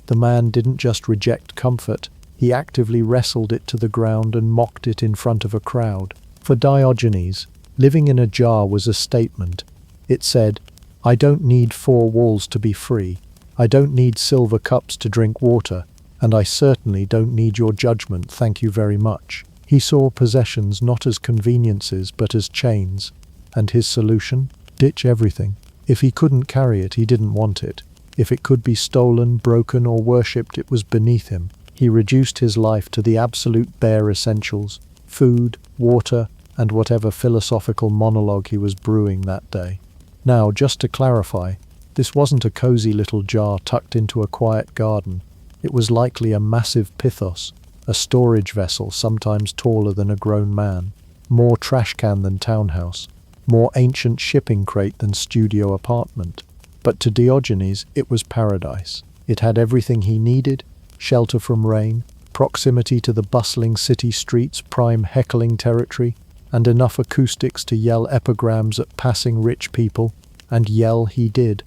S1: The man didn't just reject comfort, he actively wrestled it to the ground and mocked it in front of a crowd. For Diogenes, living in a jar was a statement. It said, "I don't need four walls to be free. I don't need silver cups to drink water, and I certainly don't need your judgment, thank you very much." He saw possessions not as conveniences but as chains. And his solution? Ditch everything. If he couldn't carry it, he didn't want it. If it could be stolen, broken, or worshipped, it was beneath him. He reduced his life to the absolute bare essentials: food, water, and whatever philosophical monologue he was brewing that day. Now, just to clarify, this wasn't a cozy little jar tucked into a quiet garden. It was likely a massive pithos, a storage vessel sometimes taller than a grown man, more trash can than townhouse, more ancient shipping crate than studio apartment. But to Diogenes, it was paradise. It had everything he needed: shelter from rain, proximity to the bustling city streets, prime heckling territory, and enough acoustics to yell epigrams at passing rich people, and yell he did.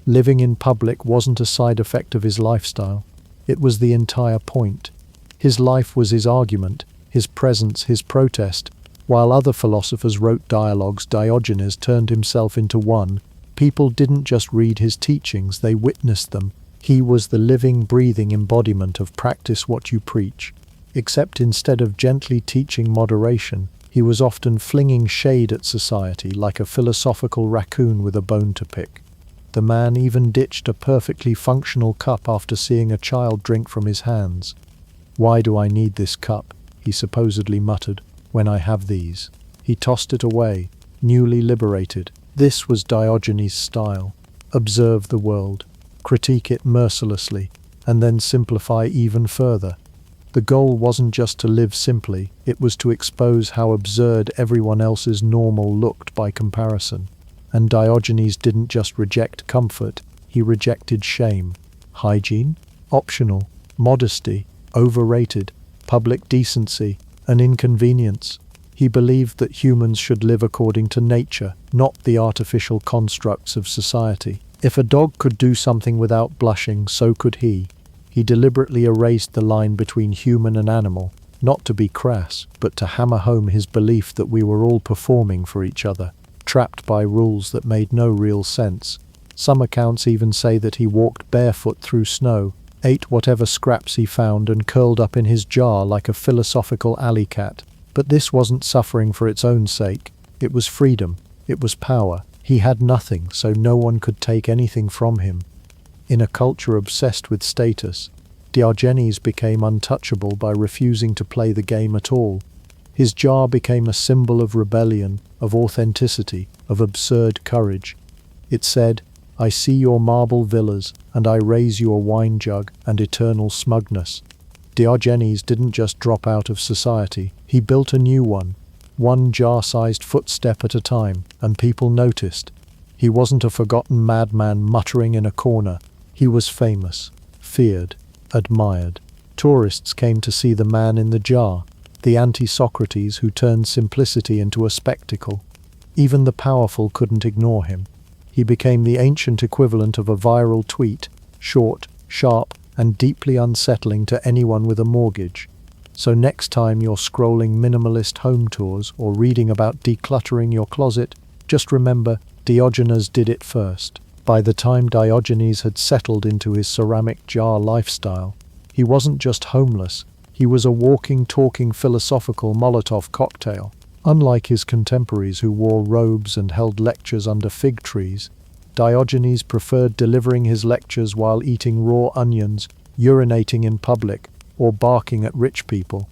S1: Living in public wasn't a side effect of his lifestyle. It was the entire point. His life was his argument, his presence, his protest. While other philosophers wrote dialogues, Diogenes turned himself into one. People didn't just read his teachings, they witnessed them. He was the living, breathing embodiment of practice what you preach. Except instead of gently teaching moderation, he was often flinging shade at society like a philosophical raccoon with a bone to pick. The man even ditched a perfectly functional cup after seeing a child drink from his hands. "Why do I need this cup?" he supposedly muttered, "when I have these?" He tossed it away, newly liberated. This was Diogenes' style. Observe the world, critique it mercilessly, and then simplify even further. The goal wasn't just to live simply, it was to expose how absurd everyone else's normal looked by comparison. And Diogenes didn't just reject comfort, he rejected shame. Hygiene? Optional. Modesty? Overrated. Public decency? An inconvenience. He believed that humans should live according to nature, not the artificial constructs of society. If a dog could do something without blushing, so could he. He deliberately erased the line between human and animal, not to be crass, but to hammer home his belief that we were all performing for each other, trapped by rules that made no real sense. Some accounts even say that he walked barefoot through snow, ate whatever scraps he found, and curled up in his jar like a philosophical alley cat. But this wasn't suffering for its own sake. It was freedom. It was power. He had nothing, so no one could take anything from him. In a culture obsessed with status, Diogenes became untouchable by refusing to play the game at all. His jar became a symbol of rebellion, of authenticity, of absurd courage. It said, "I see your marble villas, and I raise your wine jug and eternal smugness." Diogenes didn't just drop out of society, he built a new one jar-sized footstep at a time, and people noticed. He wasn't a forgotten madman muttering in a corner. He was famous, feared, admired. Tourists came to see the man in the jar, the anti-Socrates who turned simplicity into a spectacle. Even the powerful couldn't ignore him. He became the ancient equivalent of a viral tweet, short, sharp, and deeply unsettling to anyone with a mortgage. So next time you're scrolling minimalist home tours or reading about decluttering your closet, just remember, Diogenes did it first. By the time Diogenes had settled into his ceramic jar lifestyle, he wasn't just homeless, he was a walking, talking philosophical Molotov cocktail. Unlike his contemporaries who wore robes and held lectures under fig trees, Diogenes preferred delivering his lectures while eating raw onions, urinating in public, or barking at rich people.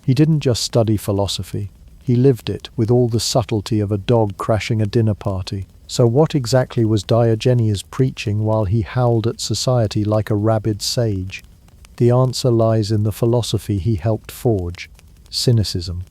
S1: He didn't just study philosophy, he lived it with all the subtlety of a dog crashing a dinner party. So what exactly was Diogenes preaching while he howled at society like a rabid sage? The answer lies in the philosophy he helped forge: cynicism.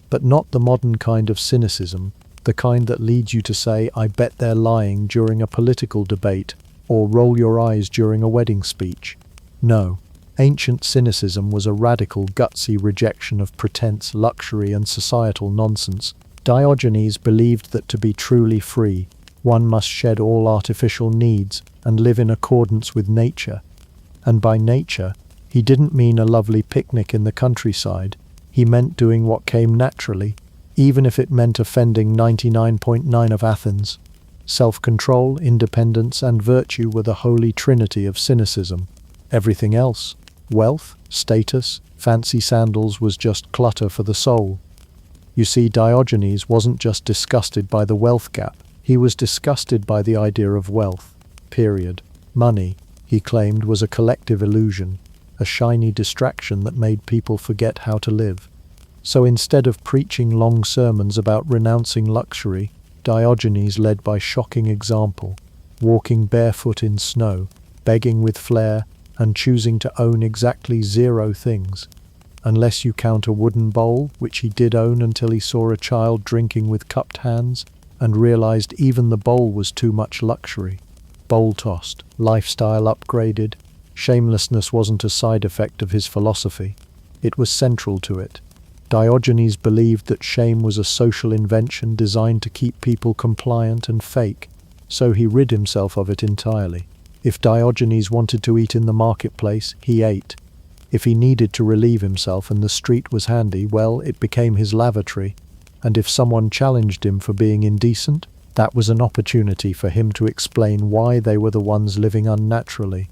S1: But not the modern kind of cynicism, the kind that leads you to say, "I bet they're lying" during a political debate, or roll your eyes during a wedding speech. No. Ancient cynicism was a radical, gutsy rejection of pretense, luxury, and societal nonsense. Diogenes believed that to be truly free, One must shed all artificial needs and live in accordance with nature. And by nature, he didn't mean a lovely picnic in the countryside. He meant doing what came naturally, even if it meant offending 99.9% of Athens. Self-control, independence, and virtue were the holy trinity of cynicism. Everything else, wealth, status, fancy sandals, was just clutter for the soul. You see, Diogenes wasn't just disgusted by the wealth gap, he was disgusted by the idea of wealth, period. Money, he claimed, was a collective illusion, a shiny distraction that made people forget how to live. So instead of preaching long sermons about renouncing luxury, Diogenes led by shocking example, walking barefoot in snow, begging with flair, and choosing to own exactly 0 things. Unless you count a wooden bowl, which he did own until he saw a child drinking with cupped hands, and realized even the bowl was too much luxury. Bowl tossed, lifestyle upgraded. Shamelessness wasn't a side effect of his philosophy. It was central to it. Diogenes believed that shame was a social invention designed to keep people compliant and fake, so he rid himself of it entirely. If Diogenes wanted to eat in the marketplace, he ate. If he needed to relieve himself and the street was handy, well, it became his lavatory. And if someone challenged him for being indecent, that was an opportunity for him to explain why they were the ones living unnaturally.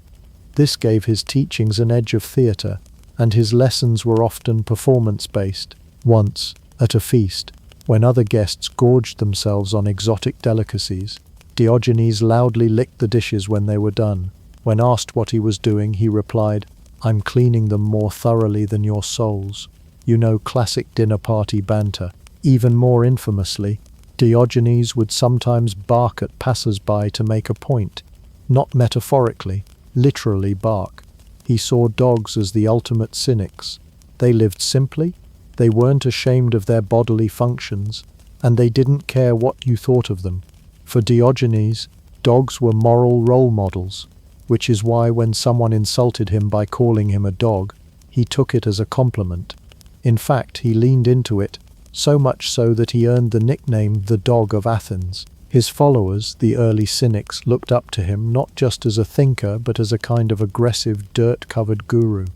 S1: This gave his teachings an edge of theatre, and his lessons were often performance-based. Once, at a feast, when other guests gorged themselves on exotic delicacies, Diogenes loudly licked the dishes when they were done. When asked what he was doing, he replied, "I'm cleaning them more thoroughly than your souls." You know, classic dinner party banter. Even more infamously, Diogenes would sometimes bark at passers-by to make a point. Not metaphorically, literally bark. He saw dogs as the ultimate cynics. They lived simply, they weren't ashamed of their bodily functions, and they didn't care what you thought of them. For Diogenes, dogs were moral role models, which is why when someone insulted him by calling him a dog, he took it as a compliment. In fact, he leaned into it, so much so that he earned the nickname the Dog of Athens. His followers, the early cynics, looked up to him not just as a thinker but as a kind of aggressive, dirt-covered guru.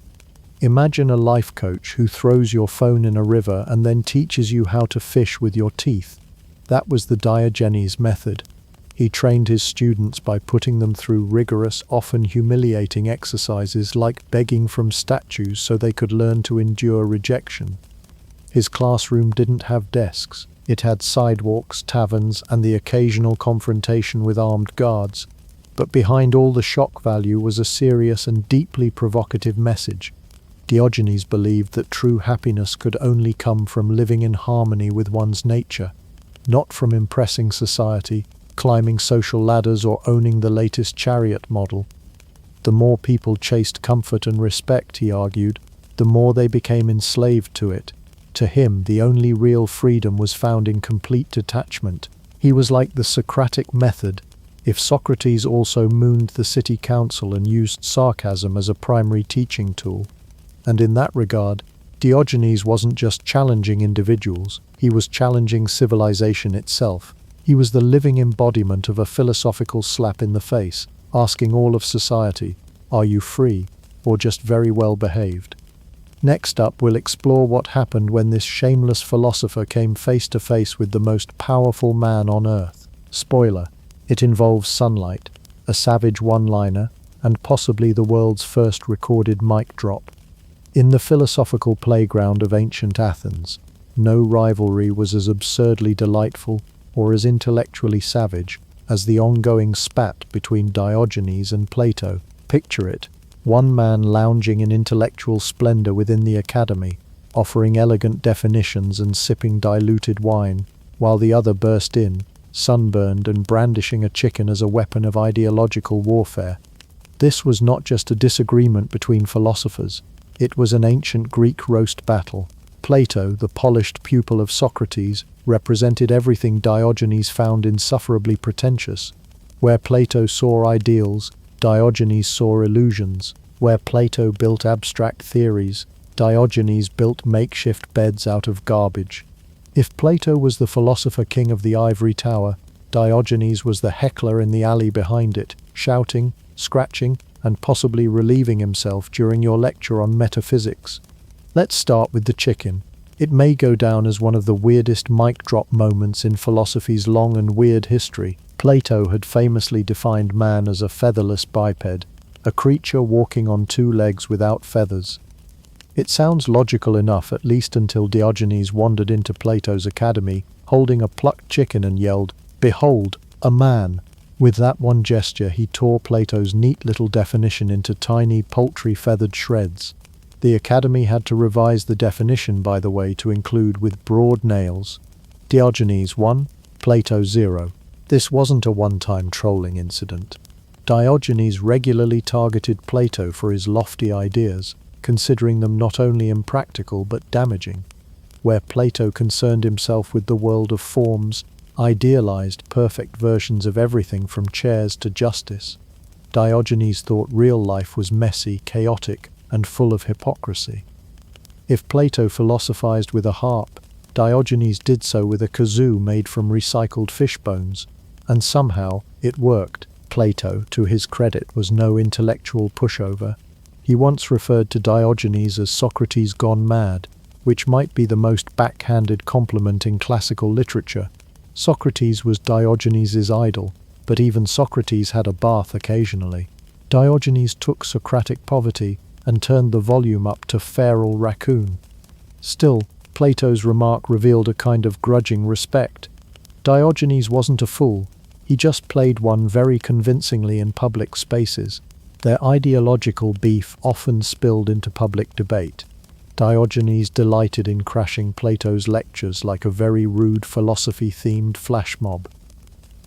S1: Imagine a life coach who throws your phone in a river and then teaches you how to fish with your teeth. That was the Diogenes method. He trained his students by putting them through rigorous, often humiliating exercises like begging from statues so they could learn to endure rejection. His classroom didn't have desks. It had sidewalks, taverns, and the occasional confrontation with armed guards. But behind all the shock value was a serious and deeply provocative message. Diogenes believed that true happiness could only come from living in harmony with one's nature, not from impressing society, climbing social ladders, or owning the latest chariot model. The more people chased comfort and respect, he argued, the more they became enslaved to it. To him, the only real freedom was found in complete detachment. He was like the Socratic method. If Socrates also mooned the city council and used sarcasm as a primary teaching tool. And in that regard, Diogenes wasn't just challenging individuals, he was challenging civilization itself. He was the living embodiment of a philosophical slap in the face, asking all of society, are you free, or just very well behaved? Next up, we'll explore what happened when this shameless philosopher came face to face with the most powerful man on earth. Spoiler, it involves sunlight, a savage one-liner, and possibly the world's first recorded mic drop. In the philosophical playground of ancient Athens, no rivalry was as absurdly delightful or as intellectually savage as the ongoing spat between Diogenes and Plato. Picture it. One man lounging in intellectual splendor within the academy, offering elegant definitions and sipping diluted wine, while the other burst in, sunburned and brandishing a chicken as a weapon of ideological warfare. This was not just a disagreement between philosophers, it was an ancient Greek roast battle. Plato, the polished pupil of Socrates, represented everything Diogenes found insufferably pretentious. Where Plato saw ideals, Diogenes saw illusions. Where Plato built abstract theories, Diogenes built makeshift beds out of garbage. If Plato was the philosopher king of the ivory tower, Diogenes was the heckler in the alley behind it, shouting, scratching, and possibly relieving himself during your lecture on metaphysics. Let's start with the chicken. It may go down as one of the weirdest mic drop moments in philosophy's long and weird history. Plato had famously defined man as a featherless biped, a creature walking on two legs without feathers. It sounds logical enough, at least until Diogenes wandered into Plato's academy, holding a plucked chicken and yelled, "Behold, a man!" With that one gesture, he tore Plato's neat little definition into tiny, poultry-feathered shreds. The academy had to revise the definition, by the way, to include with broad nails. Diogenes 1, Plato 0. This wasn't a one-time trolling incident. Diogenes regularly targeted Plato for his lofty ideas, considering them not only impractical but damaging. Where Plato concerned himself with the world of forms, idealized perfect versions of everything from chairs to justice, Diogenes thought real life was messy, chaotic, and full of hypocrisy. If Plato philosophized with a harp, Diogenes did so with a kazoo made from recycled fish bones, and somehow it worked. Plato, to his credit, was no intellectual pushover. He once referred to Diogenes as Socrates gone mad, which might be the most backhanded compliment in classical literature. Socrates was Diogenes' idol, but even Socrates had a bath occasionally. Diogenes took Socratic poverty and turned the volume up to feral raccoon. Still, Plato's remark revealed a kind of grudging respect. Diogenes wasn't a fool. He just played one very convincingly in public spaces. Their ideological beef often spilled into public debate. Diogenes delighted in crashing Plato's lectures like a very rude philosophy-themed flash mob.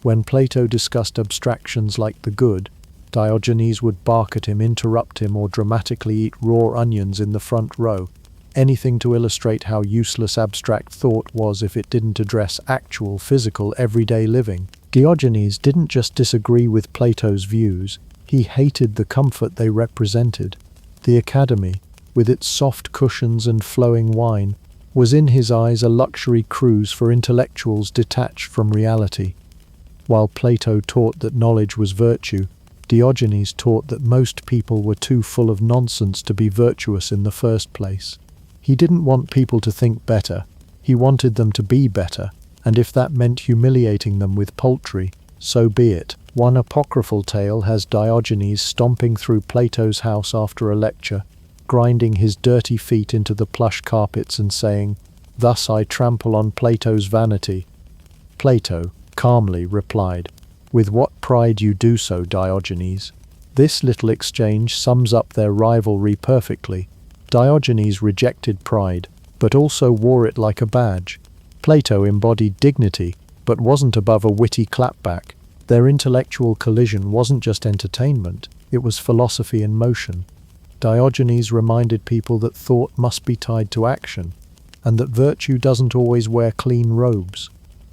S1: When Plato discussed abstractions like the good, Diogenes would bark at him, interrupt him, or dramatically eat raw onions in the front row, anything to illustrate how useless abstract thought was if it didn't address actual physical everyday living. Diogenes didn't just disagree with Plato's views, he hated the comfort they represented. The academy, with its soft cushions and flowing wine, was in his eyes a luxury cruise for intellectuals detached from reality. While Plato taught that knowledge was virtue, Diogenes taught that most people were too full of nonsense to be virtuous in the first place. He didn't want people to think better, he wanted them to be better, and if that meant humiliating them with poultry, so be it. One apocryphal tale has Diogenes stomping through Plato's house after a lecture, grinding his dirty feet into the plush carpets and saying, "Thus I trample on Plato's vanity." Plato calmly replied, "With what pride you do so, Diogenes." This little exchange sums up their rivalry perfectly. Diogenes rejected pride, but also wore it like a badge. Plato embodied dignity, but wasn't above a witty clapback. Their intellectual collision wasn't just entertainment, it was philosophy in motion. Diogenes reminded people that thought must be tied to action, and that virtue doesn't always wear clean robes.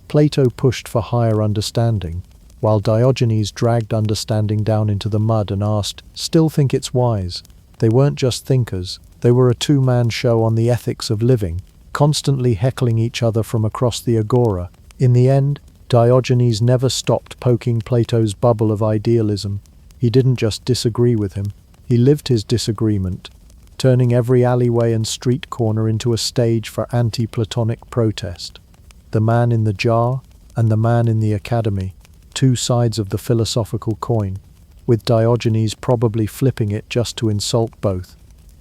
S1: Plato pushed for higher understanding, while Diogenes dragged understanding down into the mud and asked, "Still think it's wise?" They weren't just thinkers, they were a two-man show on the ethics of living, constantly heckling each other from across the agora. In the end, Diogenes never stopped poking Plato's bubble of idealism. He didn't just disagree with him, he lived his disagreement, turning every alleyway and street corner into a stage for anti-Platonic protest. The man in the jar and the man in the academy, two sides of the philosophical coin, with Diogenes probably flipping it just to insult both.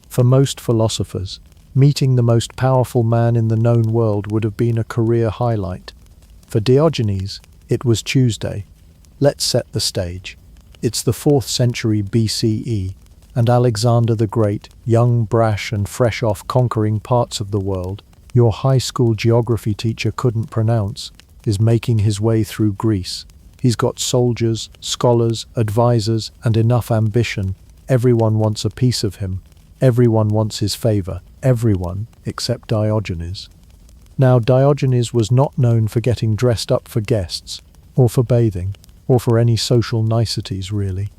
S1: For most philosophers, meeting the most powerful man in the known world would have been a career highlight. For Diogenes, it was Tuesday. Let's set the stage. It's the 4th century BCE, and Alexander the Great, young, brash, and fresh off conquering parts of the world your high school geography teacher couldn't pronounce, is making his way through Greece. He's got soldiers, scholars, advisors, and enough ambition. Everyone wants a piece of him. Everyone wants his favor. Everyone except Diogenes. Now, Diogenes was not known for getting dressed up for guests, or for bathing, or for any social niceties, really.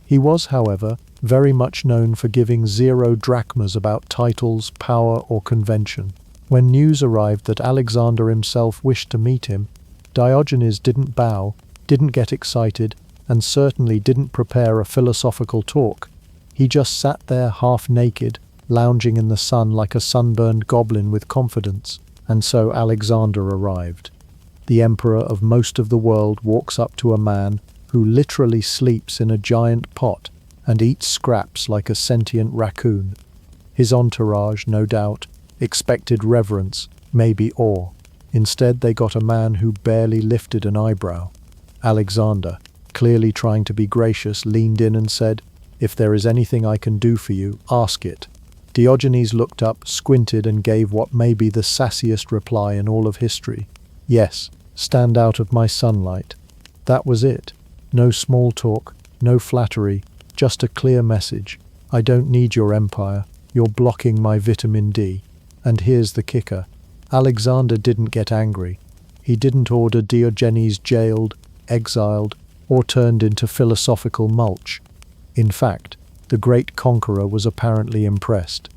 S1: He was, however, very much known for giving 0 drachmas about titles, power, or convention. When news arrived that Alexander himself wished to meet him, Diogenes didn't bow, didn't get excited, and certainly didn't prepare a philosophical talk. He just sat there half naked, lounging in the sun like a sunburned goblin with confidence. And so Alexander arrived. The emperor of most of the world walks up to a man who literally sleeps in a giant pot and eats scraps like a sentient raccoon. His entourage, no doubt, expected reverence, maybe awe. Instead, they got a man who barely lifted an eyebrow. Alexander, clearly trying to be gracious, leaned in and said, "If there is anything I can do for you, ask it." Diogenes looked up, squinted, and gave what may be the sassiest reply in all of history. "Yes, stand out of my sunlight." That was it. No small talk, no flattery, just a clear message. I don't need your empire. You're blocking my vitamin D. And here's the kicker. Alexander didn't get angry. He didn't order Diogenes jailed, exiled, or turned into philosophical mulch. In fact, the great conqueror was apparently impressed.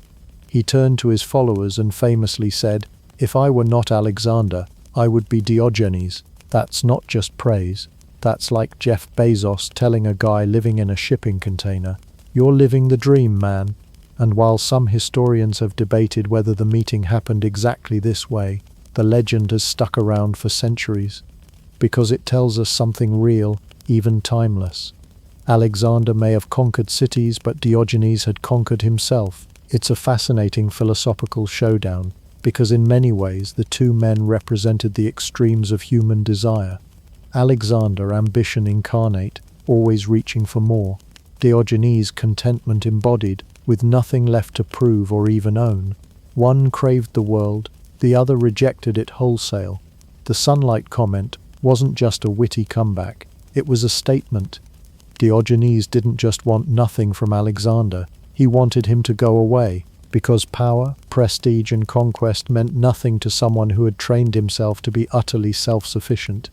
S1: He turned to his followers and famously said, "If I were not Alexander, I would be Diogenes." That's not just praise. That's like Jeff Bezos telling a guy living in a shipping container, "You're living the dream, man." And while some historians have debated whether the meeting happened exactly this way, the legend has stuck around for centuries, because it tells us something real, even timeless. Alexander may have conquered cities, but Diogenes had conquered himself. It's a fascinating philosophical showdown, because in many ways the two men represented the extremes of human desire. Alexander, ambition incarnate, always reaching for more. Diogenes, contentment embodied, with nothing left to prove or even own. One craved the world, the other rejected it wholesale. The sunlight comment wasn't just a witty comeback, it was a statement. Diogenes didn't just want nothing from Alexander, he wanted him to go away, because power, prestige, and conquest meant nothing to someone who had trained himself to be utterly self-sufficient.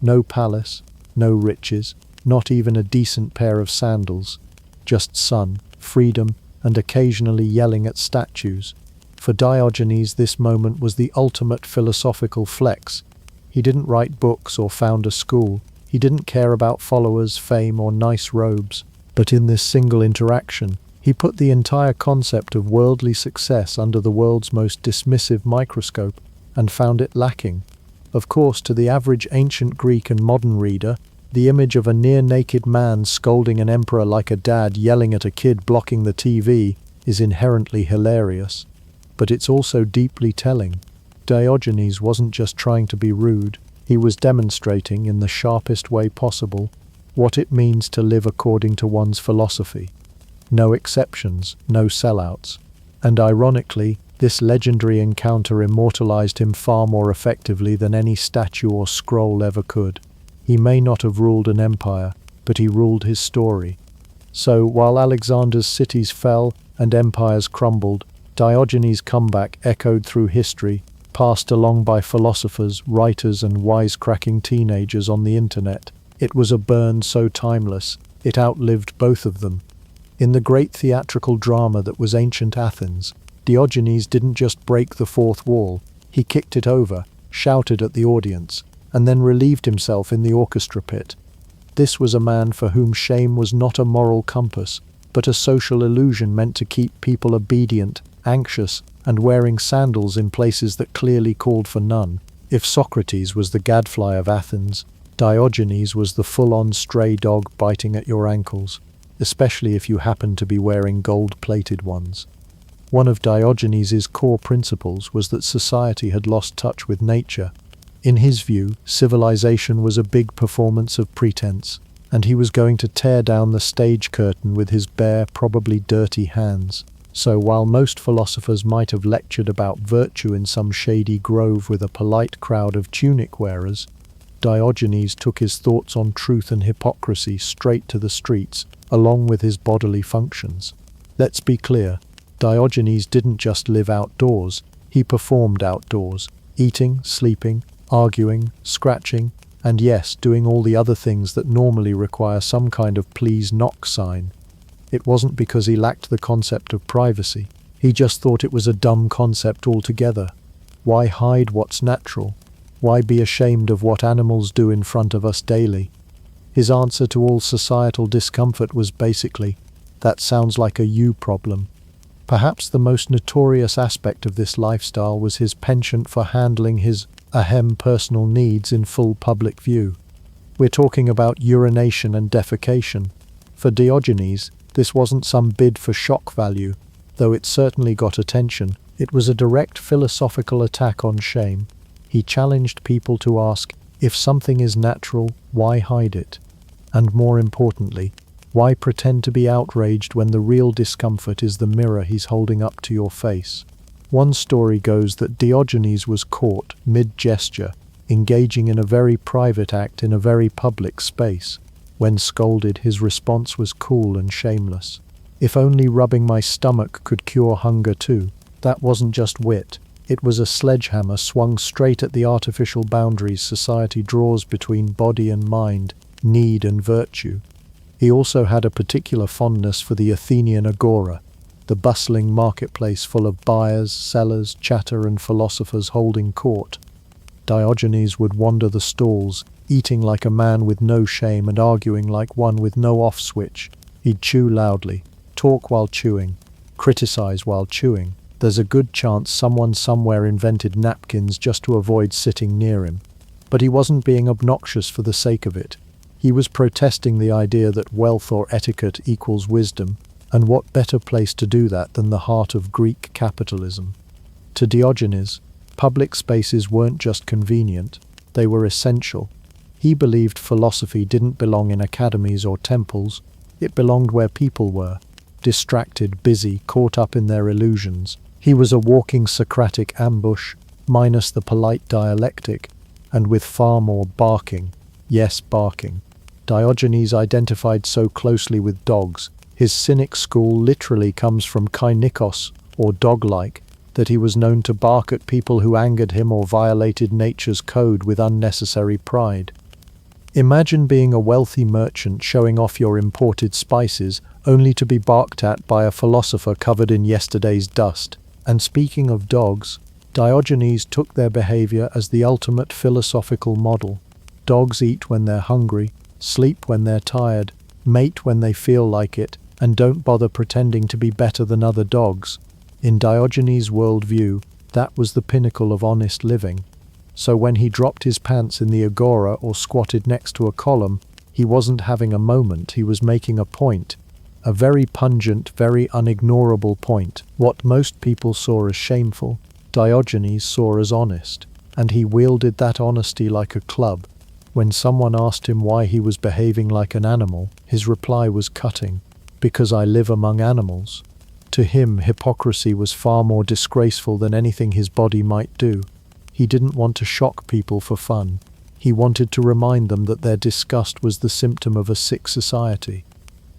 S1: No palace, no riches, not even a decent pair of sandals, just sun, freedom, and occasionally yelling at statues. For Diogenes, this moment was the ultimate philosophical flex. He didn't write books or found a school. He didn't care about followers, fame, or nice robes. But in this single interaction, he put the entire concept of worldly success under the world's most dismissive microscope and found it lacking. Of course, to the average ancient Greek and modern reader, the image of a near-naked man scolding an emperor like a dad yelling at a kid blocking the TV is inherently hilarious. But it's also deeply telling. Diogenes wasn't just trying to be rude, he was demonstrating in the sharpest way possible what it means to live according to one's philosophy. No exceptions, no sellouts. And ironically, this legendary encounter immortalized him far more effectively than any statue or scroll ever could. He may not have ruled an empire, but he ruled his story. So, while Alexander's cities fell and empires crumbled, Diogenes' comeback echoed through history, passed along by philosophers, writers, and wisecracking teenagers on the internet. It was a burn so timeless, it outlived both of them. In the great theatrical drama that was ancient Athens, Diogenes didn't just break the fourth wall, he kicked it over, shouted at the audience, and then relieved himself in the orchestra pit. This was a man for whom shame was not a moral compass, but a social illusion meant to keep people obedient, anxious, and wearing sandals in places that clearly called for none. If Socrates was the gadfly of Athens, Diogenes was the full-on stray dog biting at your ankles, especially if you happened to be wearing gold-plated ones. One of Diogenes' core principles was that society had lost touch with nature. In his view, civilization was a big performance of pretense, and he was going to tear down the stage curtain with his bare, probably dirty hands. So while most philosophers might have lectured about virtue in some shady grove with a polite crowd of tunic wearers, Diogenes took his thoughts on truth and hypocrisy straight to the streets, along with his bodily functions. Let's be clear, Diogenes didn't just live outdoors, he performed outdoors, eating, sleeping, arguing, scratching, and yes, doing all the other things that normally require some kind of please knock sign. It wasn't because he lacked the concept of privacy. He just thought it was a dumb concept altogether. Why hide what's natural? Why be ashamed of what animals do in front of us daily? His answer to all societal discomfort was basically, "That sounds like a you problem." Perhaps the most notorious aspect of this lifestyle was his penchant for handling his personal needs in full public view. We're talking about urination and defecation. For Diogenes, this wasn't some bid for shock value, though it certainly got attention. It was a direct philosophical attack on shame. He challenged people to ask, if something is natural, why hide it? And more importantly, why pretend to be outraged when the real discomfort is the mirror he's holding up to your face? One story goes that Diogenes was caught, mid-gesture, engaging in a very private act in a very public space. When scolded, his response was cool and shameless. "If only rubbing my stomach could cure hunger too." That wasn't just wit. It was a sledgehammer swung straight at the artificial boundaries society draws between body and mind, need and virtue. He also had a particular fondness for the Athenian agora, the bustling marketplace full of buyers, sellers, chatter and philosophers holding court. Diogenes would wander the stalls, eating like a man with no shame and arguing like one with no off switch. He'd chew loudly, talk while chewing, criticize while chewing. There's a good chance someone somewhere invented napkins just to avoid sitting near him. But he wasn't being obnoxious for the sake of it. He was protesting the idea that wealth or etiquette equals wisdom, and what better place to do that than the heart of Greek capitalism? To Diogenes, public spaces weren't just convenient, they were essential. He believed philosophy didn't belong in academies or temples, it belonged where people were, distracted, busy, caught up in their illusions. He was a walking Socratic ambush, minus the polite dialectic, and with far more barking. Yes, barking. Diogenes identified so closely with dogs. His cynic school literally comes from kainikos, or dog-like, that he was known to bark at people who angered him or violated nature's code with unnecessary pride. Imagine being a wealthy merchant showing off your imported spices, only to be barked at by a philosopher covered in yesterday's dust. And speaking of dogs, Diogenes took their behavior as the ultimate philosophical model. Dogs eat when they're hungry, sleep when they're tired, mate when they feel like it, and don't bother pretending to be better than other dogs. In Diogenes' worldview, that was the pinnacle of honest living. So when he dropped his pants in the agora or squatted next to a column, he wasn't having a moment, he was making a point. A very pungent, very unignorable point. What most people saw as shameful, Diogenes saw as honest, and he wielded that honesty like a club. When someone asked him why he was behaving like an animal, his reply was cutting, "Because I live among animals." To him, hypocrisy was far more disgraceful than anything his body might do. He didn't want to shock people for fun. He wanted to remind them that their disgust was the symptom of a sick society.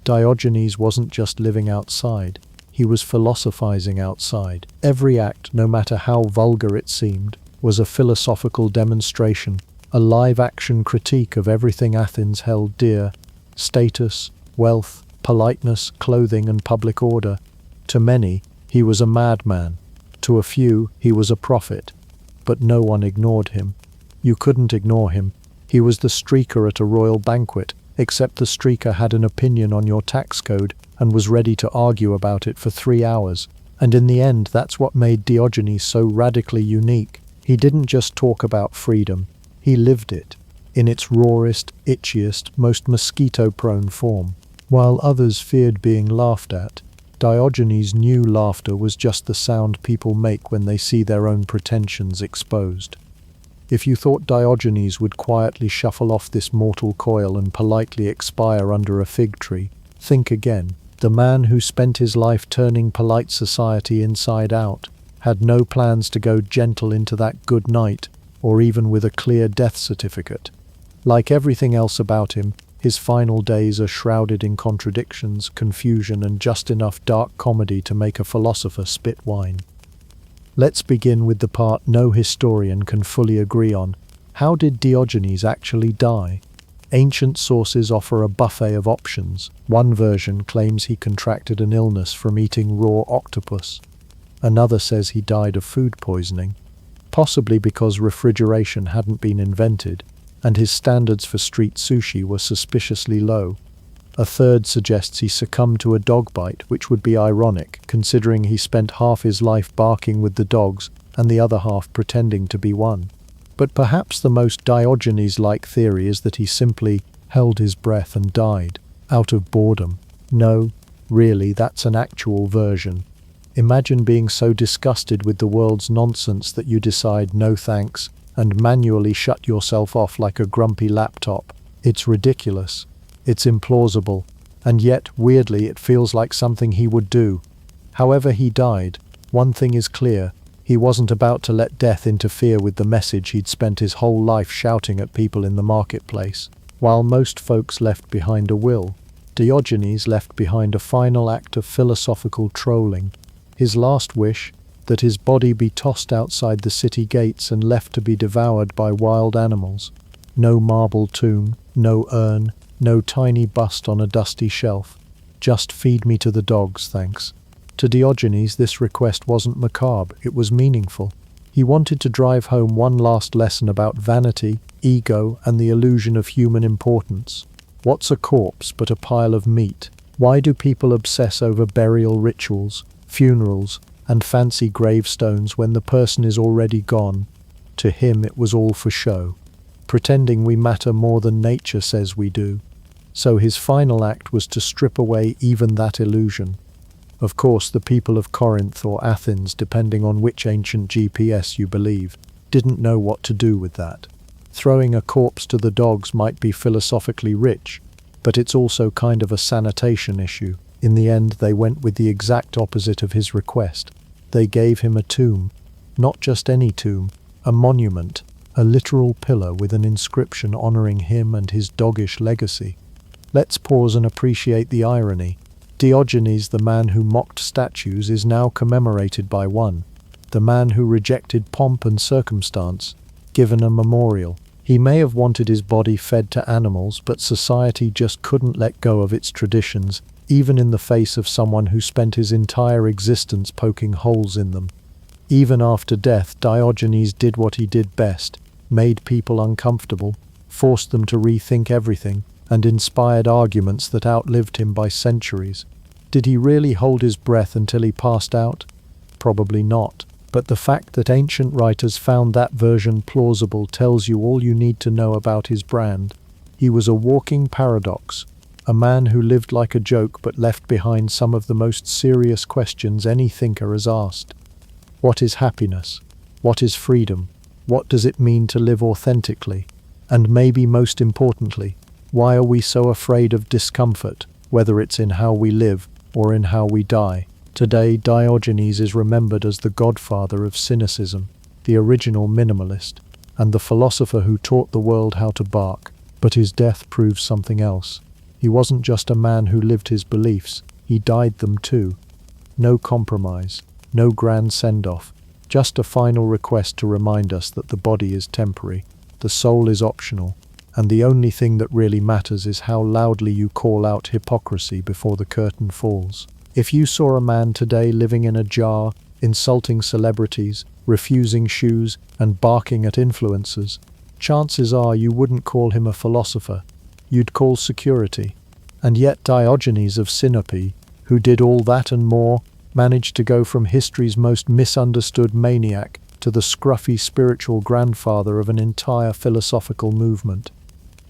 S1: Diogenes wasn't just living outside, he was philosophizing outside. Every act, no matter how vulgar it seemed, was a philosophical demonstration, a live-action critique of everything Athens held dear: status, wealth, politeness, clothing, and public order. To many, he was a madman. To a few, he was a prophet. But no one ignored him. You couldn't ignore him. He was the streaker at a royal banquet, except the streaker had an opinion on your tax code and was ready to argue about it for 3 hours. And in the end, that's what made Diogenes so radically unique. He didn't just talk about freedom, he lived it, in its rawest, itchiest, most mosquito-prone form. While others feared being laughed at, Diogenes knew laughter was just the sound people make when they see their own pretensions exposed. If you thought Diogenes would quietly shuffle off this mortal coil and politely expire under a fig tree, think again. The man who spent his life turning polite society inside out had no plans to go gentle into that good night, or even with a clear death certificate. Like everything else about him, his final days are shrouded in contradictions, confusion, and just enough dark comedy to make a philosopher spit wine. Let's begin with the part no historian can fully agree on. How did Diogenes actually die? Ancient sources offer a buffet of options. One version claims he contracted an illness from eating raw octopus. Another says he died of food poisoning, possibly because refrigeration hadn't been invented. and his standards for street sushi were suspiciously low. A third suggests he succumbed to a dog bite, which would be ironic, considering he spent half his life barking with the dogs and the other half pretending to be one. But perhaps the most Diogenes-like theory is that he simply held his breath and died, out of boredom. No, really, that's an actual version. Imagine being so disgusted with the world's nonsense that you decide no thanks and manually shut yourself off like a grumpy laptop. It's ridiculous. It's implausible. And yet, weirdly, it feels like something he would do. However he died, one thing is clear. He wasn't about to let death interfere with the message he'd spent his whole life shouting at people in the marketplace. While most folks left behind a will, Diogenes left behind a final act of philosophical trolling. His last wish, that his body be tossed outside the city gates and left to be devoured by wild animals. No marble tomb, no urn, no tiny bust on a dusty shelf. Just feed me to the dogs, thanks. To Diogenes, this request wasn't macabre, it was meaningful. He wanted to drive home one last lesson about vanity, ego, and the illusion of human importance. What's a corpse but a pile of meat? Why do people obsess over burial rituals, funerals, and fancy gravestones when the person is already gone? To him it was all for show, pretending we matter more than nature says we do. So his final act was to strip away even that illusion. Of course, the people of Corinth or Athens, depending on which ancient GPS you believe, didn't know what to do with that. Throwing a corpse to the dogs might be philosophically rich, but it's also kind of a sanitation issue. In the end, they went with the exact opposite of his request. They gave him a tomb. Not just any tomb, a monument, a literal pillar with an inscription honoring him and his doggish legacy. Let's pause and appreciate the irony. Diogenes, the man who mocked statues, is now commemorated by one. The man who rejected pomp and circumstance, given a memorial. He may have wanted his body fed to animals, but society just couldn't let go of its traditions, even in the face of someone who spent his entire existence poking holes in them. Even after death, Diogenes did what he did best, made people uncomfortable, forced them to rethink everything, and inspired arguments that outlived him by centuries. Did he really hold his breath until he passed out? Probably not. But the fact that ancient writers found that version plausible tells you all you need to know about his brand. He was a walking paradox, a man who lived like a joke but left behind some of the most serious questions any thinker has asked. What is happiness? What is freedom? What does it mean to live authentically? And maybe most importantly, why are we so afraid of discomfort, whether it's in how we live or in how we die? Today, Diogenes is remembered as the godfather of cynicism, the original minimalist, and the philosopher who taught the world how to bark. But his death proves something else. He wasn't just a man who lived his beliefs, he died them too. No compromise, no grand send-off, just a final request to remind us that the body is temporary, the soul is optional, and the only thing that really matters is how loudly you call out hypocrisy before the curtain falls. If you saw a man today living in a jar, insulting celebrities, refusing shoes, and barking at influencers, chances are you wouldn't call him a philosopher, you'd call security. And yet Diogenes of Sinope, who did all that and more, managed to go from history's most misunderstood maniac to the scruffy spiritual grandfather of an entire philosophical movement.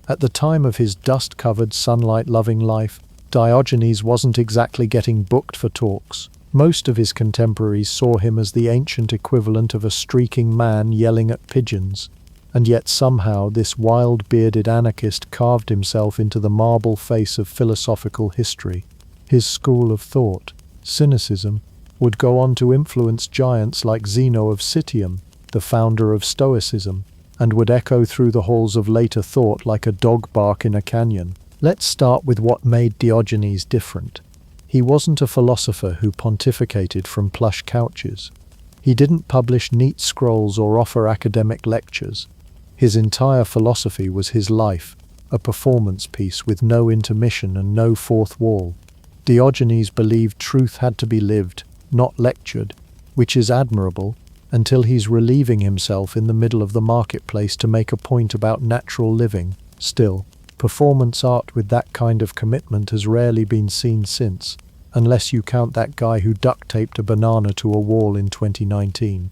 S1: At the time of his dust-covered, sunlight-loving life, Diogenes wasn't exactly getting booked for talks. Most of his contemporaries saw him as the ancient equivalent of a streaking man yelling at pigeons. And yet somehow this wild-bearded anarchist carved himself into the marble face of philosophical history. His school of thought, cynicism, would go on to influence giants like Zeno of Citium, the founder of Stoicism, and would echo through the halls of later thought like a dog bark in a canyon. Let's start with what made Diogenes different. He wasn't a philosopher who pontificated from plush couches. He didn't publish neat scrolls or offer academic lectures. His entire philosophy was his life, a performance piece with no intermission and no fourth wall. Diogenes believed truth had to be lived, not lectured, which is admirable, until he's relieving himself in the middle of the marketplace to make a point about natural living. Still, performance art with that kind of commitment has rarely been seen since, unless you count that guy who duct-taped a banana to a wall in 2019.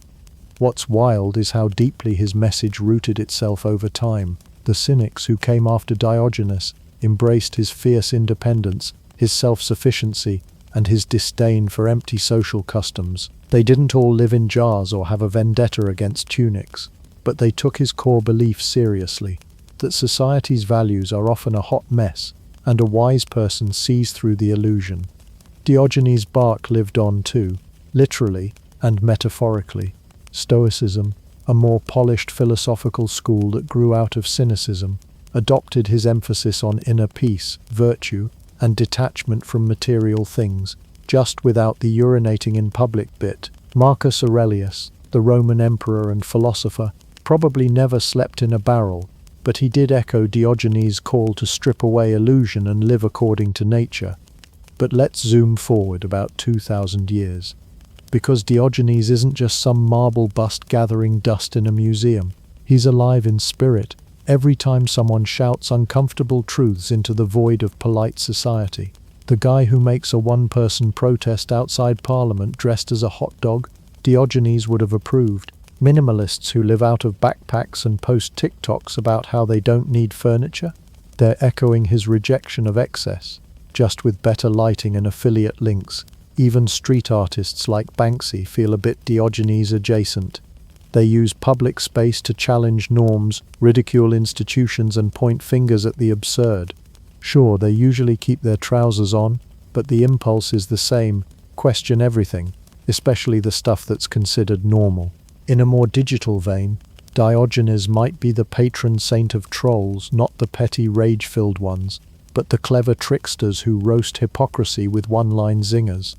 S1: What's wild is how deeply his message rooted itself over time. The cynics who came after Diogenes embraced his fierce independence, his self-sufficiency, and his disdain for empty social customs. They didn't all live in jars or have a vendetta against tunics, but they took his core belief seriously, that society's values are often a hot mess, and a wise person sees through the illusion. Diogenes' bark lived on too, literally and metaphorically. Stoicism, a more polished philosophical school that grew out of cynicism, adopted his emphasis on inner peace, virtue, and detachment from material things, just without the urinating in public bit. Marcus Aurelius, the Roman emperor and philosopher, probably never slept in a barrel, but he did echo Diogenes' call to strip away illusion and live according to nature. But let's zoom forward about 2,000 years. Because Diogenes isn't just some marble bust gathering dust in a museum. He's alive in spirit, every time someone shouts uncomfortable truths into the void of polite society. The guy who makes a one-person protest outside Parliament dressed as a hot dog, Diogenes would have approved. Minimalists who live out of backpacks and post TikToks about how they don't need furniture, they're echoing his rejection of excess, just with better lighting and affiliate links. Even street artists like Banksy feel a bit Diogenes adjacent. They use public space to challenge norms, ridicule institutions, and point fingers at the absurd. Sure, they usually keep their trousers on, but the impulse is the same: question everything, especially the stuff that's considered normal. In a more digital vein, Diogenes might be the patron saint of trolls, not the petty rage-filled ones, but the clever tricksters who roast hypocrisy with one-line zingers.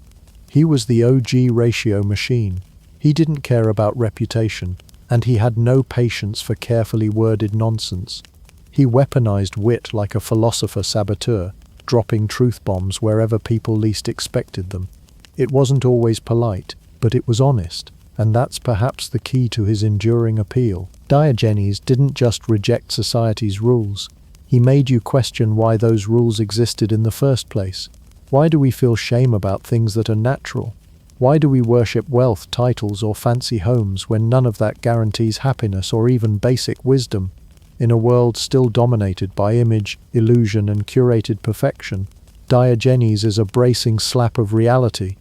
S1: He was the OG ratio machine. He didn't care about reputation, and he had no patience for carefully worded nonsense. He weaponized wit like a philosopher saboteur, dropping truth bombs wherever people least expected them. It wasn't always polite, but it was honest, and that's perhaps the key to his enduring appeal. Diogenes didn't just reject society's rules. He made you question why those rules existed in the first place. Why do we feel shame about things that are natural? Why do we worship wealth, titles, or fancy homes when none of that guarantees happiness or even basic wisdom? In a world still dominated by image, illusion, and curated perfection, Diogenes is a bracing slap of reality.